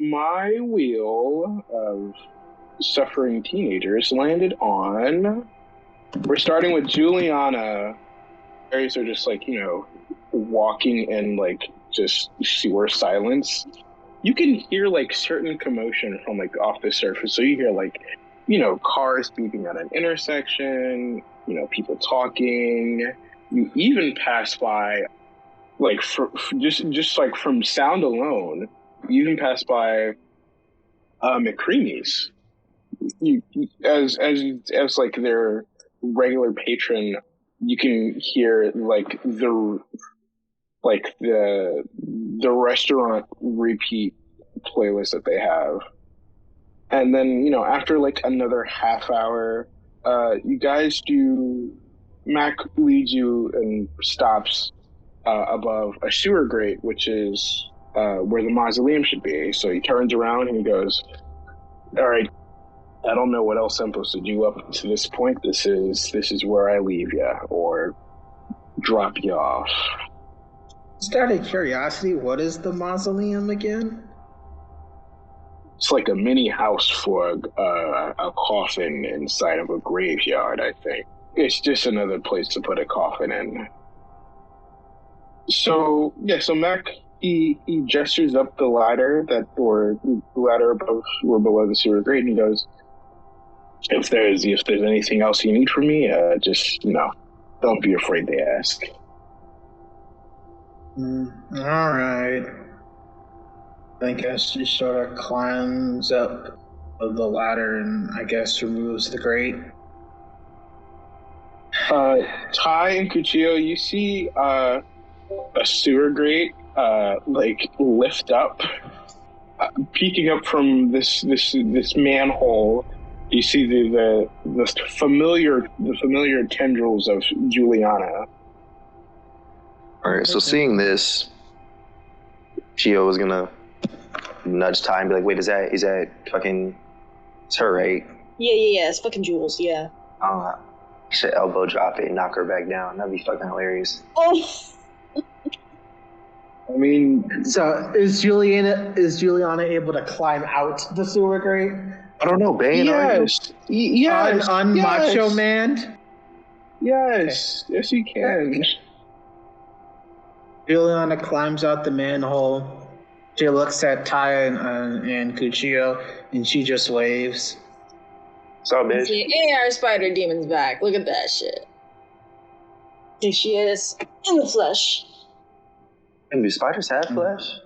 my wheel of suffering teenagers landed on. We're starting with Juliana. Areas are just like, walking in like just sewer silence. You can hear like certain commotion from like off the surface. So you hear like, cars beeping at an intersection, people talking. You even pass by, like just like from sound alone, you even pass by McCreamy's. As like their regular patron, you can hear like the restaurant repeat playlist that they have. And then, after like another half hour, you guys do, Mac leads you and stops above a sewer grate, which is where the mausoleum should be. So he turns around and he goes, all right, I don't know what else I'm supposed to do up to this point. This is where I leave you or drop you off. Just out of curiosity, what is the mausoleum again? It's like a mini house for a coffin inside of a graveyard, I think. It's just another place to put a coffin in. So Mac, he gestures up the ladder or the ladder above or below the sewer grate, and he goes, if there's anything else you need from me, just, don't be afraid to ask. All right. I guess she sort of climbs up the ladder and I guess removes the grate. Ty and Cuchillo, you see a sewer grate like lift up, peeking up from this manhole. You see the familiar tendrils of Juliana. All right, so seeing this, Gio was gonna nudge Ty and be like, "Wait, is that fucking? It's her, right?" Yeah. It's fucking Jules. Yeah. You should elbow drop it and knock her back down. That'd be fucking hilarious. Oh. I mean, so is Juliana able to climb out the sewer grate? I don't know, Bane. Yes. On Macho Man. Yes. Okay. Yes, you can. Juliana climbs out the manhole. She looks at Ty and Cuchillo, and she just waves. What's up, bitch? Hey, our spider demon's back. Look at that shit. There she is, in the flesh. And do spiders have flesh?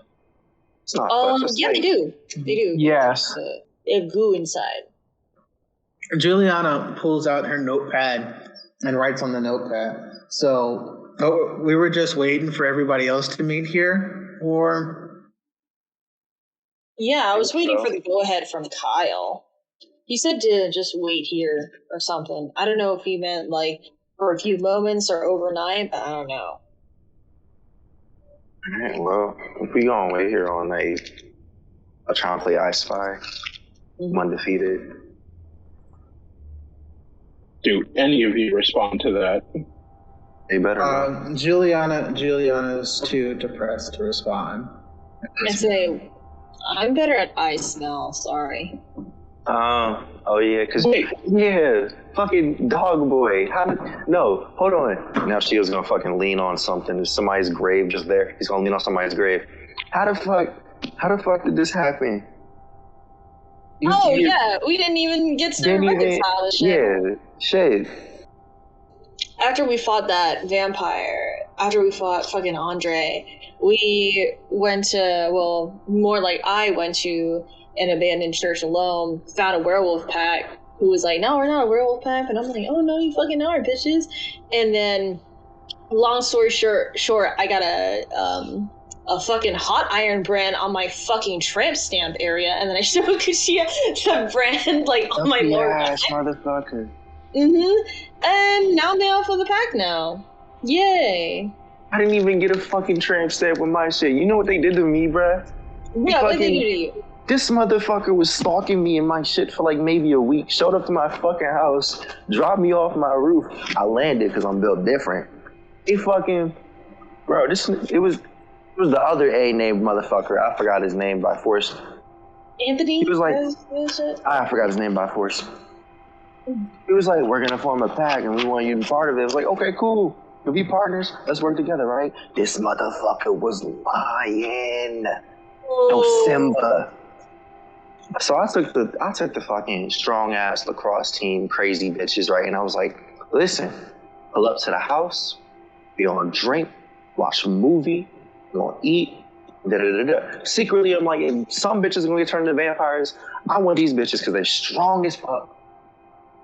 It's not flesh. Yeah, they do. They do. Yes. They have goo inside. Juliana pulls out her notepad and writes on the notepad. So, we were just waiting for everybody else to meet here, or? Yeah, I was waiting for the go-ahead from Kyle. He said to just wait here or something. I don't know if he meant like for a few moments or overnight, but I don't know. Alright, well, if we gonna wait here all night, I'll try and play I Spy. Undefeated. Do any of you respond to that? They better not. Juliana's too depressed to respond. I say, I'm better at ice now, sorry. Oh yeah, fucking dog boy. No, hold on. Now she was gonna fucking lean on something. There's somebody's grave just there. He's gonna lean on somebody's grave. How the fuck did this happen? Yeah, we didn't even get to reconcile the shit. Yeah, shit. After we fought that vampire, after we fought fucking Andre, we went to, more like I went to an abandoned church alone, found a werewolf pack who was like, no, we're not a werewolf pack. And I'm like, oh no, you fucking are, bitches. And then, long story short, I got a fucking hot iron brand on my fucking tramp stamp area, and then I showed Kushia the brand like on my lower back. Motherfucker. And now I'm the alpha of the pack now. Yay. I didn't even get a fucking tramp stamp with my shit. You know what they did to me, bruh? Yeah, what did they do to you? This motherfucker was stalking me and my shit for like maybe a week. Showed up to my fucking house, dropped me off my roof. I landed because I'm built different. He fucking, bro, it was the other A named motherfucker. I forgot his name by force. Anthony? He was like, what is it? I forgot his name by force. He was like, we're gonna form a pack and we want you to be part of it. I was like, okay, cool. We'll be partners. Let's work together, right? This motherfucker was lying. No Simba. So I took the fucking strong ass lacrosse team, crazy bitches, right? And I was like, listen, pull up to the house, we gonna drink, watch a movie, we gonna eat, da-da-da-da. Secretly, I'm like, if some bitches are gonna get turned into vampires, I want these bitches because they're strong as fuck.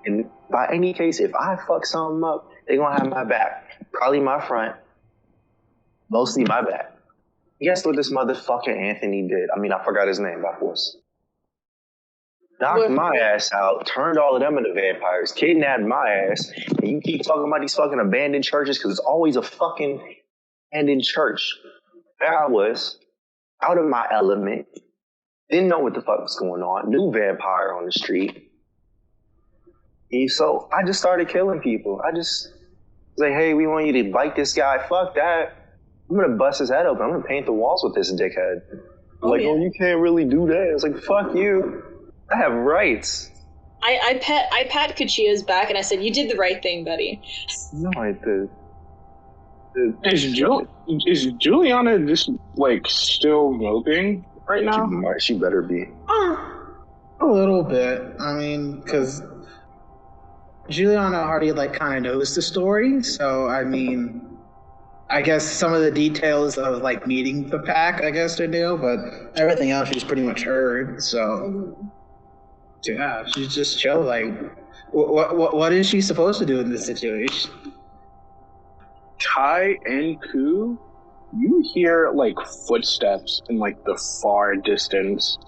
And by any case, if I fuck something up, they're gonna have my back. Probably my front, mostly my back. Guess what this motherfucker Anthony did? I mean, I forgot his name by force. Knocked my ass out, turned all of them into vampires, kidnapped my ass, and you keep talking about these fucking abandoned churches because it's always a fucking abandoned church. There I was, out of my element, didn't know what the fuck was going on, new vampire on the street. And so I just started killing people. I just was like, hey, we want you to bite this guy. Fuck that. I'm gonna bust his head open. I'm gonna paint the walls with this dickhead. Oh, you can't really do that. It's like, fuck you. I have rights. I pat Kachia's back and I said, you did the right thing, buddy. No, I did. Is Juliana just, like, still moping right now? She better be. A little bit. I mean, because Juliana already, like, kind of knows the story. So, I mean, I guess some of the details of, like, meeting the pack, I guess, are new. But everything else she's pretty much heard, so... Yeah, she's just chill. Like, what is she supposed to do in this situation? Tai and Ku, you hear like footsteps in like the far distance,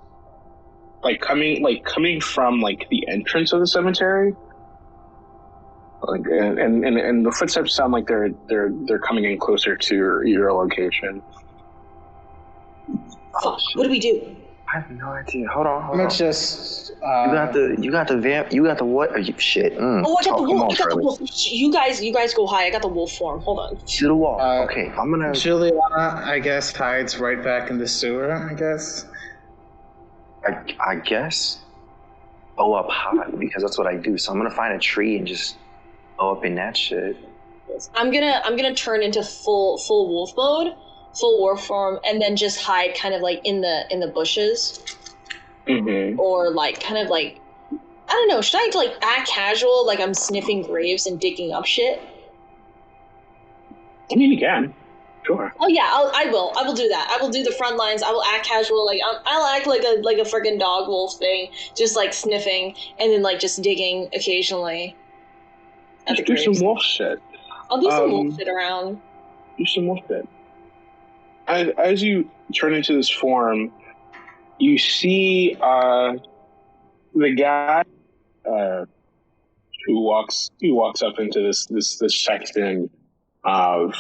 like coming from like the entrance of the cemetery. Like, and the footsteps sound like they're coming in closer to your location. Fuck! What do we do? I have no idea. Hold on. Let's just. You got the what? Are you shit? I got the wolf. I got the wolf. You guys go high. I got the wolf form. Hold on. To the wall. Okay, I'm gonna. Juliana, I guess, hides right back in the sewer. I guess. I guess. Oh, up high because that's what I do. So I'm gonna find a tree and just go up in that shit. I'm gonna turn into full wolf mode. Full war form, and then just hide kind of like in the bushes, or like kind of like, I don't know, should I like act casual, like I'm sniffing graves and digging up shit? I mean, you can, sure. Oh yeah, I will do that. I will do the front lines. I will act casual, like I'll act like a freaking dog wolf thing, just like sniffing and then like just digging occasionally. Just do some wolf shit. I'll do some wolf shit around. Do some wolf shit. As you turn into this form, you see the guy who walks up into this section of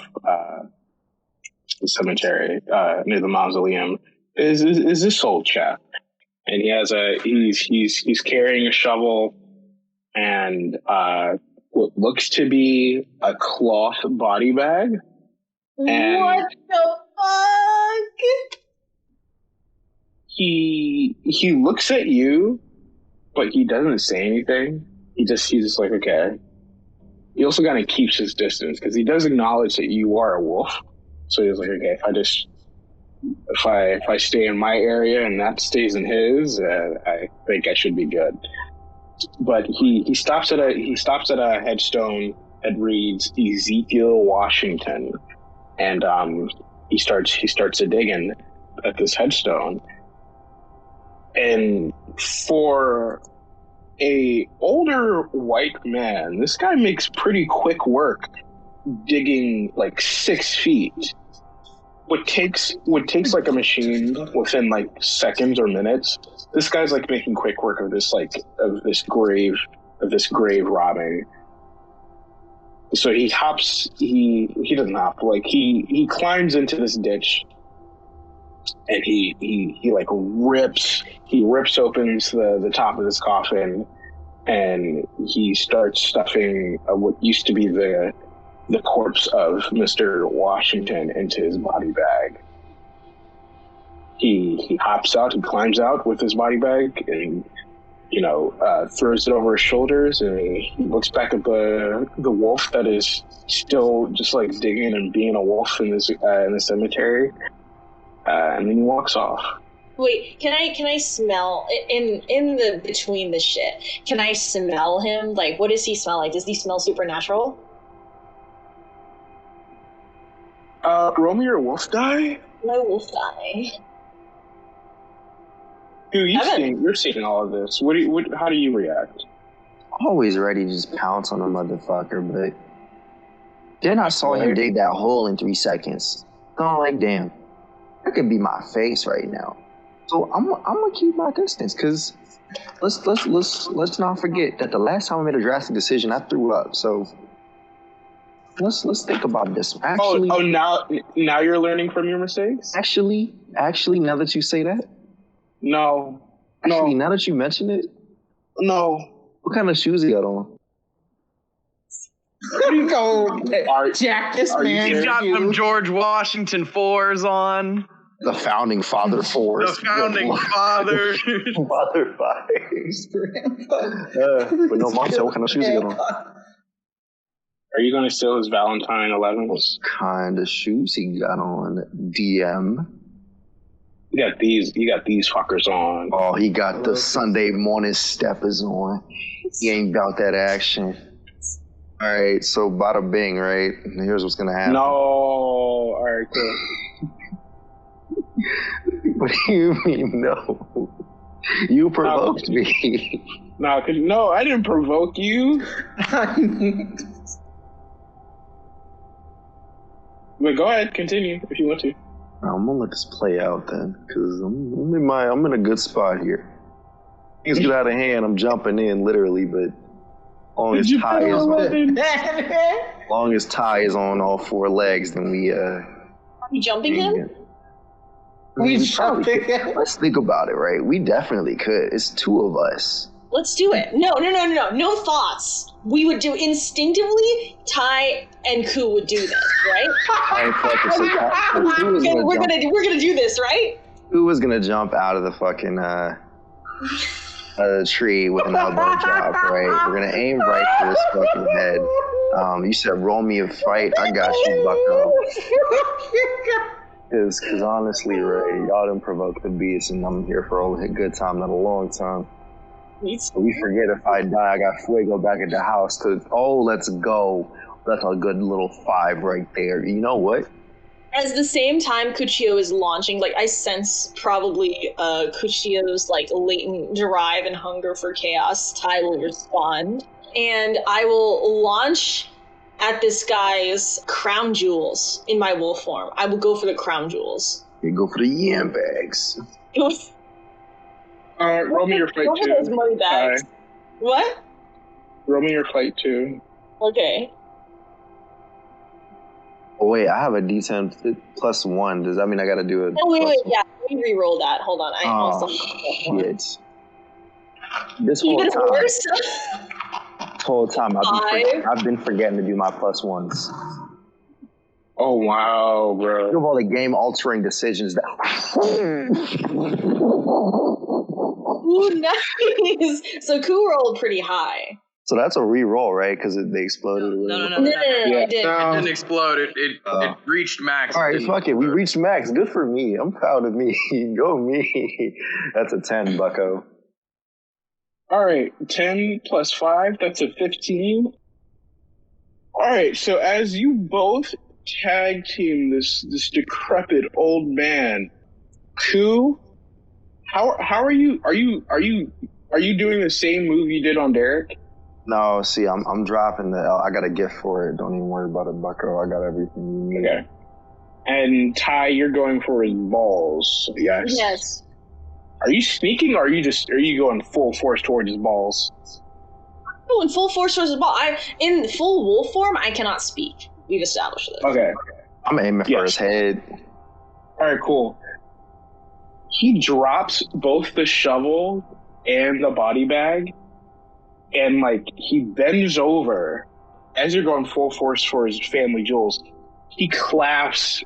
the cemetery near the mausoleum is this old chap, and he has he's carrying a shovel and what looks to be a cloth body bag. And what the fuck? He looks at you, but he doesn't say anything. He's just like, okay. He also kind of keeps his distance because he does acknowledge that you are a wolf. So he's like, okay, if I stay in my area and that stays in his, I think I should be good. But he stops at a headstone that reads Ezekiel Washington. And he starts to digging at this headstone, and for a older white man, this guy makes pretty quick work digging like 6 feet. What takes like a machine within like seconds or minutes, this guy's like making quick work of this grave robbing. So he doesn't hop, like he climbs into this ditch, and he like rips open the top of this coffin, and he starts stuffing what used to be the corpse of Mr. Washington into his body bag. He hops out, he climbs out with his body bag, and throws it over his shoulders, and he looks back at the wolf that is still just like digging and being a wolf in the cemetery, and then he walks off. Wait, can I smell in the between the shit? Can I smell him? Like, what does he smell like? Does he smell supernatural? Roll me your wolf die. My wolf die. Dude, you're seeing all of this. How do you react? Always ready to just pounce on a motherfucker, but then I saw him dig that hole in 3 seconds. So I'm like, damn, that could be my face right now. So I'm gonna keep my distance, cause let's not forget that the last time I made a drastic decision, I threw up. So let's think about this. Actually, now you're learning from your mistakes. Actually, now that you say that. No. Actually, now that you mention it. No. What kind of shoes he got on? Jack this man. He's got some George Washington 4s on. The founding father 4s. The founding father. Father 5s. But no, mom said, what kind of shoes he got on? Are you going to steal his Valentine 11s? What kind of shoes he got on? DM. You got these fuckers on. Oh, he got the Sunday morning steppers on. He ain't about that action. All right, so bada bing, right? Here's what's gonna happen. No, all right, cool. What do you mean, no? You provoked me. No, I didn't provoke you. But go ahead, continue if you want to. I'm gonna let this play out then, cause I'm in a good spot here. Things get out of hand, I'm jumping in literally, but long as Ty is on all 4 legs, then we Are you jumping him? Let's think about it, right? We definitely could. It's 2 of us. Let's do it. No. No thoughts. We would do instinctively. Ty and Ku would do this, right? We're gonna do this, right? Who was gonna jump out of the fucking tree with an elbow drop, right? We're gonna aim right for his fucking head. You said roll me a fight. I got you, bucko. Cause honestly, right, y'all done provoke the beast, and I'm here for a good time, not a long time. We forget if I die, I got Fuego back at the house. Cause let's go. That's a good little 5 right there. You know what? At the same time Kuchio is launching, like, I sense probably Kuchio's like latent drive and hunger for chaos. Ty will respond, and I will launch at this guy's crown jewels in my wolf form. I will go for the crown jewels. You go for the yam bags. Roll me your fight too. Those money bags. What? Roll me your fight too. Okay. Oh wait, I have a D10 plus 1. Does that mean I gotta do it? Oh wait, yeah. Let me re-roll that. Hold on. I also shit. This whole time I've been forgetting to do my plus 1s. Oh wow, bro! Think of all the game-altering decisions that. Ooh, nice. So Ku rolled pretty high. So that's a re-roll, right? Because they exploded. No. Yeah. It didn't explode. It reached max. All right, fuck it. We reached max. Good for me. I'm proud of me. Go me. That's a 10, bucko. All right, 10 plus 5. That's a 15. All right. So as you both tag team this decrepit old man, Ku, how are you? Are you doing the same move you did on Derek? No, see, I'm dropping I got a gift for it. Don't even worry about it, bucko. I got everything you need. Okay. And Ty, you're going for his balls. Yes. Yes. Are you sneaking, or are you going full force towards his balls? Oh, in full force towards his ball. In full wolf form, I cannot speak. We've established this. Okay. I'm aiming for his head. All right, cool. He drops both the shovel and the body bag, and he bends over as you're going full force for his family jewels. He clasps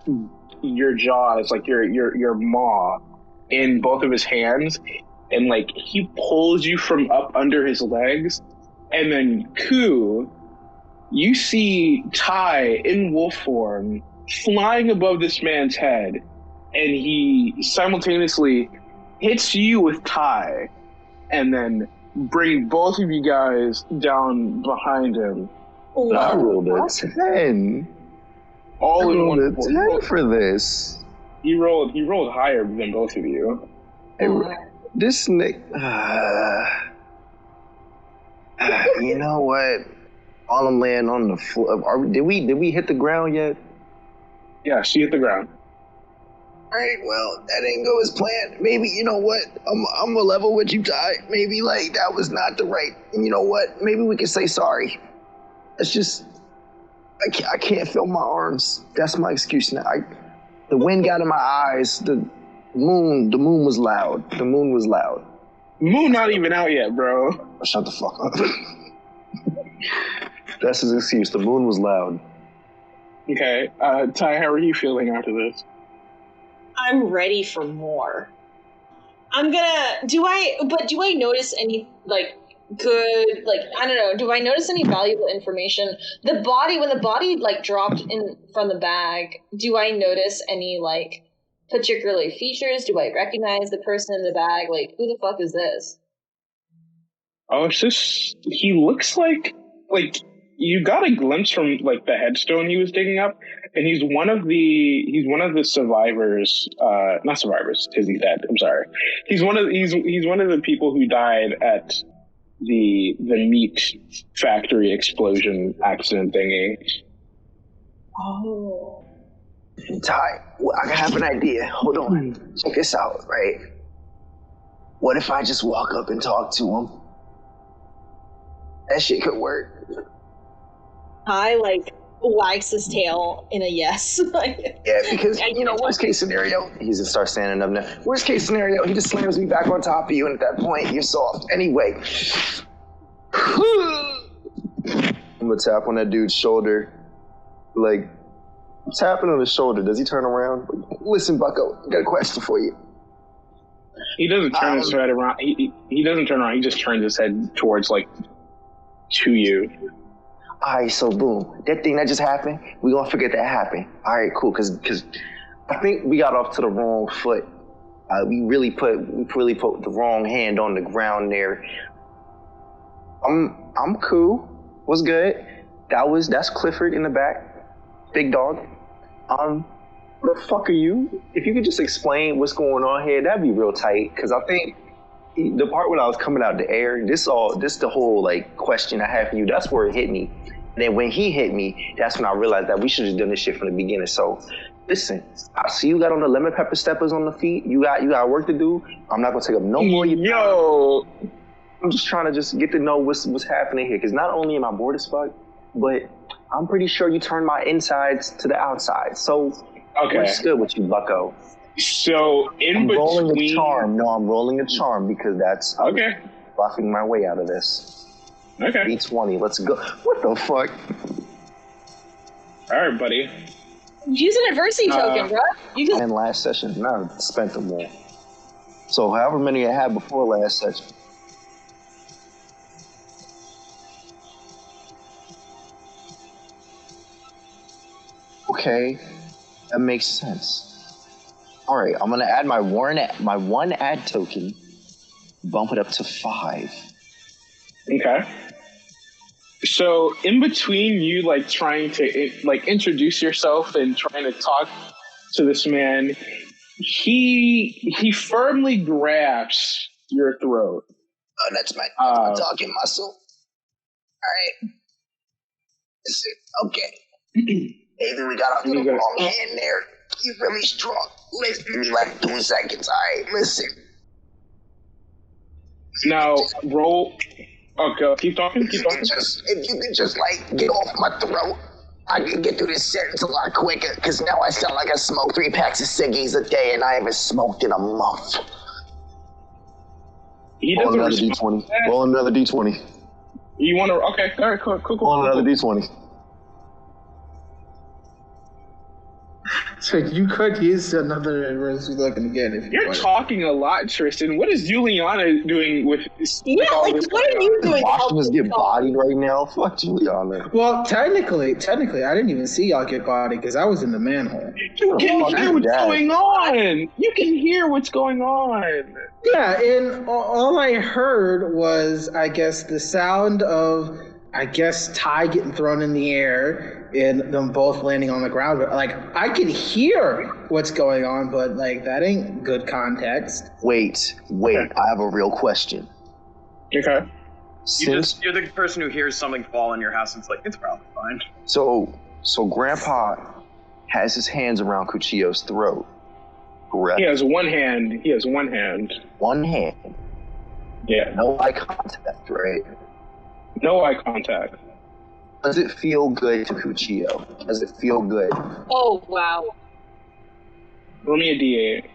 your jaws, like your maw, in both of his hands, and like he pulls you from up under his legs, and then Ku, you see Ty in wolf form flying above this man's head, and he simultaneously hits you with Ty, and then bring both of you guys down behind him. I rolled a 10. All in one. 10 for this. He rolled higher than both of you. This Nick. You know what? While I'm laying on the floor, did we hit the ground yet? Yeah, she hit the ground. All right, well, that didn't go as planned. Maybe, you know what? I'm a level with you, Ty. Maybe, like, that was not the right. And you know what? Maybe we can say sorry. It's just, I can't feel my arms. That's my excuse now. The wind got in my eyes. The moon was loud. The moon was loud. Moon not even out yet, bro. Shut the fuck up. That's his excuse. The moon was loud. Okay, Ty, how are you feeling after this? I'm ready for more. Do I notice any, like, good, like, I don't know, do I notice any valuable information? When the body, like, dropped in from the bag, do I notice any, like, particular features? Do I recognize the person in the bag? Like, who the fuck is this? Oh, it's just, he looks like you got a glimpse from like the headstone he was digging up, and he's one of the survivors, not survivors because he's dead. I'm sorry. He's one of the people who died at the meat factory explosion accident thingy. Oh. Ty, I have an idea. Hold on. Check this out, right? What if I just walk up and talk to him? That shit could work. I, like, wags his tail in a yes. Yeah, because, you know, worst case scenario, he's gonna start standing up now. Worst case scenario, he just slams me back on top of you, and at that point, you're soft. Anyway. I'm gonna tap on that dude's shoulder. Like, tapping on his shoulder. Does he turn around? Listen, Bucko, I got a question for you. He doesn't turn his head around. He doesn't turn around. He just turns his head towards, like, to you. All right, so boom, that thing that just happened, we gonna forget that happened. All right, cool, cause I think we got off to the wrong foot. We really put the wrong hand on the ground there. I'm cool. What's good? That's Clifford in the back, big dog. Who the fuck are you? If you could just explain what's going on here, that'd be real tight. Cause I think the part when I was coming out the air, this the whole like question I had for you. That's where it hit me. And then when he hit me, that's when I realized that we should have done this shit from the beginning. So, listen, I see you got on the lemon pepper steppers on the feet. You got work to do. I'm not gonna take up no more of your time. I'm just trying to get to know what's happening here. Because not only am I bored as fuck, but I'm pretty sure you turned my insides to the outside. So, okay, what's good with you, Bucko? So I'm rolling a charm. No, I'm rolling a charm because that's okay. Bluffing my way out of this. Okay. B20. Let's go. What the fuck? All right, buddy. Use an adversity token, bro. You can. And last session, now I spent them all. So however many I had before last session. Okay, that makes sense. All right, I'm gonna add my one add token, bump it up to 5. Okay. So in between you like trying to like introduce yourself and trying to talk to this man, he firmly grabs your throat. Oh, that's my talking muscle. All right. Listen, okay. Maybe we got off to the wrong hand there. You're really strong. Listen, give me like 2 seconds. All right, listen. Now roll. Okay, keep talking. If you could just like get off my throat, I can get through this sentence a lot quicker. Because now I sound like I smoke 3 packs of ciggies a day, and I haven't smoked in a month. He doesn't roll another D20. Roll another D20. You want to? Okay, all right, cool. Roll another D20. So you could use another rosy looking again if you You're wanted. talking a lot, Tristan. What is Juliana doing with all like this what are going you on? doing? Watching us get Help bodied right now. Fuck Juliana. Well, technically, I didn't even see y'all get body because I was in the manhole. You can fuck hear is what's that? going on. You can hear what's going on. Yeah, and all I heard was, I guess, the sound of, Ty getting thrown in the air and them both landing on the ground. But, like, I could hear what's going on, but, like, that ain't good context. Wait. Okay. I have a real question. Okay. You're the person who hears something fall in your house and it's like, it's probably fine. So Grandpa has his hands around Cuchillo's throat, correct? He has one hand. One hand. Yeah. No eye contact, right? No eye contact. Does it feel good to Cuchillo? Does it feel good? Oh wow. Roll me a D8.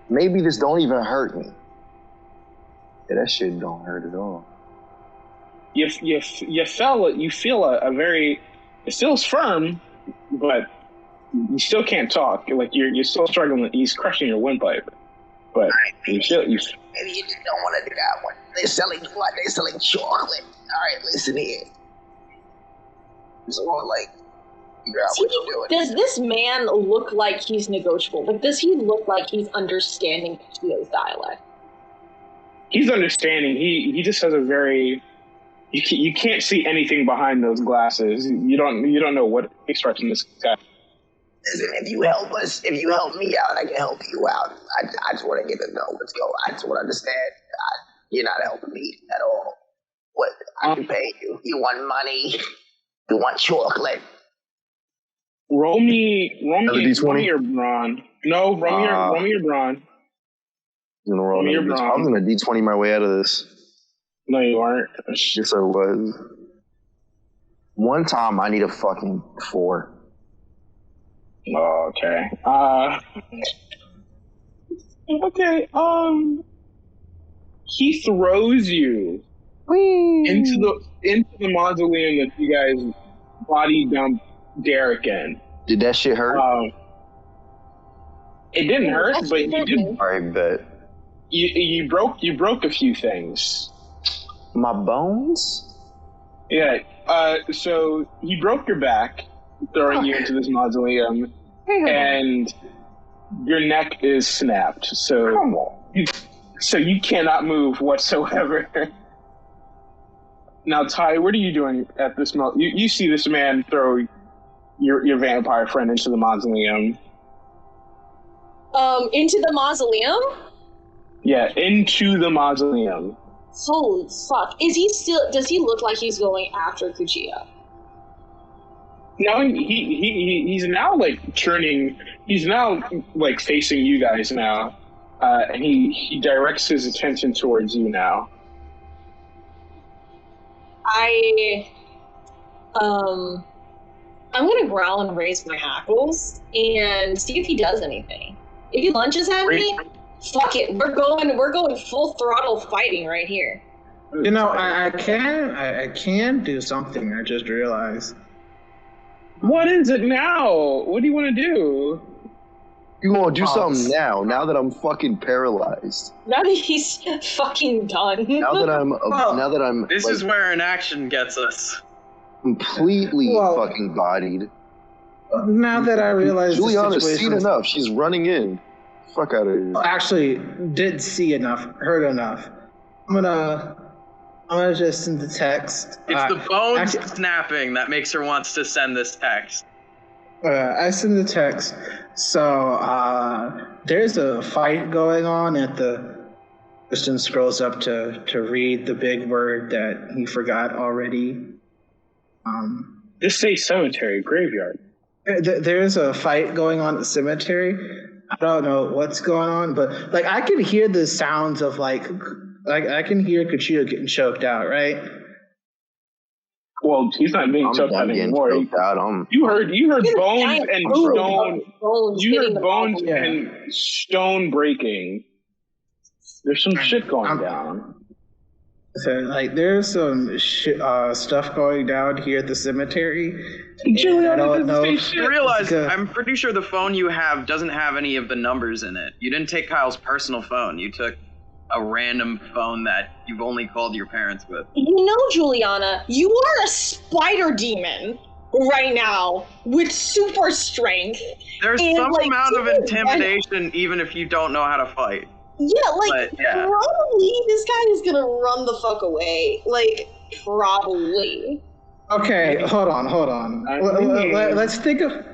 Maybe this don't even hurt me. Yeah, that shit don't hurt at all. You feel a very. It feels firm, but you still can't talk. Like you're still struggling. He's crushing your windpipe, but you feel you. Maybe you just don't want to do that one. They're selling what? They're selling chocolate. All right, listen here. So like, figure out what you're doing. Does this man look like he's negotiable? Like, does he look like he's understanding Kyo's dialect? He's understanding. He just has a very. You can't see anything behind those glasses. You don't know what expression this guy. Listen, if you help me out, I can help you out. I just want to get to know what's going on. I just want to understand. You're not helping me at all. What? I can pay you. You want money? You want chocolate? Roll me your brawn. No, roll me your brawn. I'm gonna roll Roll me your another brawn. I was gonna D20 my way out of this. No, you aren't. Yes, I was. One time, I need a fucking 4. Oh, okay. Okay. He throws you into the mausoleum that you guys body dumped Derek in. Did that shit hurt? It didn't hurt, but you did. All right, bet. You broke a few things. My bones? Yeah. So he broke your back, throwing you into this mausoleum, and your neck is snapped. So you cannot move whatsoever. Now, Ty, what are you doing at this moment? You see this man throw your vampire friend into the mausoleum. Into the mausoleum? Yeah, into the mausoleum. Holy fuck. Does he look like he's going after Cuchillo? No, he's now like turning. He's now like facing you guys now, and he directs his attention towards you now. I'm gonna growl and raise my hackles and see if he does anything. If he lunges at me, fuck it. We're going full throttle fighting right here. You know, I can do something. I just realized. What is it now? What do you want to do? You gonna do something now that I'm fucking paralyzed. Now that he's fucking done. Now that I'm This like, is where inaction gets us. completely fucking bodied. Now that I realize Juliana's the seen situation, enough. She's running in. Fuck out of here. actually did see enough, heard enough. I'm gonna just send the text. It's the bones snapping that makes her wants to send this text. I send the text. So there's a fight going on at the. Kristen scrolls up to read the big word that he forgot already. Just say cemetery, graveyard. There's a fight going on at the cemetery. I don't know what's going on, but like I can hear the sounds of like I can hear Cuchillo getting choked out, right? Well, he's not being choked out anymore. You heard bones and stone. You heard bones and stone breaking. There's some shit going down. So, like, there's some stuff going down here at the cemetery. Juliana I don't doesn't know. say if shit. You realize Good. I'm pretty sure the phone you have doesn't have any of the numbers in it. You didn't take Kyle's personal phone. You took a random phone that you've only called your parents with. You know, Juliana, you are a spider demon right now with super strength. There's And, some like, amount of dude, intimidation even if you don't know how to fight. Yeah, like, But, yeah. probably this guy is gonna run the fuck away. Like, probably. Okay, hold on. I mean- Let's think of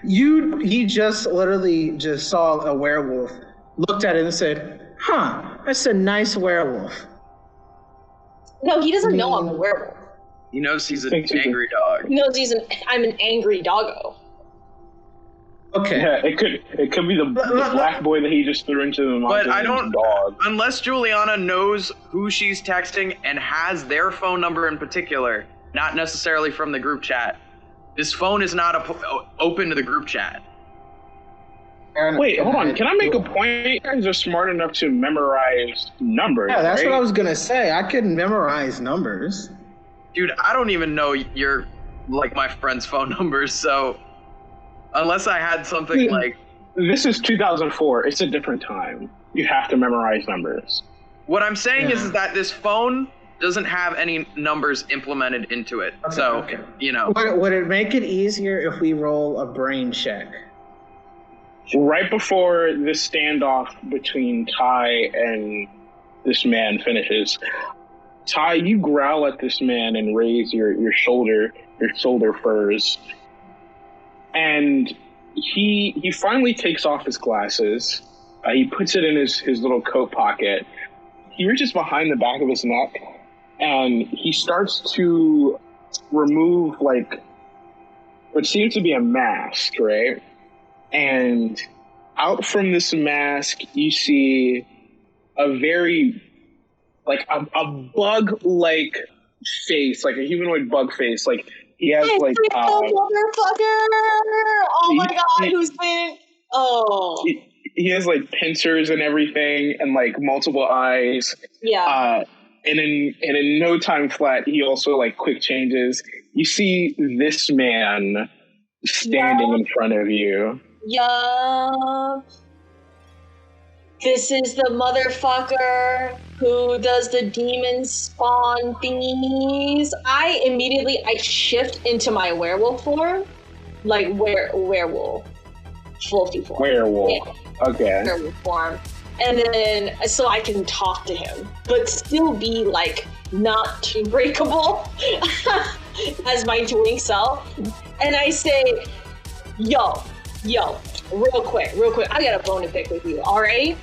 he just literally just saw a werewolf, looked at it and said, "Huh, that's a nice werewolf." No, he doesn't know I'm a werewolf. He knows he's an Thanks, Susan. angry dog. He knows I'm an angry doggo. Okay. Yeah, it could be the black boy that he just threw into the monster. But I don't, dog. unless Juliana knows who she's texting and has their phone number in particular, not necessarily from the group chat. This phone is not open to the group chat. Wait, hold on. Can I make a point? You guys are smart enough to memorize numbers. Yeah, that's right? what I was gonna say. I can memorize numbers. Dude, I don't even know your, like, my friend's phone numbers, so unless I had something like... This is 2004. It's a different time. You have to memorize numbers. What I'm saying Yeah. is that this phone doesn't have any numbers implemented into it. Okay, So, okay. you know. Would it make it easier if we roll a brain check? Right before this standoff between Ty and this man finishes, Ty, you growl at this man and raise your shoulder furs. And he finally takes off his glasses. He puts it in his little coat pocket. He reaches behind the back of his neck, and he starts to remove, like, what seems to be a mask, right? And out from this mask, you see a very, like, a bug-like face, like a humanoid bug face. Like, he has, like, motherfucker! Oh my god, who's been... Oh. he has, like, pincers and everything, and, like, multiple eyes. Yeah. And in no time flat, he also, like, quick changes. You see this man standing in front of you. Yup. This is the motherfucker who does the demon spawn thingies. I shift into my werewolf form. Like, werewolf. Wolfy form. Werewolf. Yeah. Okay. Werewolf form. And then, so I can talk to him, but still be, like, not too breakable as my twink self. And I say, yo, real quick, I got a bone to pick with you, all right,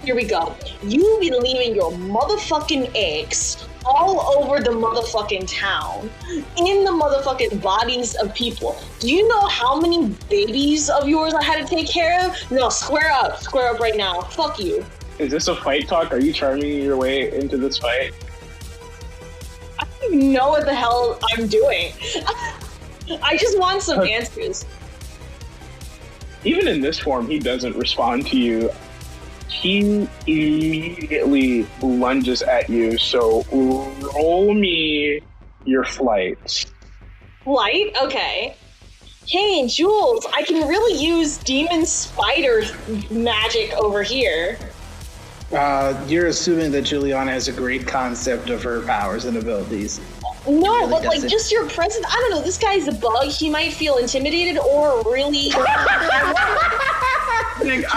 here we go. You be leaving your motherfucking eggs all over the motherfucking town, in the motherfucking bodies of people. Do you know how many babies of yours I had to take care of? No, square up right now, fuck you. Is this a fight talk? Are you charming your way into this fight? I don't even know what the hell I'm doing. I just want some answers. Even in this form, he doesn't respond to you. He immediately lunges at you, so roll me your flight. Light? Okay. Hey, Jules, I can really use demon spider magic over here. You're assuming that Juliana has a great concept of her powers and abilities. No, really but like doesn't. just your presence. I don't know. This guy's a bug. He might feel intimidated or really. I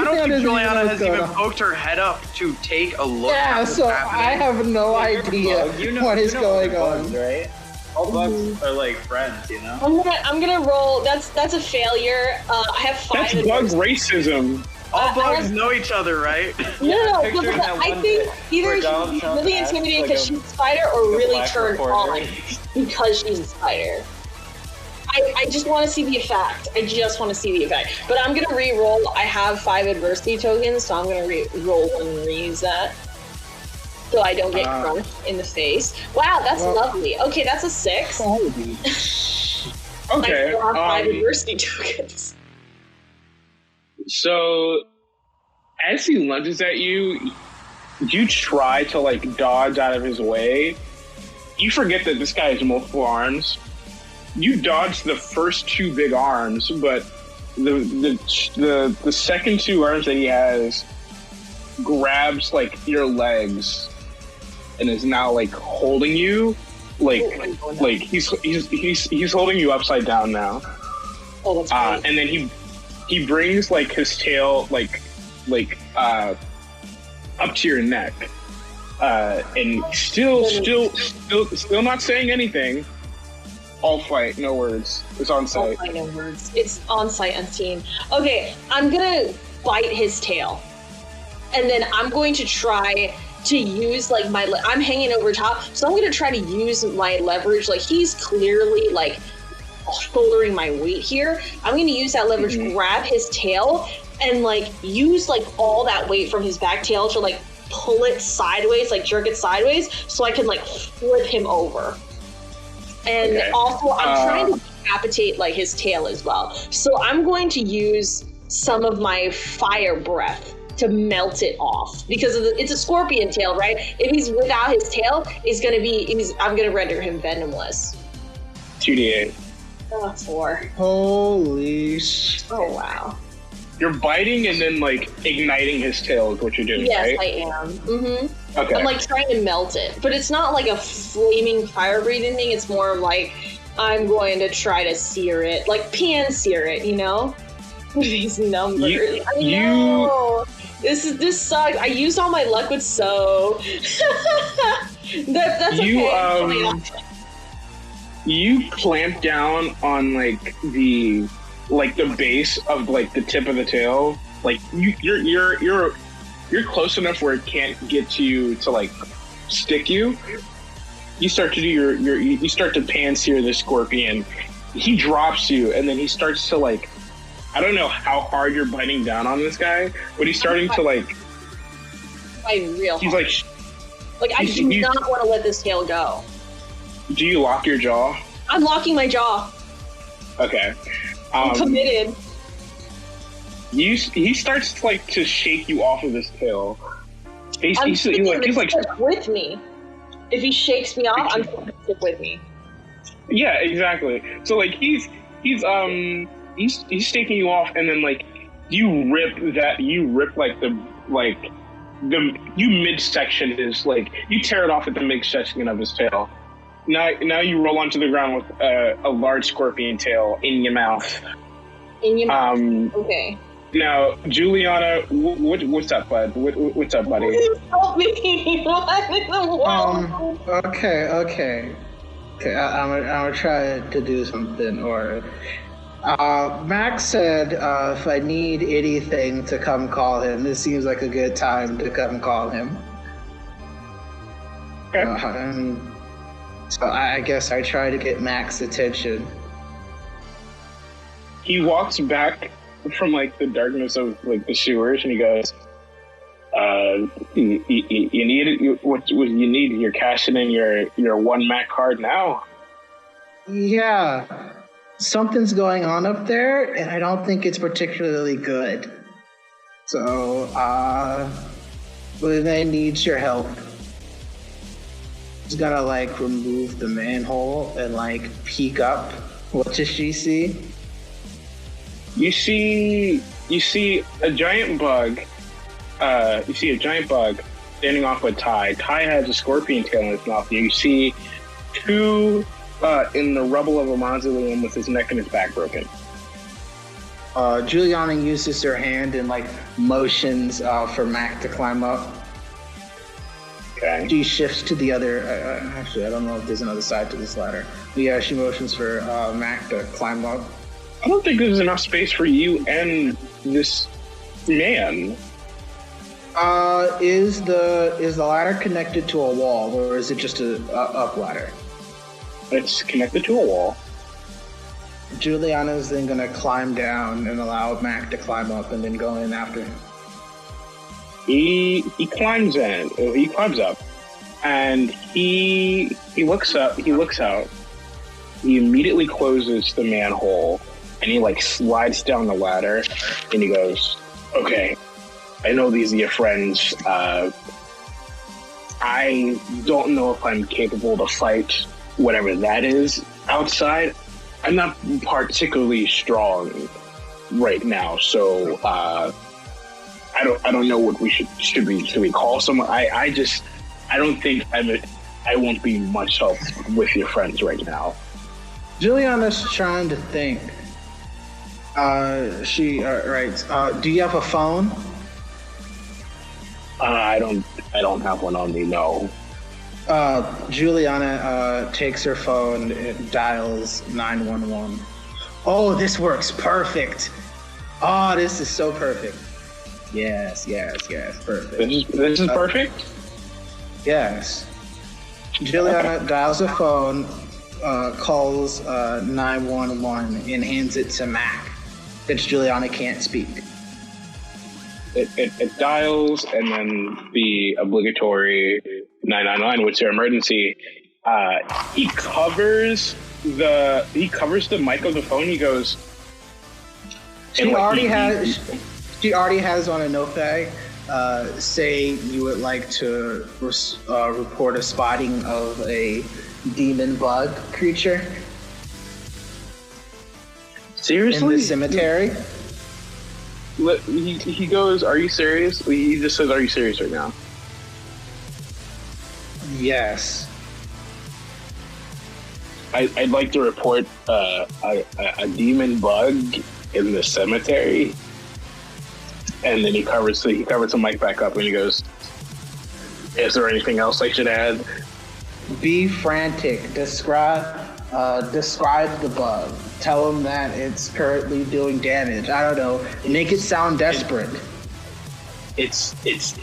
don't think Juliana has even poked her head up to take a look at Yeah, what's so happening. I have no idea what is going on. Right? All bugs are like friends, you know? I'm gonna roll. That's a failure. I have 5. That's bug racism. All bugs know each other, right? No, Picturing that I one think bit either where he's Donald Trump really asked, intimidated like, because she's a spider, or a really black turned reporter. on because she's a spider. I just want to see the effect. But I'm gonna re-roll. I have 5 adversity tokens, so I'm gonna re-roll one and reuse that, so I don't get crunched in the face. Wow, that's lovely. Okay, that's a 6. Okay. I still have 5 adversity tokens. So, as he lunges at you, you try to like dodge out of his way. You forget that this guy has multiple arms. You dodge the first two big arms, but the second two arms that he has grabs like your legs and is now like holding you, like he's holding you upside down now. Oh, that's great. And then he brings like his tail like up to your neck, and still not saying anything. All fight, no words. It's on site. All fight, no words. It's on site, unseen. Okay, I'm gonna bite his tail, and then I'm going to try to use like I'm hanging over top, so I'm gonna try to use my leverage. Like he's clearly like shouldering my weight here. I'm gonna use that leverage, grab his tail, and like use like all that weight from his back tail to like pull it sideways, like jerk it sideways, so I can like flip him over. And also I'm trying to decapitate like his tail as well. So I'm going to use some of my fire breath to melt it off, because it's a scorpion tail, right? If he's without his tail, I'm gonna render him venomless. 2d8. 4. Holy shit. Oh wow. You're biting and then like igniting his tail is what you're doing, yes, right? I am. Mm-hmm. Okay. I'm like trying to melt it, but it's not like a flaming fire breathing thing. It's more of like I'm going to try to sear it, like pan sear it, you know? These numbers. I know. This sucks. I used all my luck with so. That's okay. You clamp down on like the base of like the tip of the tail. Like you're close enough where it can't get to you to like stick you. You start to do you start to pan sear the scorpion. He drops you, and then he starts to like, I don't know how hard you're biting down on this guy, but he's starting to like fight real hard. He's like I do not want to let this tail go. Do you lock your jaw? I'm locking my jaw. Okay. I'm committed. He starts like to shake you off of his tail. He's like with me. If he shakes me off, I'm going to stick with me. Yeah, exactly. So like he's shaking you off, and then like you rip like the midsection is like you tear it off at the midsection of his tail. Now you roll onto the ground with a large scorpion tail in your mouth. In your mouth. Okay. Now, Juliana, what's up, bud? What's up, buddy? Please help me! What in the world? Okay. I'm gonna try to do something. Or Max said if I need anything to come call him, this seems like a good time to come call him. Okay. So I guess I try to get Max's attention. He walks back from like the darkness of like the sewers, and he goes, "You need what you need? You're cashing in your one Mac card now." Yeah, something's going on up there, and I don't think it's particularly good. So, Lene needs your help. She's gonna like remove the manhole and like peek up. What does she see? You see a giant bug. You see a giant bug standing off with Ty. Ty has a scorpion tail in his mouth. You see two in the rubble of a mausoleum with his neck and his back broken. Juliana uses her hand and like motions for Mac to climb up. Okay. She shifts to the other. Actually, I don't know if there's another side to this ladder. But yeah, she motions for Mac to climb up. I don't think there's enough space for you and this man. Is the ladder connected to a wall, or is it just a up ladder? It's connected to a wall. Juliana's then gonna climb down and allow Mac to climb up, and then go in after him. He climbs in. He climbs up, and he looks up. He looks out. He immediately closes the manhole, and he like slides down the ladder, and he goes, "Okay, I know these are your friends. I don't know if I'm capable to fight whatever that is outside. I'm not particularly strong right now, so I don't know what we should we call someone. I don't think I won't be much help with your friends right now. Juliana's trying to think. She writes, do you have a phone? I don't have one on me, no. Juliana takes her phone and dials 911. Oh, this works perfect. Oh, this is so perfect. Yes, perfect. This is perfect? Yes. Juliana dials a phone, calls 911, and hands it to Mac, since Juliana can't speak. It dials, and then the obligatory 999, which is your emergency. He covers the mic of the phone. He goes. She already has on a notepad. Say you would like to report a spotting of a demon bug creature. Seriously? In the cemetery. He goes, "Are you serious?" He just says, "Are you serious right now?" Yes. I'd like to report a demon bug in the cemetery. And then he covers the mic back up and he goes, "Is there anything else I should add?" Be frantic. Describe the bug. Tell him that it's currently doing damage. I don't know. Make it sound desperate. It's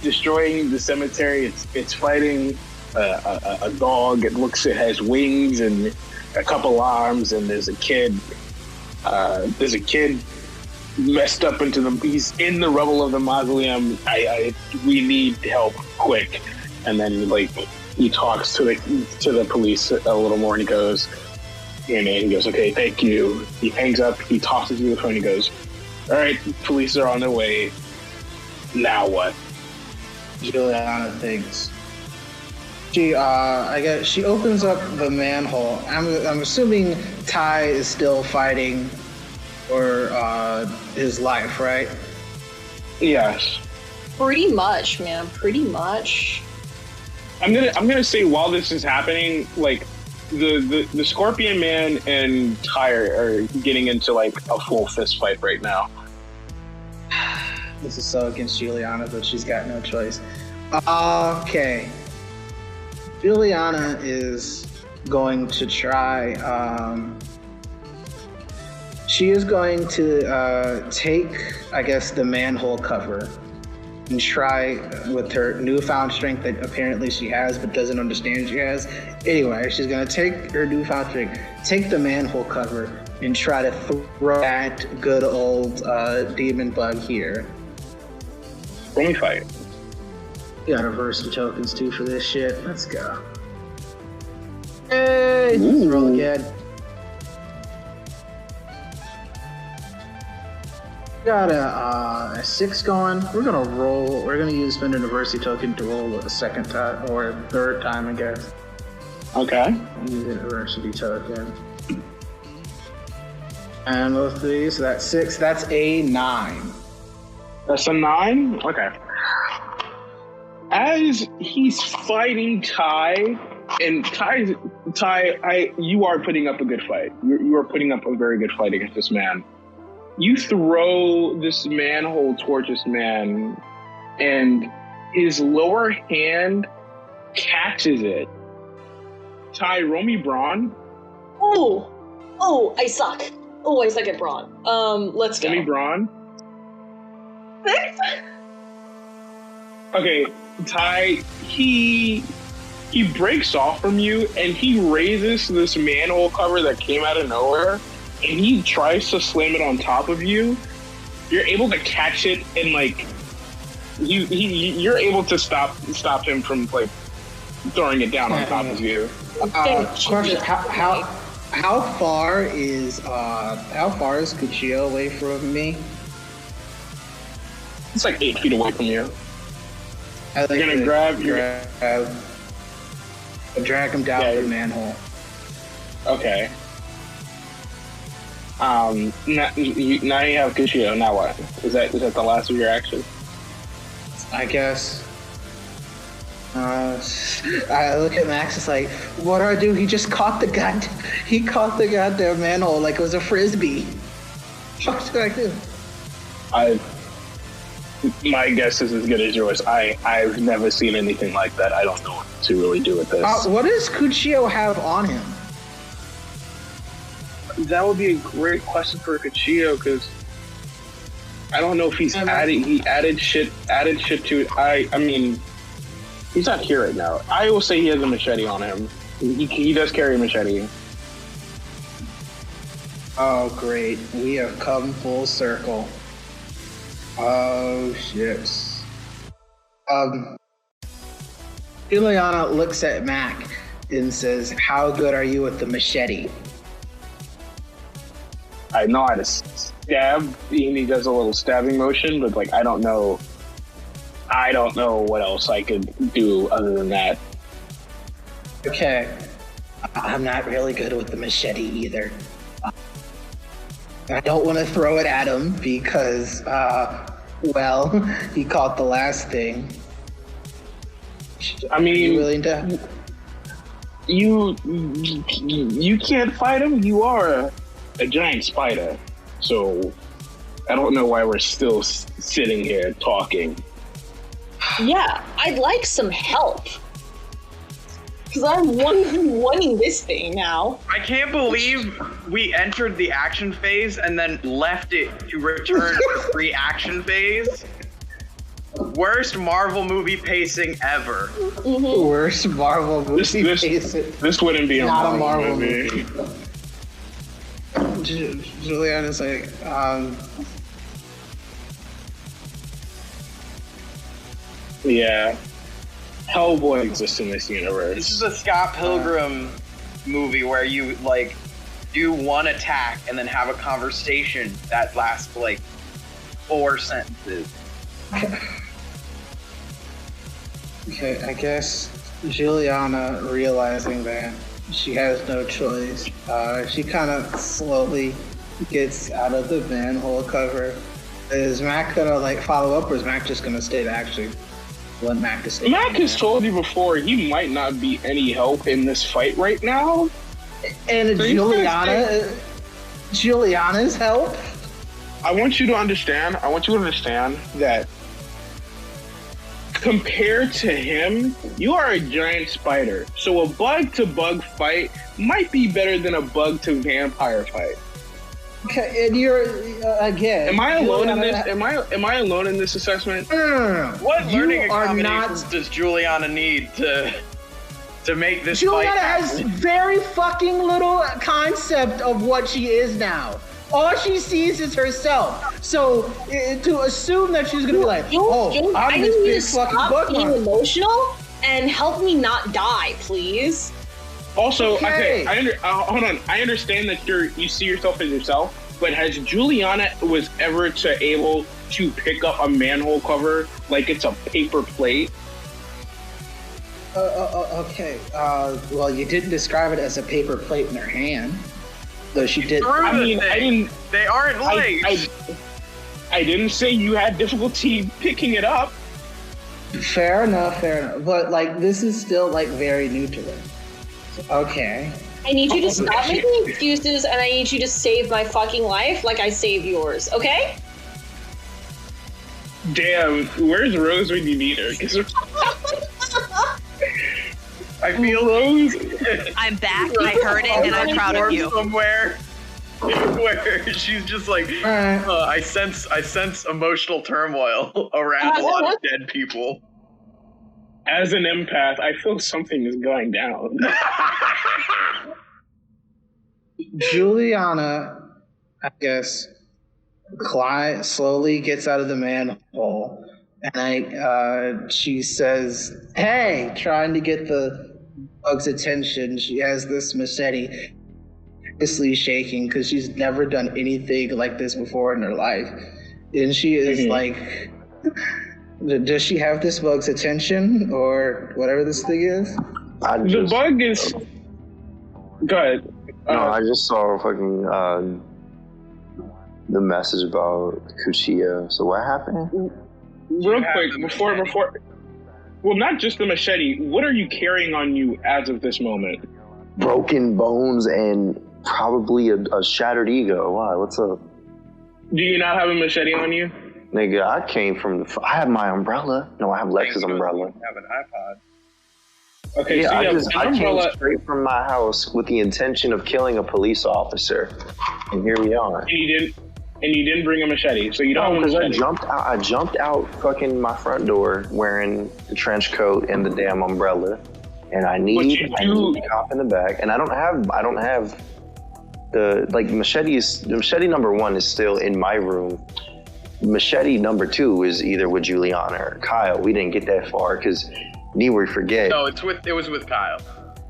destroying the cemetery. It's fighting a dog. It has wings and a couple arms. And there's a kid messed up he's in the rubble of the mausoleum. We need help quick. And then he talks to the police a little more, and he goes, "Okay, thank you." He hangs up. He tosses you the phone. He goes, "All right, police are on their way. Now what?" Juliana thinks. She opens up the manhole. I'm assuming Ty is still fighting for his life, right? Yes. Pretty much, man. Pretty much. I'm gonna say while this is happening, the Scorpion Man and Ty are getting into a full fist fight right now. This is so against Juliana, but she's got no choice. Okay. Juliana is going to try. She is going to take, I guess, the manhole cover and try with her newfound strength that apparently she has but doesn't understand she has. Anyway, she's going to take her newfound strength, take the manhole cover, and try to throw that good old demon bug here. Let me fight. You gotta reverse the tokens too for this shit. Let's go. Hey, let's roll again. Got a 6 going. We're gonna roll. We're gonna spend a diversity token to roll a second time or a third time, I guess. Okay. Use a diversity token. And both these. So that's 6. That's a 9. That's a 9? Okay. As he's fighting Ty, and Ty, you are putting up a good fight. You are putting up a very good fight against this man. You throw this manhole towards this man, and his lower hand catches it. Ty, roll me brawn. Oh, I suck. Oh, I suck at brawn. Let's go. Roll me brawn. 6? Okay, Ty, he breaks off from you, and he raises this manhole cover that came out of nowhere, and he tries to slam it on top of you. You're able to catch it, and you're able to stop him from throwing it down on top of you. Question: How far is Kuchio away from me? It's 8 feet away from you. You're gonna grab. Drag him down the manhole. Okay. Now you have Kushio. Now what? Is that the last of your action? I guess. I look at Max. It's like, what do I do? He just caught the goddamn manhole like it was a frisbee. What should I do? My guess is as good as yours. I've never seen anything like that. I don't know what to really do with this. What does Kuchio have on him? That would be a great question for Kuchio, because I don't know if he added shit to it. I mean, he's not here right now. I will say he has a machete on him. He does carry a machete. Oh, great. We have come full circle. Oh, shit. Juliana looks at Mac and says, how good are you with the machete? I know how to stab, and he does a little stabbing motion, but like I don't know what else I could do other than that. Okay. I'm not really good with the machete either. I don't want to throw it at him because, well, he caught the last thing. I mean, you can't fight him. You are a giant spider, so I don't know why we're still sitting here talking. Yeah, I'd like some help. Because I'm wanting this thing now. I can't believe we entered the action phase and then left it to return to the pre-action phase. Worst Marvel movie pacing ever. Mm-hmm. Worst Marvel movie pacing. This wouldn't be not a Marvel movie. Juliana's like, yeah. Hellboy exists in this universe. This is a Scott Pilgrim movie where you like do one attack and then have a conversation that lasts like 4 sentences. Okay, I guess Juliana, realizing that she has no choice, she kind of slowly gets out of the manhole cover. Is Mac gonna like follow up, or is Mac just gonna stay to actually want Mac to stay? Mac has told you before he might not be any help in this fight right now. And so Juliana's help? I want you to understand that compared to him, you are a giant spider. So a bug to bug fight might be better than a bug to vampire fight. Okay, and you're again. Am I alone in this? Am I alone in this assessment? What learning accommodations does Juliana need to make this Juliana fight happen? has very fucking little concept of what she is now. All she sees is herself. So to assume that she's gonna be like, I'm this big fucking bug being emotional and help me not die, please. Also, okay, hold on. I understand that you see yourself as yourself, but has Juliana was ever able to pick up a manhole cover like it's a paper plate? Okay. Well, you didn't describe it as a paper plate in her hand, though she did. I didn't. They aren't legs. I didn't say you had difficulty picking it up. Fair enough. But like, this is still like very new to her. Okay. I need you to stop making excuses, and I need you to save my fucking life like I saved yours, okay? Damn, where's Rose when you need her? I feel Rose. I'm back. I heard it, and I'm proud of you. Somewhere where she's just like, I sense emotional turmoil around a lot of dead people. As an empath, I feel something is going down. Juliana, I guess, slowly gets out of the manhole, and she says, "Hey," trying to get the bug's attention. She has this machete, obviously shaking because she's never done anything like this before in her life, and she is like. Does she have this bug's attention or whatever this thing is? The bug is. Go ahead. No, I just saw fucking the message about Cuchillo. So what happened? Real quick, before. Well, not just the machete. What are you carrying on you as of this moment? Broken bones and probably a shattered ego. Why? What's up? Do you not have a machete on you? Nigga, I came from I have my umbrella. No, I have Lex's umbrella. I have an iPod. Okay, Yeah, so I came straight from my house with the intention of killing a police officer, and here we are. And you didn't bring a machete, so you don't. Because I jumped out fucking my front door wearing the trench coat and the damn umbrella, and I need a cop in the back, and I don't have the machete number 1 is still in my room. Machete number 2 is either with Juliana or Kyle. We didn't get that far because we forget. No, it was with Kyle.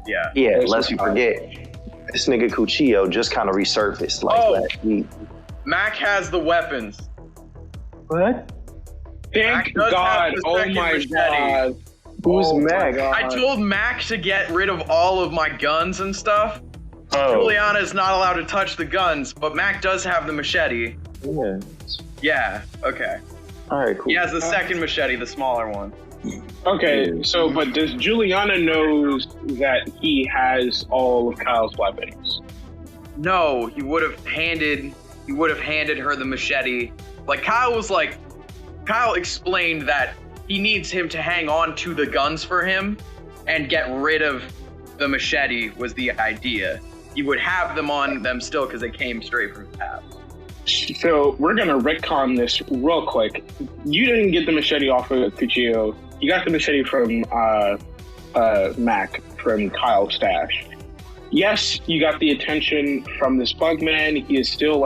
Yeah. Yeah, lest we forget. This nigga Cuchillo just kind of resurfaced last week. Mac has the weapons. What? Thank God! Oh my God! Who's Mac? I told Mac to get rid of all of my guns and stuff. Oh. Juliana is not allowed to touch the guns, but Mac does have the machete. Yeah. Yeah. Okay. All right. Cool. He has the second machete, the smaller one. Okay, so but does Juliana knows that he has all of Kyle's weapons? No, he would have handed her the machete. Kyle explained that he needs him to hang on to the guns for him and get rid of the machete was the idea. He would have them on them still because they came straight from his house. So we're gonna retcon this real quick. You didn't get the machete off of Cuchillo. You got the machete from Mac from Kyle's stash. Yes, you got the attention from this BugMan. He's still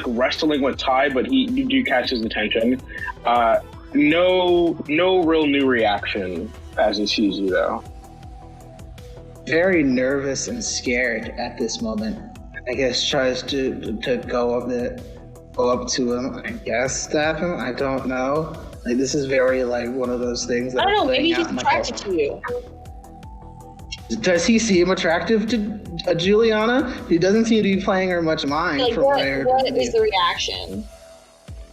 wrestling with Ty, but you do catch his attention. No real new reaction as he sees you though. Very nervous and scared at this moment. I guess tries to go up to him. I guess stab him. I don't know. Like this is very one of those things. That I don't know. Maybe he's attracted to you. Does he seem attractive to Juliana? He doesn't seem to be playing her much mind. What is the reaction?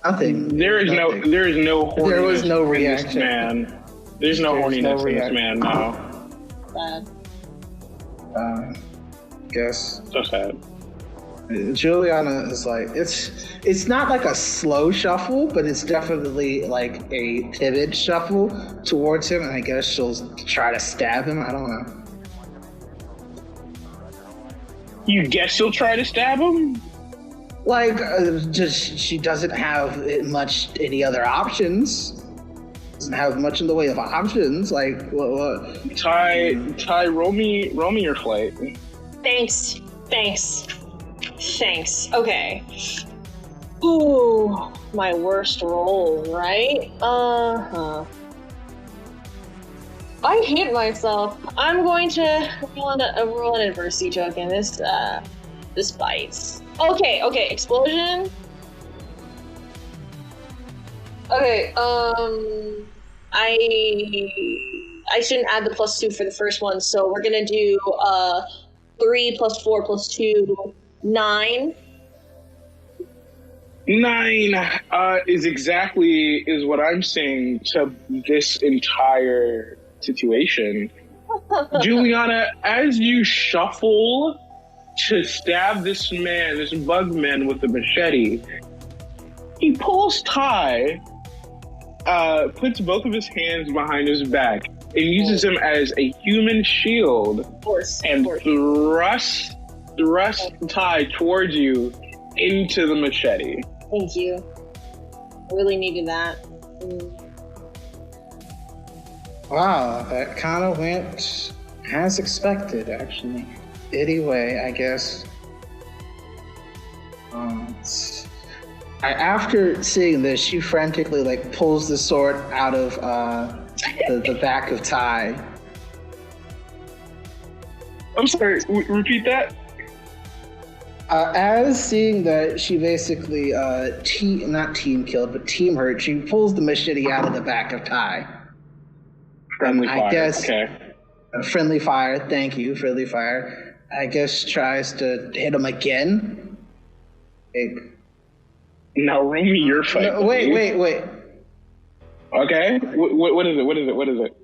Nothing. There is no horniness. There was no reaction. Man. There's no horniness in this man. No. Bad. Guess. So sad. Juliana is it's not like a slow shuffle, but it's definitely like a timid shuffle towards him, and I guess she'll try to stab him. I don't know. You guess she'll try to stab him? She doesn't have any other options. Doesn't have much in the way of options. What? Ty, roll me your flight. Thanks. Okay. Ooh, my worst roll, right? I hate myself. I'm going to roll an adversity token. This bites. Okay, explosion. Okay, I shouldn't add the +2 for the first one, so we're gonna do 3 + 4 + 2, 9. 9 is what I'm saying to this entire situation. Juliana, as you shuffle to stab this BugMan with the machete, he pulls Ty, puts both of his hands behind his back, and uses him as a human shield, and thrusts Ty towards you into the machete. Thank you. I really needed that. Wow, that kind of went as expected, actually. Anyway, I guess. After seeing this, she frantically pulls the sword out of the back of Ty. I'm sorry. Repeat that. As seeing that she basically not team killed, but team hurt, she pulls the machete out of the back of Ty. Friendly fire. I guess Okay. Friendly fire. Thank you, friendly fire. I guess tries to hit him again. Okay. Now roll me your fight. No, wait. Okay. What is it?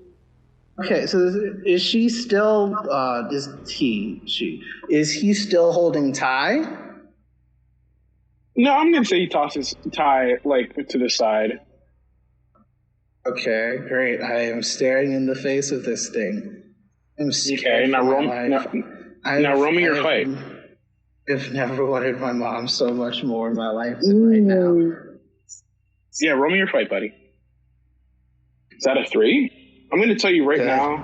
Okay, so is she still? Is he still holding Ty? No, I'm gonna say he tosses Ty like to the side. Okay, great. I am staring in the face of this thing. I'm scared. Okay, now roll me your fight. I've never wanted my mom so much more in my life than right now. Yeah, roll me your fight, buddy. Is that a 3? I'm going to tell you right now.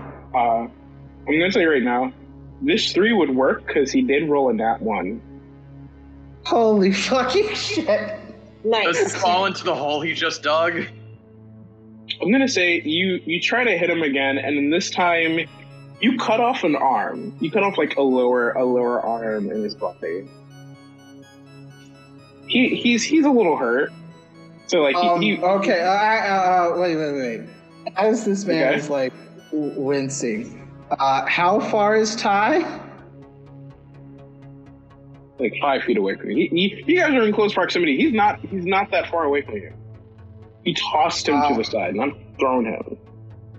This 3 would work because he did roll a nat 1. Holy fucking shit! Nice. Does he fall into the hole he just dug? I'm going to say you try to hit him again, and then this time you cut off an arm. You cut off like a lower arm in his body. He's a little hurt. So like okay. Wait. As this man is like wincing, how far is Ty? Like 5 feet away from you. You guys are in close proximity. He's not that far away from you. He tossed him to the side, not thrown him.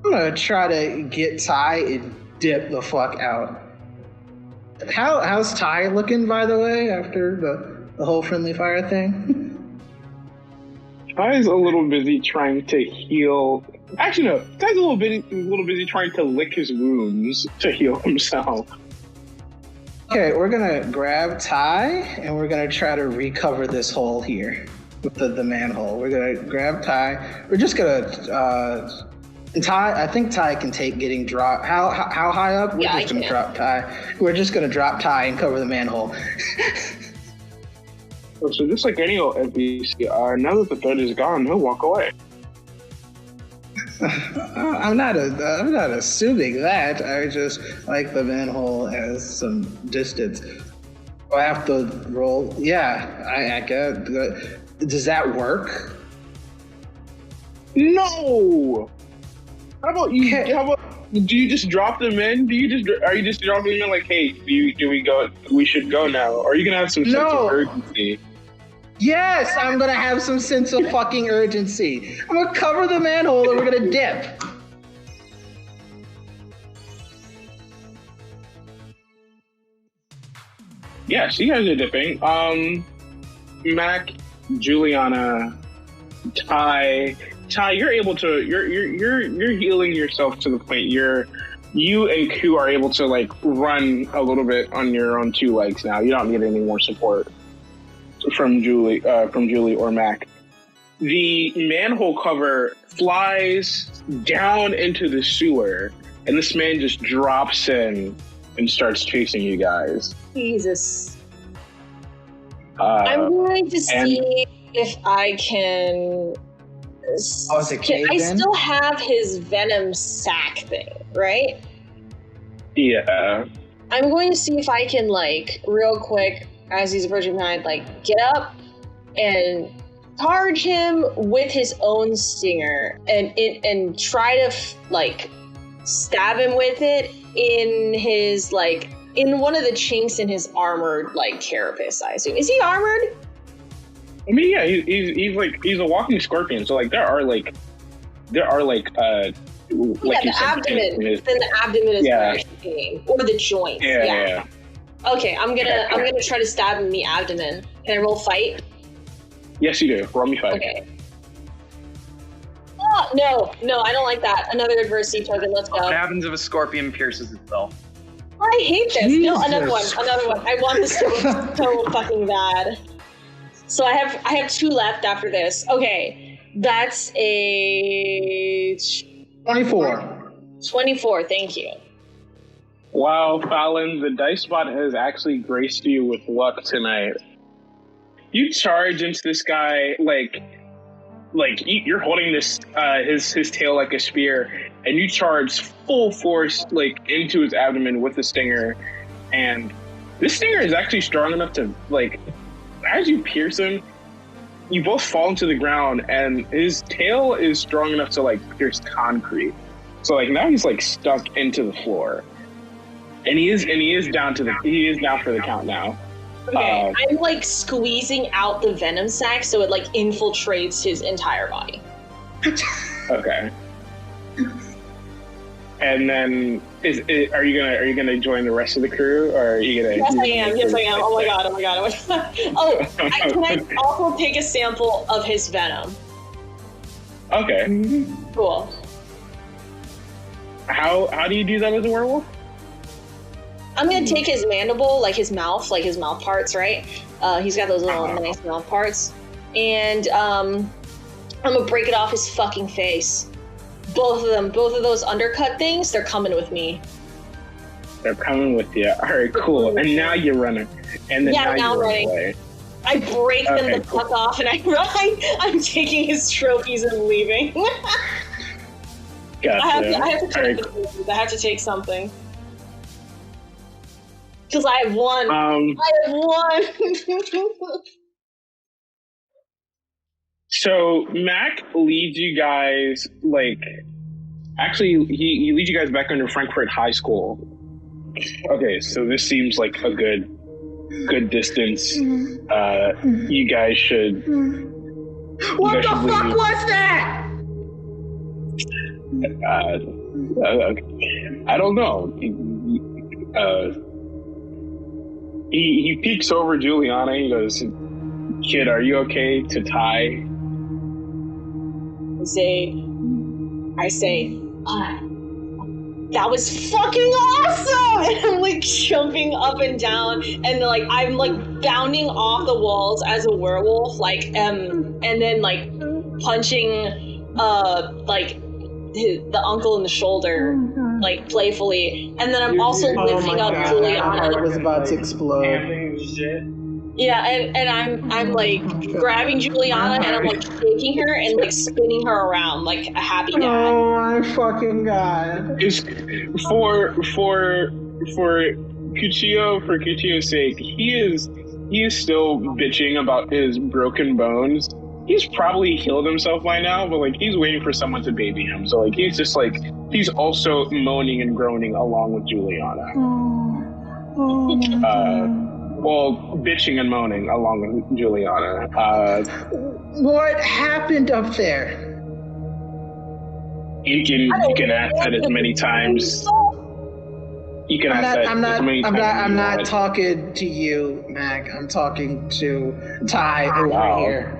I'm gonna try to get Ty and dip the fuck out. How's Ty looking, by the way, after the whole friendly fire thing? Ty's a little busy trying to heal. Actually, no. Ty's a little busy trying to lick his wounds to heal himself. Okay, we're gonna grab Ty and we're gonna try to recover this hole here with the manhole. We're gonna grab Ty. We're just gonna Ty. I think Ty can take getting dropped. How high up? We're just gonna drop Ty. We're just gonna drop Ty and cover the manhole. So just like any old NPC, now that the threat is gone, he'll walk away. I'm not assuming that. I just like the manhole has some distance. I have to roll. Yeah, I get. Does that work? No. How about you? Do you just drop them in? Are you just dropping them in like, hey, do we go? We should go now. Or are you gonna have some sense of urgency? Yes, I'm gonna have some sense of fucking urgency. I'm gonna cover the manhole and we're gonna dip. Yes, you guys are dipping. Mac, Juliana, Ty, you're able to. You're healing yourself to the point you and Q are able to like run a little bit on your own 2 legs now. You don't need any more support from Julie or Mac. The manhole cover flies down into the sewer, and this man just drops in and starts chasing you guys. Jesus. I'm going to see if I can. Is it caved I in? still have his venom sac thing, right? Yeah. I'm going to see if I can, like, real quick, as he's approaching behind, like, get up and charge him with his own stinger and try to, like, stab him with it in his, like, in one of the chinks in his armored, like, carapace, I assume. Is he armored? I mean, yeah, he's a walking scorpion. So like there are like the abdomen. Then the abdomen is where it's pain, or the joints. Yeah. Okay, I'm gonna try to stab him in the abdomen. Can I roll fight? Yes, you do. Roll me fight. Okay. Oh, no, I don't like that. Another adversity token. Let's go. What happens if a scorpion pierces itself? I hate this. Jesus. No, another one. I want this to be so fucking bad. So I have 2 left after this. Okay, that's a 24. 24. Thank you. Wow, Fallon, the dice bot has actually graced you with luck tonight. You charge into this guy like you're holding this his tail like a spear, and you charge full force like into his abdomen with the stinger, and this stinger is actually strong enough to like. As you pierce him, you both fall into the ground, and his tail is strong enough to like pierce concrete. So like now he's like stuck into the floor, and he is down for the count now. Okay, I'm like squeezing out the venom sac so it like infiltrates his entire body. Okay. And then are you gonna join the rest of the crew, or are you gonna? Yes, I am. Yes, I am. Oh my god. Oh, can I also take a sample of his venom? Okay. Cool. How do you do that as a werewolf? I'm gonna take his mandible, like his mouth parts, right? He's got those little nice mouth parts, and I'm gonna break it off his fucking face. Both of those undercut things, they're coming with me. They're coming with you. All right, cool. And now you're running. And then now you're running away. I break them the fuck off, and I'm taking his trophies and leaving. Gotcha. I have to take something. Because I have one. So Mac leads you guys, actually, he leads you guys back under Frankfurt High School. Okay, so this seems like a good distance. You guys should. What the fuck was that? I don't know. He peeks over Juliana. He goes, "Kid, are you okay to tie?" I say, that was fucking awesome! And I'm like jumping up and down, and like I'm like bounding off the walls as a werewolf, and then like punching the uncle in the shoulder, like playfully, and then I'm also lifting up Juliana. My heart was about to explode. Yeah, and I'm like grabbing Juliana and I'm like shaking her and like spinning her around like a happy dad. Oh my fucking god! For Cuchillo's sake, he is still bitching about his broken bones. He's probably healed himself by now, but like he's waiting for someone to baby him. So like he's just like he's also moaning and groaning along with Juliana. Well, bitching and moaning along with Juliana. What happened up there? You can ask that as many times. You can ask that as many times. I'm not talking to you, Mac. I'm talking to Ty over here.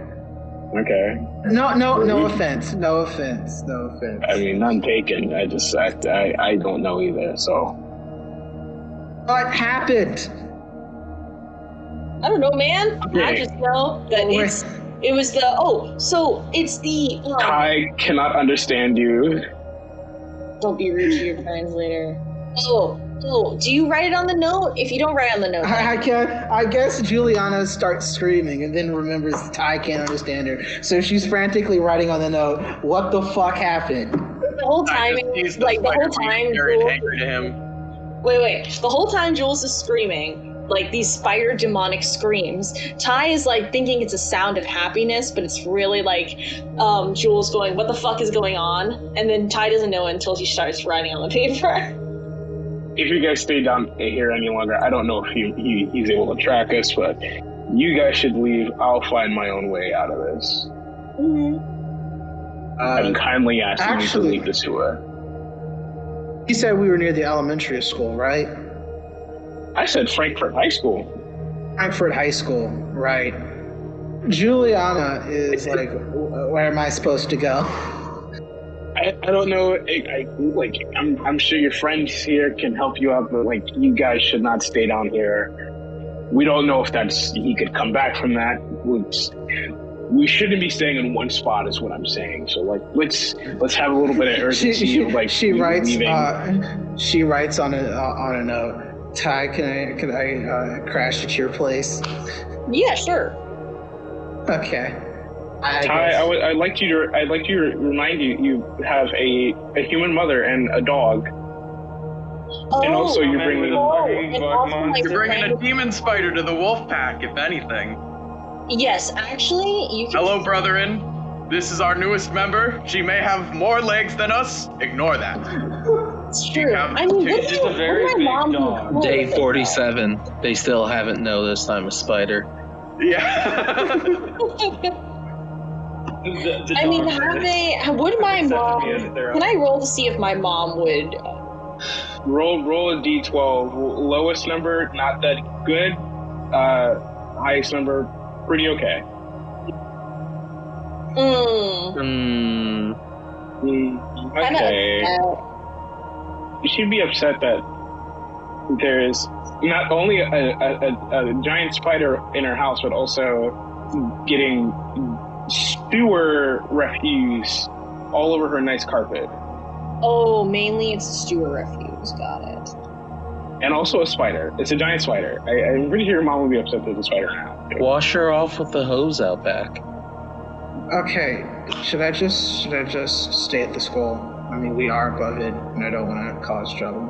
Okay. No offense. No offense. I mean, none taken. I don't know either. So. What happened? I don't know, man. Okay. I just know that it was the it's the I cannot understand you. Don't be rude to your friends later. Oh, do you write it on the note? If you don't write on the note, I guess Juliana starts screaming and then remembers Ty can't understand her, so she's frantically writing on the note, "What the fuck happened?" The whole time, very angry to him. Wait. The whole time Jules is screaming. Like these spider demonic screams. Ty is like thinking it's a sound of happiness, but it's really like Jules going, "What the fuck is going on?" And then Ty doesn't know until he starts writing on the paper. If you guys stay down here any longer, I don't know if he's able to track us, but you guys should leave. I'll find my own way out of this. I'm kindly asking you to leave the sewer. You said we were near the elementary school, right? I said Frankfurt High School. Frankfurt High School, right. Juliana is like, where am I supposed to go? I don't know. I'm sure your friends here can help you out, but like you guys should not stay down here. We don't know if he could come back from that. We shouldn't be staying in one spot, is what I'm saying. So like, let's have a little bit of urgency. She writes on a note. Ty, can I crash at your place? Yeah, sure. Okay. Ty, I'd like you to remind you have a human mother and a dog. And also you're bringing a demon spider to the wolf pack, if anything. Yes, actually, you can. Hello, brethren. This is our newest member. She may have more legs than us. Ignore that. It's true. I mean, She's a very big dog. Day 47. They still haven't noticed I'm a spider. Yeah. I mean, would my mom, can I roll to see if my mom would? Roll a d12. Lowest number, not that good. Highest number, pretty okay. Okay. She'd be upset that there's not only a giant spider in her house, but also getting sewer refuse all over her nice carpet. Oh, mainly it's sewer refuse. Got it. And also a spider. It's a giant spider. I'm pretty sure your mom would be upset there's a spider now. Wash her off with the hose out back. Okay, should I just stay at the school? I mean, we are above it, and I don't want to cause trouble.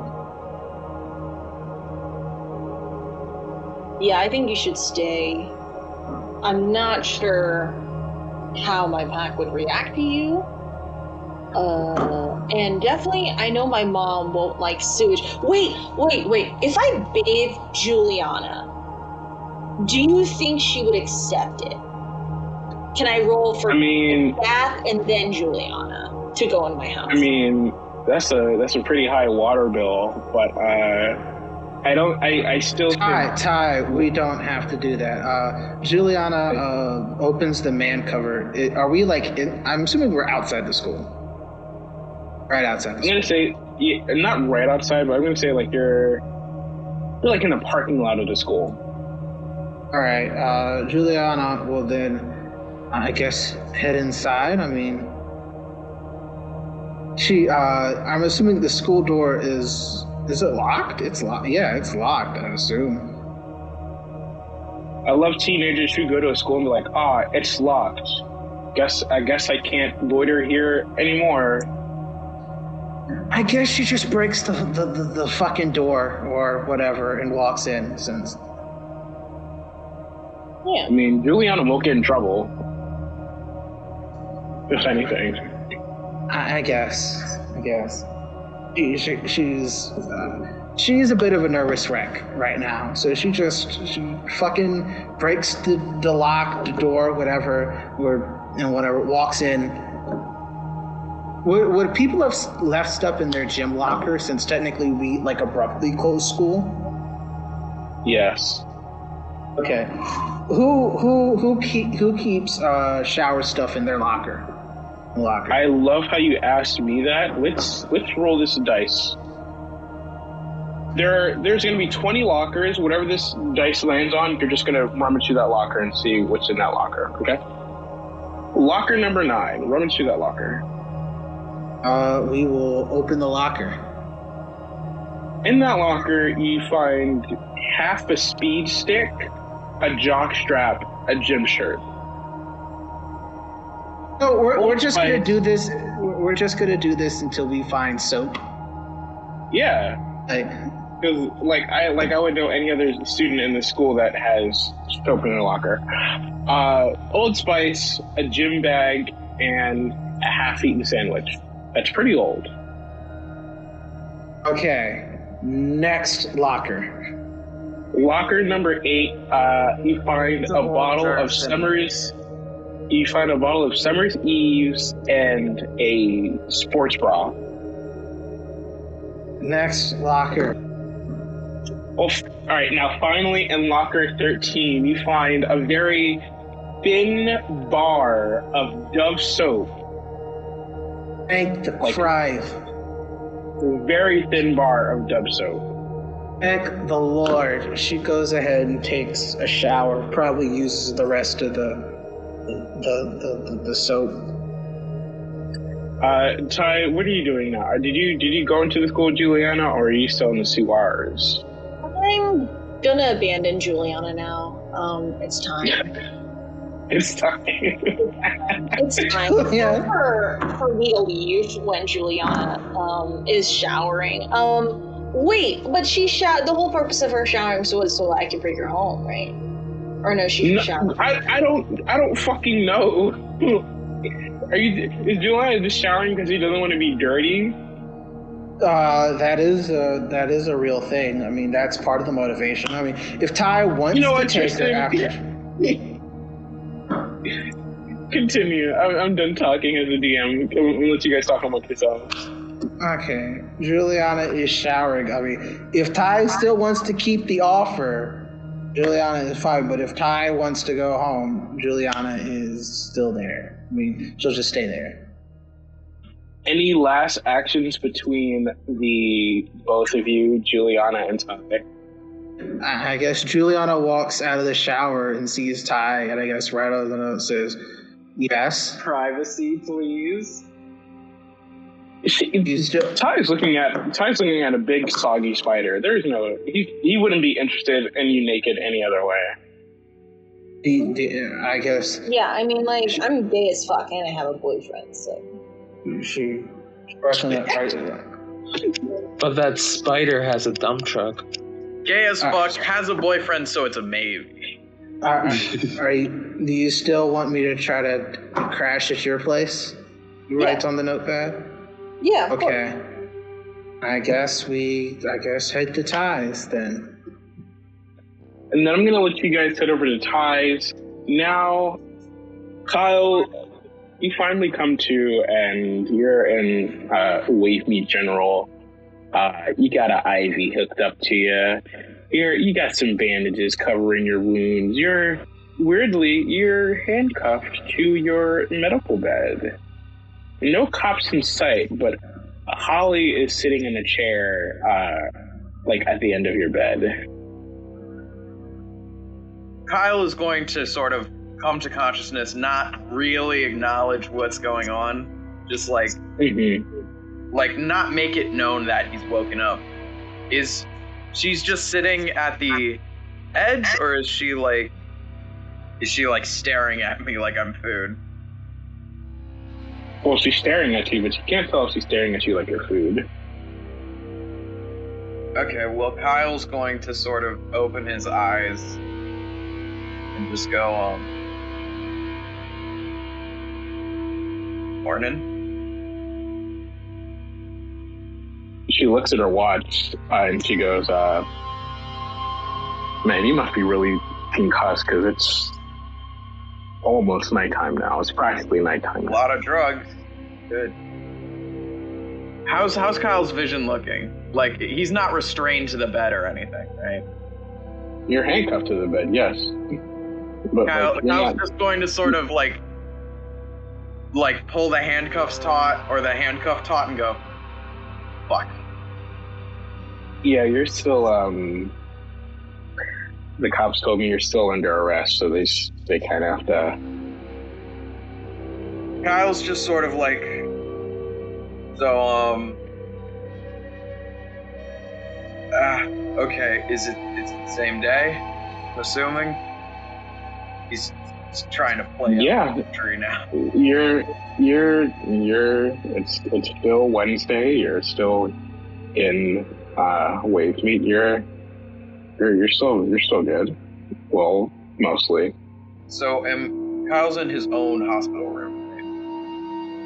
Yeah, I think you should stay. I'm not sure how my pack would react to you. And definitely, I know my mom won't like sewage. Wait. If I bathe Juliana, do you think she would accept it? Can I roll for bath and then Juliana to go in my house? I mean, that's a pretty high water bill, but I still Ty, we don't have to do that. Juliana opens the man cover. Are we like I'm assuming we're outside the school. Right outside the school. I'm gonna say not right outside, but I'm gonna say like you're like in the parking lot of the school. All right, Juliana will then, I guess, head inside. I mean, I'm assuming the school door is it locked? It's locked. Yeah, it's locked, I assume. I love teenagers who go to a school and be like, it's locked. I guess I can't loiter here anymore. I guess she just breaks the fucking door or whatever and walks in since. Yeah. I mean, Juliana won't get in trouble. If anything. I guess. She's a bit of a nervous wreck right now. So she fucking breaks the lock, the door, whatever, walks in. Would people have left stuff in their gym locker since technically we like abruptly closed school? Yes. Okay. Who keeps shower stuff in their locker? I love how you asked me that. Let's roll this dice. There's going to be 20 lockers. Whatever this dice lands on, you're just going to rummage through that locker and see what's in that locker. Okay. Locker number 9. Rummage through that locker. We will open the locker. In that locker, you find half a speed stick, a jock strap, a gym shirt. No, we're just gonna do this. We're just gonna do this until we find soap. Yeah, because I would know any other student in the school that has soap in their locker. Old Spice, a gym bag, and a half-eaten sandwich. That's pretty old. Okay, next locker. Locker number 8. You find a bottle of Summer's. You find a bottle of Summer's Eves and a sports bra. Next locker. Well, all right. Now, finally, in locker 13, you find a very thin bar of Dove soap. Thank the Christ. Very thin bar of Dove soap. Thank the Lord. She goes ahead and takes a shower. Probably uses the rest of the soap. Ty, what are you doing now? Did you go into the school with Juliana, or are you still in the sewers? I'm gonna abandon Juliana now. It's time. It's time. It's time Yeah. for me to leave when Juliana is showering. Wait, but the whole purpose of her showering was so that I could bring her home, right? Or no, she showered. I don't fucking know. Is Juliana just showering because he doesn't want to be dirty? That is a real thing. I mean, that's part of the motivation. I mean, if Ty wants to take her after. Continue. I'm done talking as a DM. I'll let you guys talk amongst yourselves. Okay, Juliana is showering. I mean, if Ty still wants to keep the offer, Juliana is fine. But if Ty wants to go home, Juliana is still there. I mean, she'll just stay there. Any last actions between the both of you, Juliana and Ty? I guess Juliana walks out of the shower and sees Ty, and I guess right over the note says, "Yes." Privacy, please. Ty's looking at a big soggy spider. There's no he wouldn't be interested in you naked any other way. I guess. Yeah, I mean, like, I'm gay as fuck and I have a boyfriend, so. She pressing that right. But that spider has a dump truck. Gay as fuck, has a boyfriend, so it's a maybe. Do you still want me to try to crash at your place? You write on the notepad? Yeah, of okay. course. I guess head to Ty's then. And then I'm gonna let you guys head over to Ty's. Now, Kyle, you finally come to, and you're in Wave Meet General. You got an IV hooked up to you. You got some bandages covering your wounds. You're handcuffed to your medical bed. No cops in sight, but Holly is sitting in a chair, like at the end of your bed. Kyle is going to sort of come to consciousness, not really acknowledge what's going on, just like, like not make it known that he's woken up. She's just sitting at the edge, or is she like staring at me like I'm food? Well, she's staring at you, but you can't tell if she's staring at you like you're food. Okay, well, Kyle's going to sort of open his eyes and just go, morning. She looks at her watch, and she goes, man, you must be really concussed, because it's almost nighttime now. It's practically nighttime now. A lot of drugs. Good. How's Kyle's vision looking? Like, he's not restrained to the bed or anything, right? You're handcuffed to the bed, yes. But Kyle's just going to sort of like pull the handcuffs taut or the handcuff taut and go, fuck. Yeah, you're still, the cops told me you're still under arrest, so they kind of have to... Kyle's just sort of like, okay, it's the same day, I'm assuming? He's trying to play up the tree now. It's still Wednesday, you're still in, Wave Meet, you're still good. Well, mostly. So, Kyle's in his own hospital room.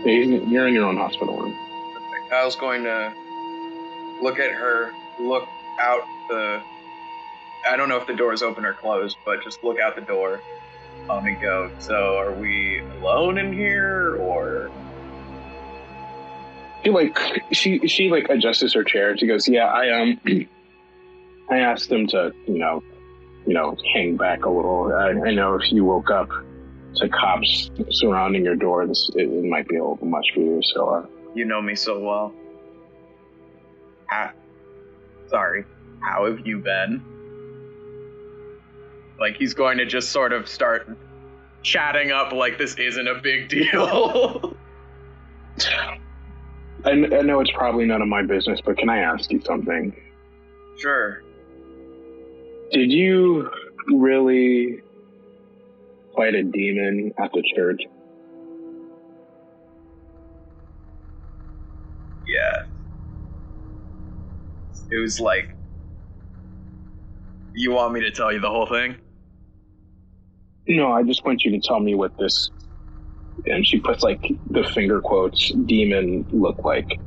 Right? You're in your own hospital room. Okay. Kyle's going to look at her, look out the... I don't know if the door is open or closed, but just look out the door and go, so are we alone in here, or... She adjusts her chair. She goes, yeah, I asked them to, hang back a little. I know if you woke up to cops surrounding your door, it might be a little much for you, so... You know me so well. Sorry, how have you been? Like, he's going to just sort of start chatting up like this isn't a big deal. I know it's probably none of my business, but can I ask you something? Sure. Did you really fight a demon at the church? Yeah. It was like... You want me to tell you the whole thing? No, I just want you to tell me what this And she puts like the finger quotes demon look like.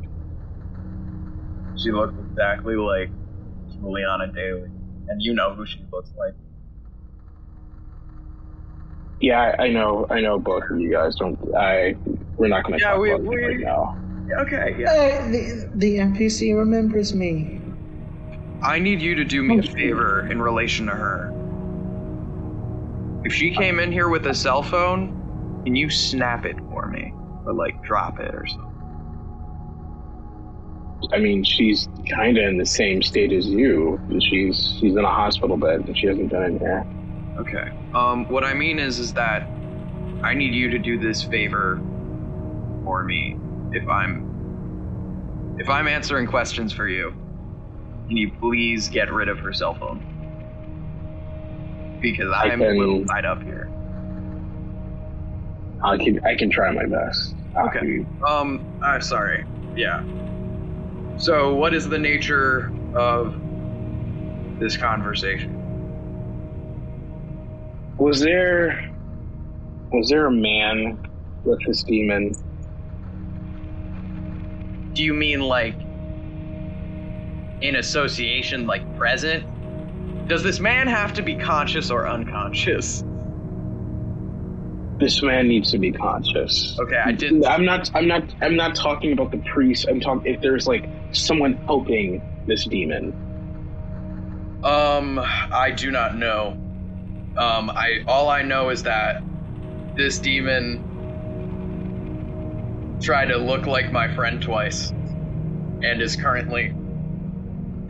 She looks exactly like Juliana Daly, and you know who she looks like. Yeah, I know both of you guys. We're not going to talk about that right now. Okay, yeah. The NPC remembers me. I need you to do me a favor in relation to her. If she came in here with a cell phone, can you snap it for me? Or like drop it or something? I mean, she's kind of in the same state as you. She's in a hospital bed, and she hasn't been in here. Okay. What I mean is that I need you to do this favor for me. If I'm answering questions for you, can you please get rid of her cell phone? Because I'm a little tied up here. I can try my best. Okay. I'm sorry. Yeah. So, what is the nature of this conversation? Was there a man with this demon? Do you mean like in association, like present? Does this man have to be conscious or unconscious? This man needs to be conscious. Okay, I didn't. I'm not talking about the priest. I'm talking if there's like someone helping this demon. I do not know. All I know is that this demon tried to look like my friend twice, and is currently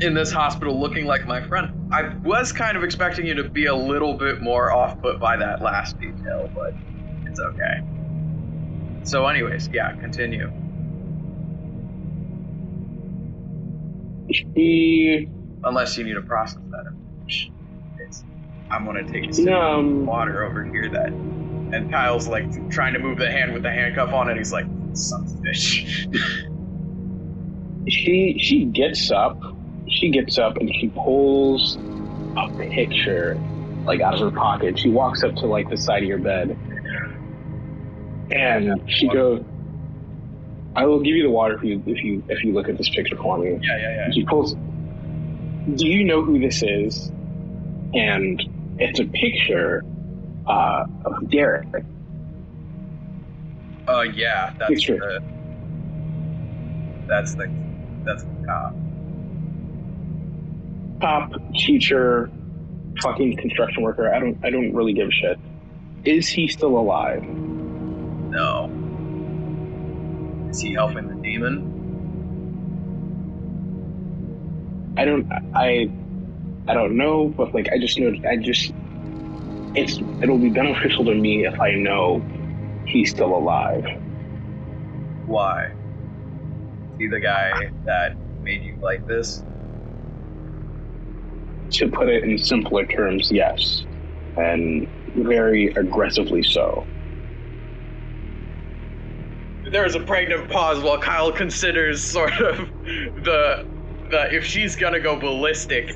in this hospital looking like my friend. I was kind of expecting you to be a little bit more off-put by that last detail, but it's okay. So anyways, yeah, continue. Unless you need to process that. I'm gonna take a sip of water over here and Kyle's like trying to move the hand with the handcuff on it. He's like, son of a bitch. She gets up and she pulls a picture like out of her pocket. She walks up to like the side of your bed and she goes, I will give you the water if you look at this picture for me. Yeah. She pulls, do you know who this is? And it's a picture of Derek. Yeah, that's the cop. Cop, teacher, fucking construction worker. I don't really give a shit. Is he still alive? No. Is he helping the demon? I don't know, but like it'll be beneficial to me if I know he's still alive. Why? Is he the guy that made you like this? To put it in simpler terms, yes. And very aggressively so. There is a pregnant pause while Kyle considers sort of the if she's gonna go ballistic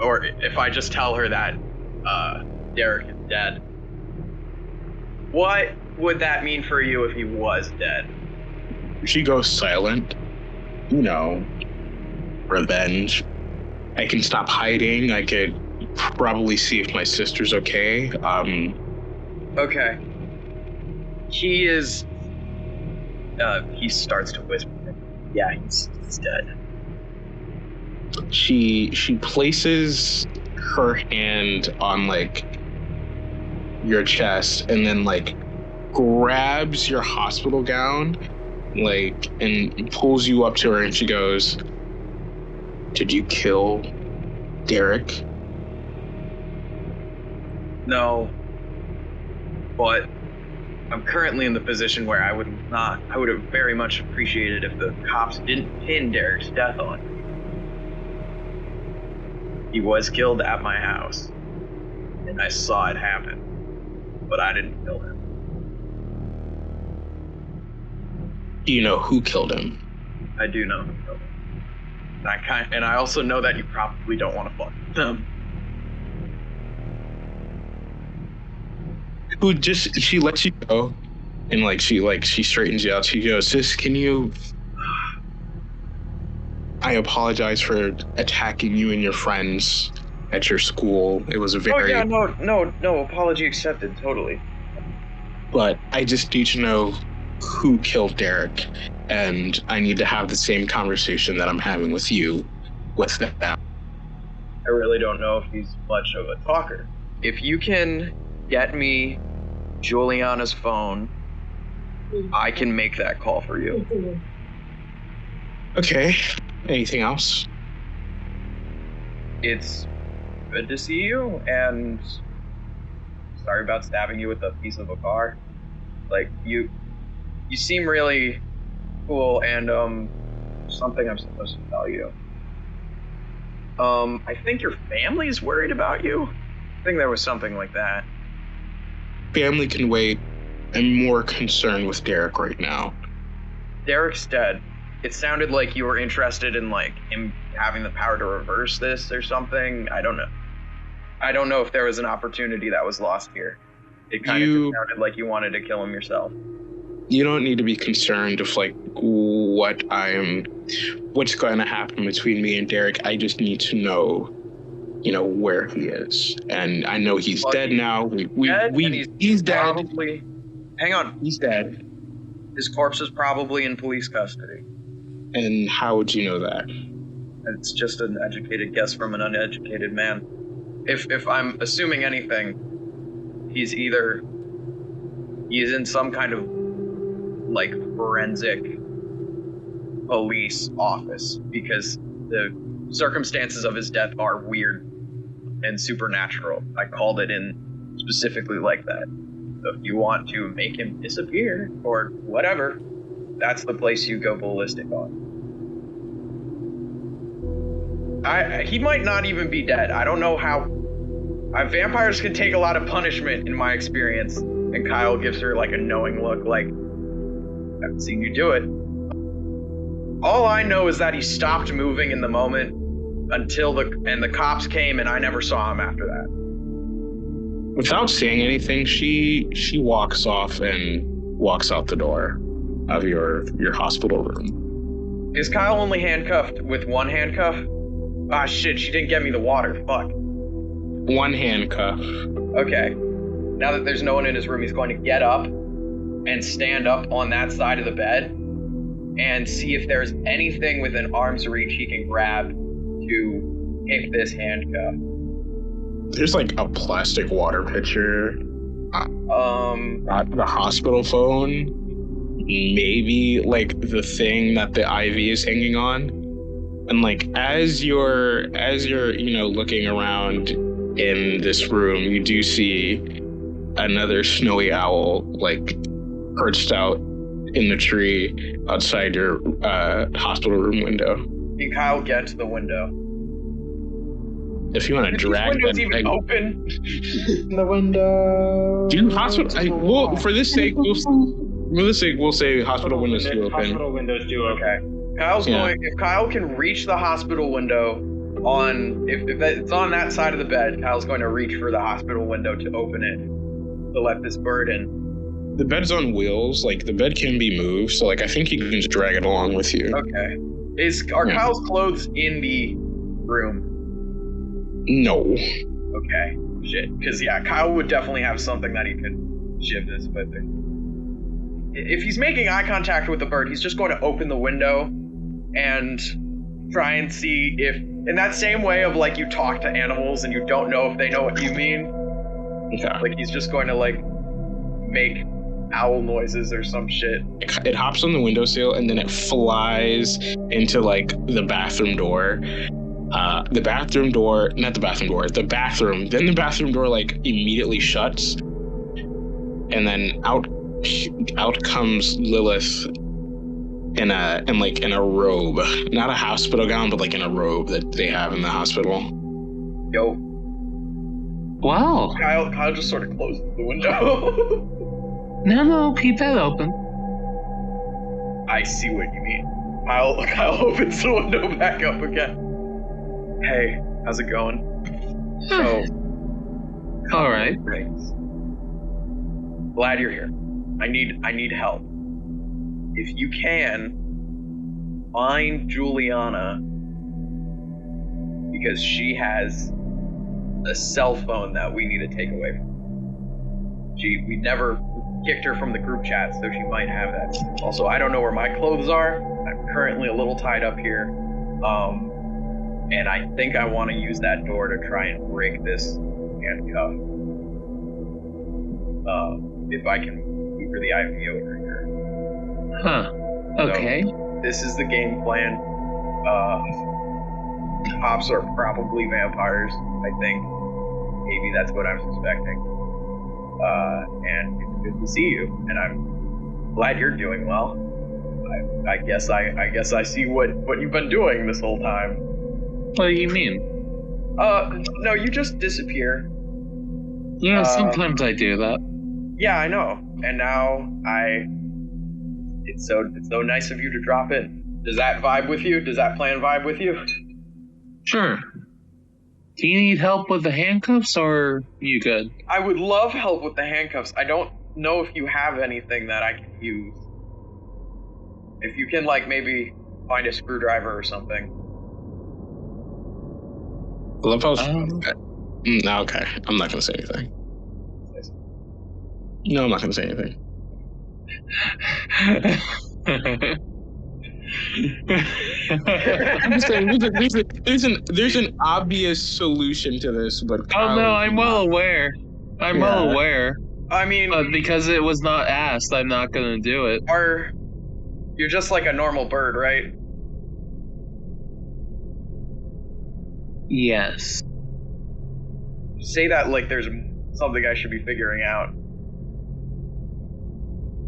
or if I just tell her that Derek is dead. What would that mean for you if he was dead? She goes silent. You know, revenge. I can stop hiding. I could probably see if my sister's okay. Okay. He is. He starts to whisper. Yeah, he's dead. She places her hand on like your chest and then like grabs your hospital gown like and pulls you up to her and she goes, "Did you kill Derek?" No. But I'm currently in the position where I would have very much appreciated if the cops didn't pin Derek's death on me. He was killed at my house, and I saw it happen, but I didn't kill him. Do you know who killed him? I do know who killed him. And I also know that you probably don't want to fuck with them. she lets you go, and like she straightens you out. She goes, "Sis, can you? I apologize for attacking you and your friends at your school. It was a very no, apology accepted, totally. But I just need to know who killed Derek, and I need to have the same conversation that I'm having with you with them." I really don't know if he's much of a talker. If you can get me Juliana's phone, I can make that call for you. Okay. Anything else? It's good to see you, and sorry about stabbing you with a piece of a car. Like, you seem really cool, and something I'm supposed to tell you. I think your family's worried about you. I think there was something like that. Family can wait. I'm more concerned with Derek right now. Derek's dead. It sounded like you were interested in, like, him having the power to reverse this or something. I don't know. I don't know if there was an opportunity that was lost here. It kind of just sounded like you wanted to kill him yourself. You don't need to be concerned of, like, what's going to happen between me and Derek. I just need to know, where he is. And I know he's dead now. He's dead. Probably, hang on. He's dead. His corpse is probably in police custody. And how would you know that? It's just an educated guess from an uneducated man. If I'm assuming anything, he's in some kind of, like, forensic police office, because the circumstances of his death are weird and supernatural. I called it in specifically like that. So if you want to make him disappear or whatever, that's the place you go ballistic on. He might not even be dead. I don't know how. Vampires can take a lot of punishment in my experience. And Kyle gives her like a knowing look, like, I haven't seen you do it. All I know is that he stopped moving in the moment until the cops came, and I never saw him after that. Without saying anything, she walks off and walks out the door of your hospital room. Is Kyle only handcuffed with one handcuff? Ah, shit, she didn't get me the water. Fuck. One handcuff. Okay. Now that there's no one in his room, he's going to get up and stand up on that side of the bed and see if there's anything within arm's reach he can grab to pick this handcuff. There's like a plastic water pitcher. The hospital phone. Maybe like the thing that the IV is hanging on. And like as you're looking around in this room, you do see another snowy owl like perched out in the tree outside your hospital room window. Can Kyle get to the window? If you want to drag the windows even open. The window. Do hospital? For this sake, we'll say hospital windows do open. Hospital windows do open. Okay. If Kyle can reach the hospital window if it's on that side of the bed, Kyle's going to reach for the hospital window to open it to let this bird in. The bed's on wheels. Like the bed can be moved, so like I think you can just drag it along with you. Okay. Are Kyle's clothes in the room? No. Okay. Shit. Because Kyle would definitely have something that he could shiv this with. If he's making eye contact with the bird, he's just going to open the window and try and see if, in that same way of like you talk to animals and you don't know if they know what you mean. Yeah. Like he's just going to like make owl noises or some shit. It hops on the windowsill and then it flies into like the bathroom door. The bathroom door like immediately shuts, and then out comes Lilith in a robe, not a hospital gown, but like in a robe that they have in the hospital. Yo. Wow. Kyle just sort of closes the window. No, keep that open. I see what you mean. Kyle opens the window back up again. Hey, how's it going? So, all right. Glad you're here. I need help. If you can, find Juliana, because she has a cell phone that we need to take away from her. We never kicked her from the group chat, so she might have that. Also, I don't know where my clothes are. I'm currently a little tied up here. And I think I want to use that door to try and break this handcuff. If I can maneuver the IV over here. Huh. Okay. So, this is the game plan. Cops are probably vampires, I think. Maybe that's what I'm suspecting. And it's good to see you, and I'm glad you're doing well. I guess I see what you've been doing this whole time. What do you mean? No, you just disappear. Yeah, sometimes I do that. Yeah, I know. And now it's so nice of you to drop in. Does that vibe with you? Does that plan vibe with you? Sure. Do you need help with the handcuffs, or you good? I would love help with the handcuffs. I don't know if you have anything that I can use. If you can, like, maybe find a screwdriver or something. I love how... No, okay. I'm not going to say anything. No, I'm not going to say anything. I'm just saying, there's an obvious solution to this, but oh no, I'm well aware. I'm well aware. I mean, but because it was not asked, I'm not gonna do it. You're just like a normal bird, right? Yes. Say that like there's something I should be figuring out.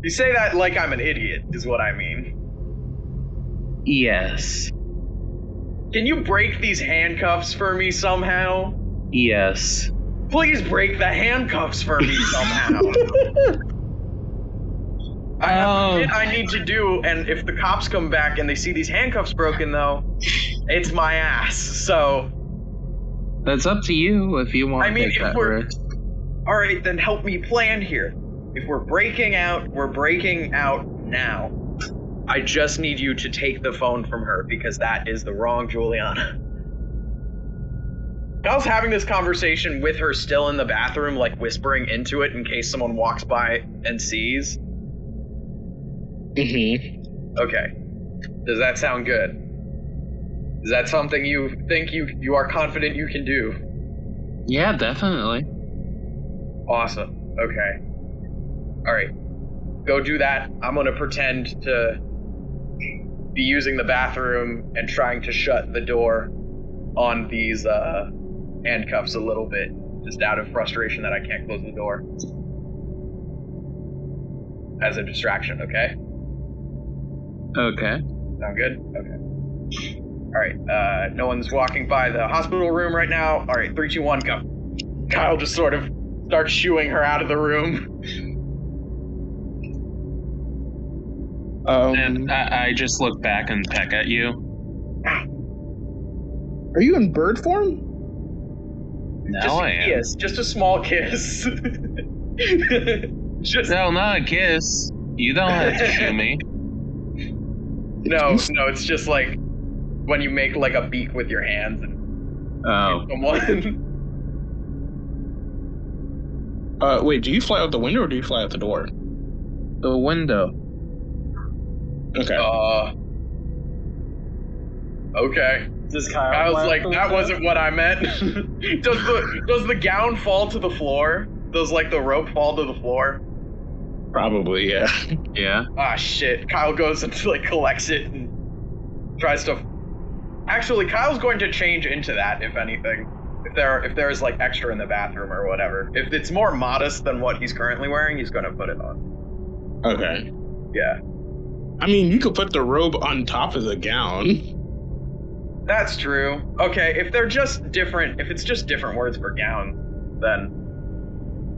You say that like I'm an idiot, is what I mean. Yes. Can you break these handcuffs for me somehow? Yes. Please break the handcuffs for me somehow. I need to do, and if the cops come back and they see these handcuffs broken, though, it's my ass. So that's up to you if you want. I mean, to take if that we're risk. All right, then help me plan here. If we're breaking out now. I just need you to take the phone from her because that is the wrong Juliana. I was having this conversation with her still in the bathroom, like whispering into it in case someone walks by and sees. Mm-hmm. Okay. Does that sound good? Is that something you think you are confident you can do? Yeah, definitely. Awesome. Okay. All right. Go do that. I'm going to pretend to be using the bathroom and trying to shut the door on these handcuffs a little bit, just out of frustration that I can't close the door. As a distraction, okay? Okay. Sound good? Okay. Alright, no one's walking by the hospital room right now. Alright, 3, 2, 1, go. Kyle just sort of starts shooing her out of the room. And I just look back and peck at you. Are you in bird form? No, I am. Kiss, just a small kiss. No, not a kiss. You don't have to shoot me. No, it's just like when you make like a beak with your hands and someone. Wait, do you fly out the window or do you fly out the door? The window. Okay. Okay. Does Kyle I was fly like, up the that window? wasn't what I meant. Does the gown fall to the floor? Does like the rope fall to the floor? Probably, yeah. Yeah. Ah, shit. Kyle goes and like collects it and tries to. Actually, Kyle's going to change into that, if anything. If there's like extra in the bathroom or whatever. If it's more modest than what he's currently wearing, he's going to put it on. Okay. Yeah. I mean, you could put the robe on top of the gown. That's true. Okay, if it's just different words for gown, then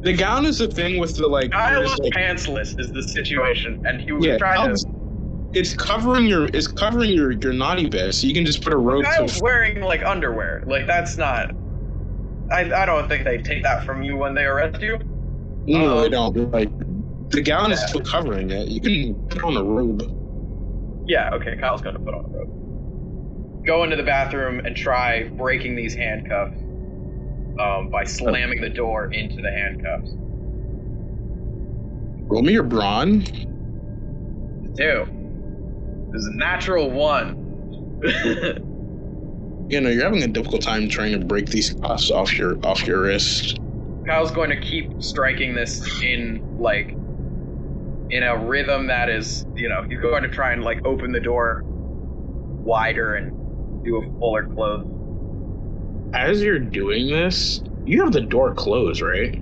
The gown is the thing with the like. Kyle's like pantsless is the situation, and he was yeah, trying to. It's covering your naughty bit, so you can just put a robe. Kyle's wearing like underwear. Like that's not. I don't think they take that from you when they arrest you. No, they don't. Like The gown is still covering it. You can put on a robe. Yeah, okay, Kyle's gonna put on a robe. Go into the bathroom and try breaking these handcuffs by slamming the door into the handcuffs. Roll me your brawn. 2. There's a natural 1. You're having a difficult time trying to break these cuffs off your wrist. Kyle's going to keep striking this in a rhythm that is, he's going to try and open the door wider and do a fuller close. As you're doing this, you have the door closed, right?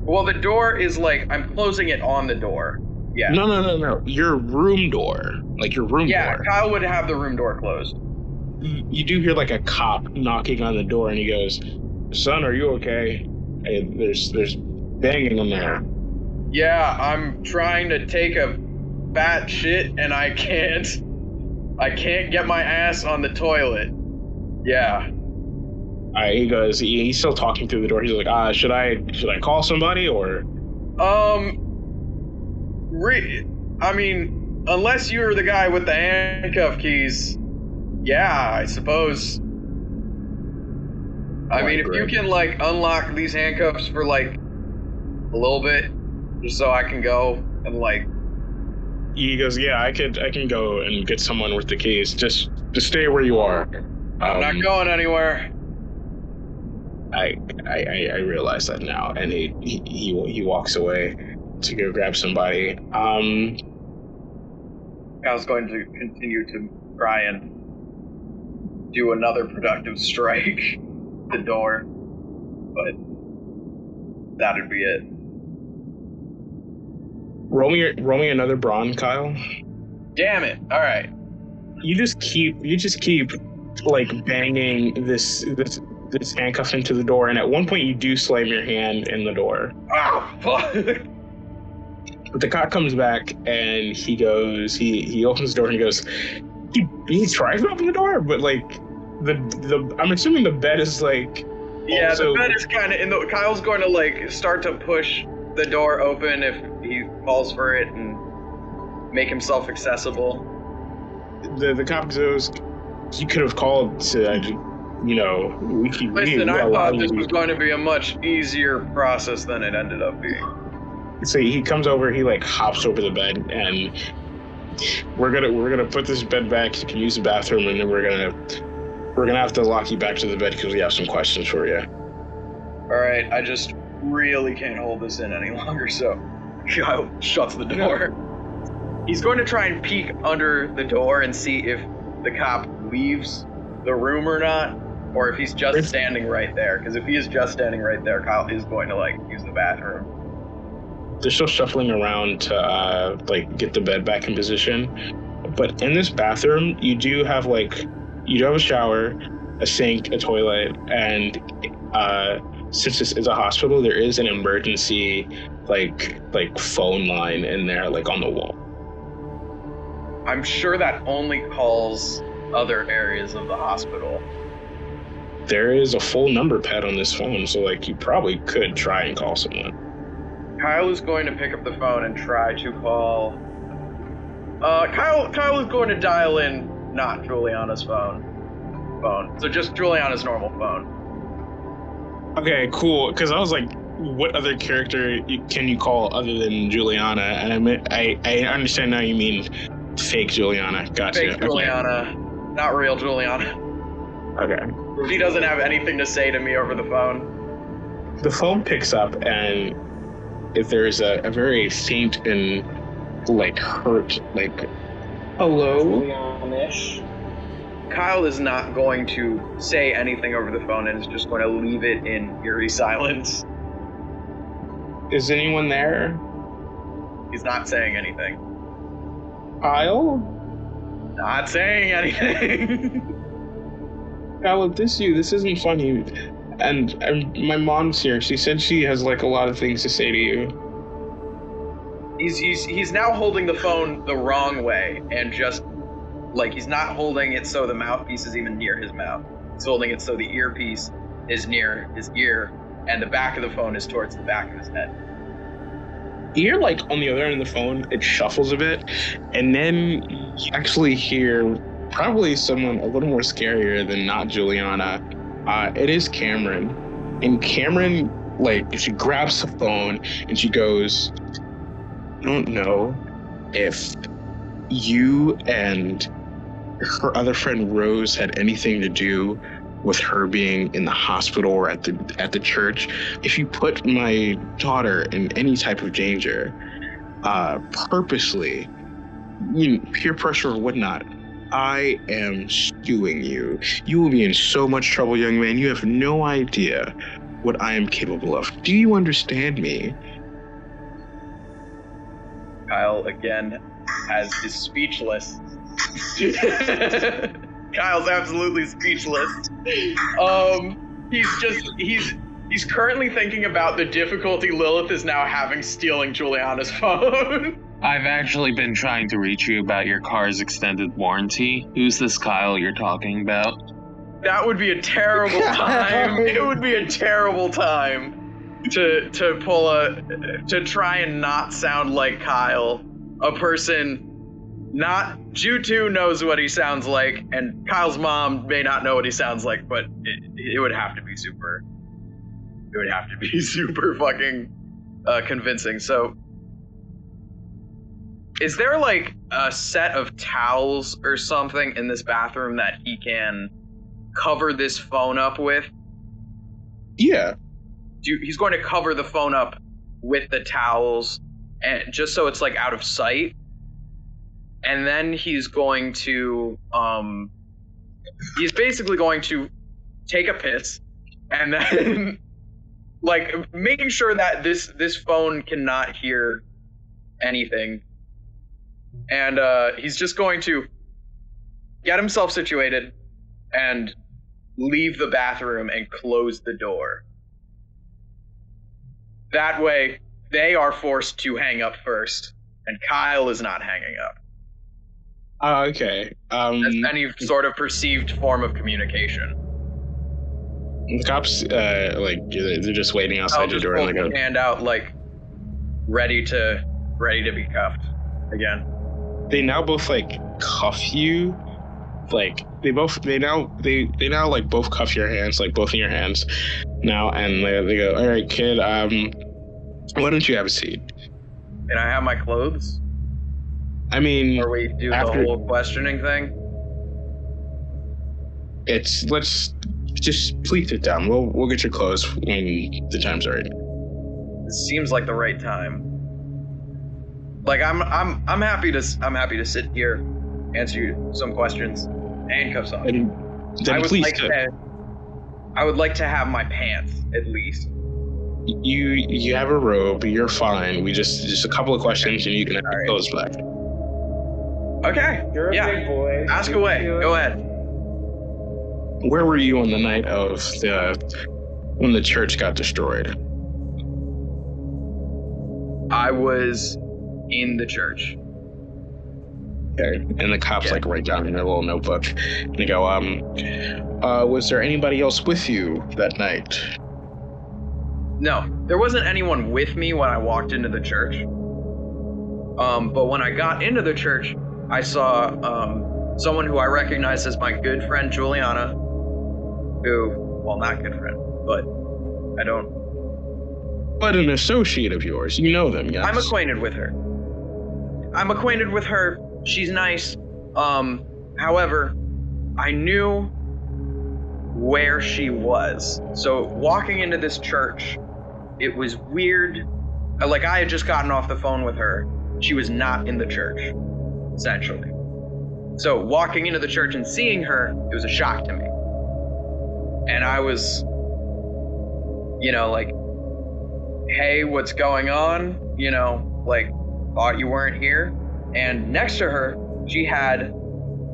Well, the door is I'm closing it on the door. Yeah. No. Your room door. Your room door. Yeah, Kyle would have the room door closed. You do hear a cop knocking on the door, and he goes, "Son, are you okay? Hey, there's banging in there." Yeah, I'm trying to take a fat shit, and I can't get my ass on the toilet. Yeah. He goes. He's still talking through the door. He's like, should I call somebody or? Unless you're the guy with the handcuff keys, yeah, I suppose. If you can unlock these handcuffs for a little bit, just so I can go and He goes, yeah, I can go and get someone with the keys. Just stay where you are. I'm not going anywhere. I realize that now, and he walks away to go grab somebody. I was going to continue to try and do another productive strike the door, but that'd be it. Roll me another brawn, Kyle. Damn it! All right. You just keep banging this handcuff into the door, and at one point you do slam your hand in the door. Oh, fuck! But the cop comes back and he goes, he opens the door and he goes, he tries to open the door, but the I'm assuming the bed is yeah, also... the bed is kind of in the. Kyle's going to start to push the door open if he falls for it and make himself accessible. The cop goes, you could have called to, Listen, I thought this was going to be a much easier process than it ended up being. So he comes over, he hops over the bed, and we're gonna put this bed back. You can use the bathroom, and then we're gonna have to lock you back to the bed because we have some questions for you. All right, I just really can't hold this in any longer, so Kyle shuts the door. He's going to try and peek under the door and see if the cop leaves the room or not, or if he's just standing right there. Because if he is just standing right there, Kyle is going to use the bathroom. They're still shuffling around to get the bed back in position, but in this bathroom you do have a shower, a sink, a toilet, and since this is a hospital, there is an emergency phone line in there on the wall. I'm sure that only calls other areas of the hospital. There is a full number pad on this phone, so you probably could try and call someone. Kyle is going to pick up the phone and try to call. Kyle is going to dial in not Juliana's phone. So just Juliana's normal phone. Okay, cool. Because I was like, what other character can you call other than Juliana? And I understand now you mean fake Juliana. Gotcha. Fake Juliana, not real Juliana. Okay. She doesn't have anything to say to me over the phone. The phone picks up, and if there's a very faint and hurt, hello? Juliana-ish. Kyle is not going to say anything over the phone and is just going to leave it in eerie silence. Is anyone there? He's not saying anything. Kyle? Not saying anything. Kyle, this isn't funny. And my mom's here. She said she has a lot of things to say to you. He's now holding the phone the wrong way and just he's not holding it so the mouthpiece is even near his mouth. He's holding it so the earpiece is near his ear and the back of the phone is towards the back of his head. hear, like, on the other end of the phone, it shuffles a bit, and then you actually hear probably someone a little more scarier than not Juliana. It is Cameron. And Cameron, like, she grabs the phone and she goes, I don't know if you and her other friend Rose had anything to do with her being in the hospital or at the church. If you put my daughter in any type of danger, purposely, peer pressure or whatnot, I am suing you. You will be in so much trouble, young man. You have no idea what I am capable of. Do you understand me? Kyle, again, is speechless. Kyle's absolutely speechless. He's currently thinking about the difficulty Lilith is now having stealing Juliana's phone. I've actually been trying to reach you about your car's extended warranty. Who's this Kyle you're talking about? That would be a terrible time. It would be a terrible time to try and not sound like Kyle, a person. Not Jutu knows what he sounds like, and Kyle's mom may not know what he sounds like, but it would have to be super. It would have to be super fucking convincing. So, is there like a set of towels or something in this bathroom that he can cover this phone up with? Yeah. He's going to cover the phone up with the towels, and just so it's like out of sight. And then he's going to, he's basically going to take a piss, and then, like, making sure that this phone cannot hear anything. And he's just going to get himself situated and leave the bathroom and close the door. That way, they are forced to hang up first, and Kyle is not hanging up. Okay. As any sort of perceived form of communication. The cops, they're just waiting outside your door. I'll just hold hand out, like, ready to be cuffed again. They now both, like, cuff you. Like, they now like both cuff your hands, like both of your hands now, and they go, all right, kid, why don't you have a seat? Can I have my clothes? I mean, or we do the whole questioning thing? Let's just please sit down. We'll get your clothes when the time's right. It seems like the right time. Like I'm happy to sit here, answer you some questions, handcuffs on. I would like to have my pants at least. You have a robe. You're fine. We just a couple of questions and you can have your clothes back. Okay. You're a big boy. Ask away. Go ahead. Where were you on the night of when the church got destroyed? I was in the church. Okay. And the cops like write down in their little notebook. And they go, was there anybody else with you that night? No, there wasn't anyone with me when I walked into the church. But when I got into the church, I saw someone who I recognized as my good friend Juliana, well, not good friend, but I don't. But an associate of yours, you know them, yes? I'm acquainted with her. She's nice. However, I knew where she was. So walking into this church, it was weird. Like I had just gotten off the phone with her. She was not in the church, essentially. So walking into the church and seeing her, it was a shock to me. And I was, like, hey, what's going on? Thought you weren't here. And next to her, she had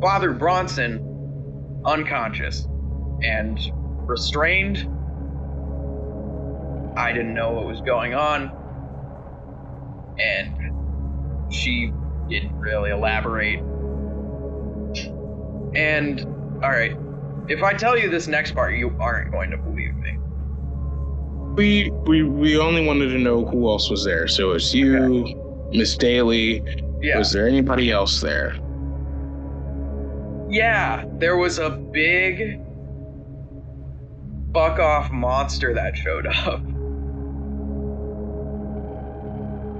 Father Bronson unconscious and restrained. I didn't know what was going on. And she didn't really elaborate. And, alright, if I tell you this next part, you aren't going to believe me. We only wanted to know who else was there. So it's you, Miss Daly. Yeah. Was there anybody else there? Yeah, there was a big fuck off monster that showed up.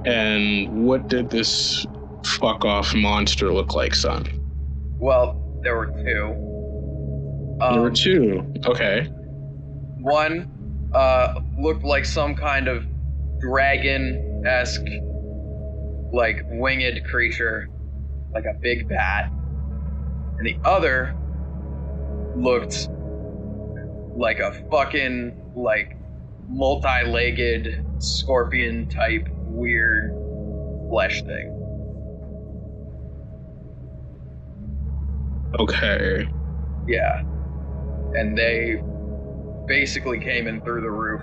And what did this fuck off monster look like, son? Well, there were two. There were two. Okay. One looked like some kind of dragon-esque, like winged creature, like a big bat. And the other looked like a fucking, like, multi-legged scorpion-type weird flesh thing. Okay. Yeah. And they basically came in through the roof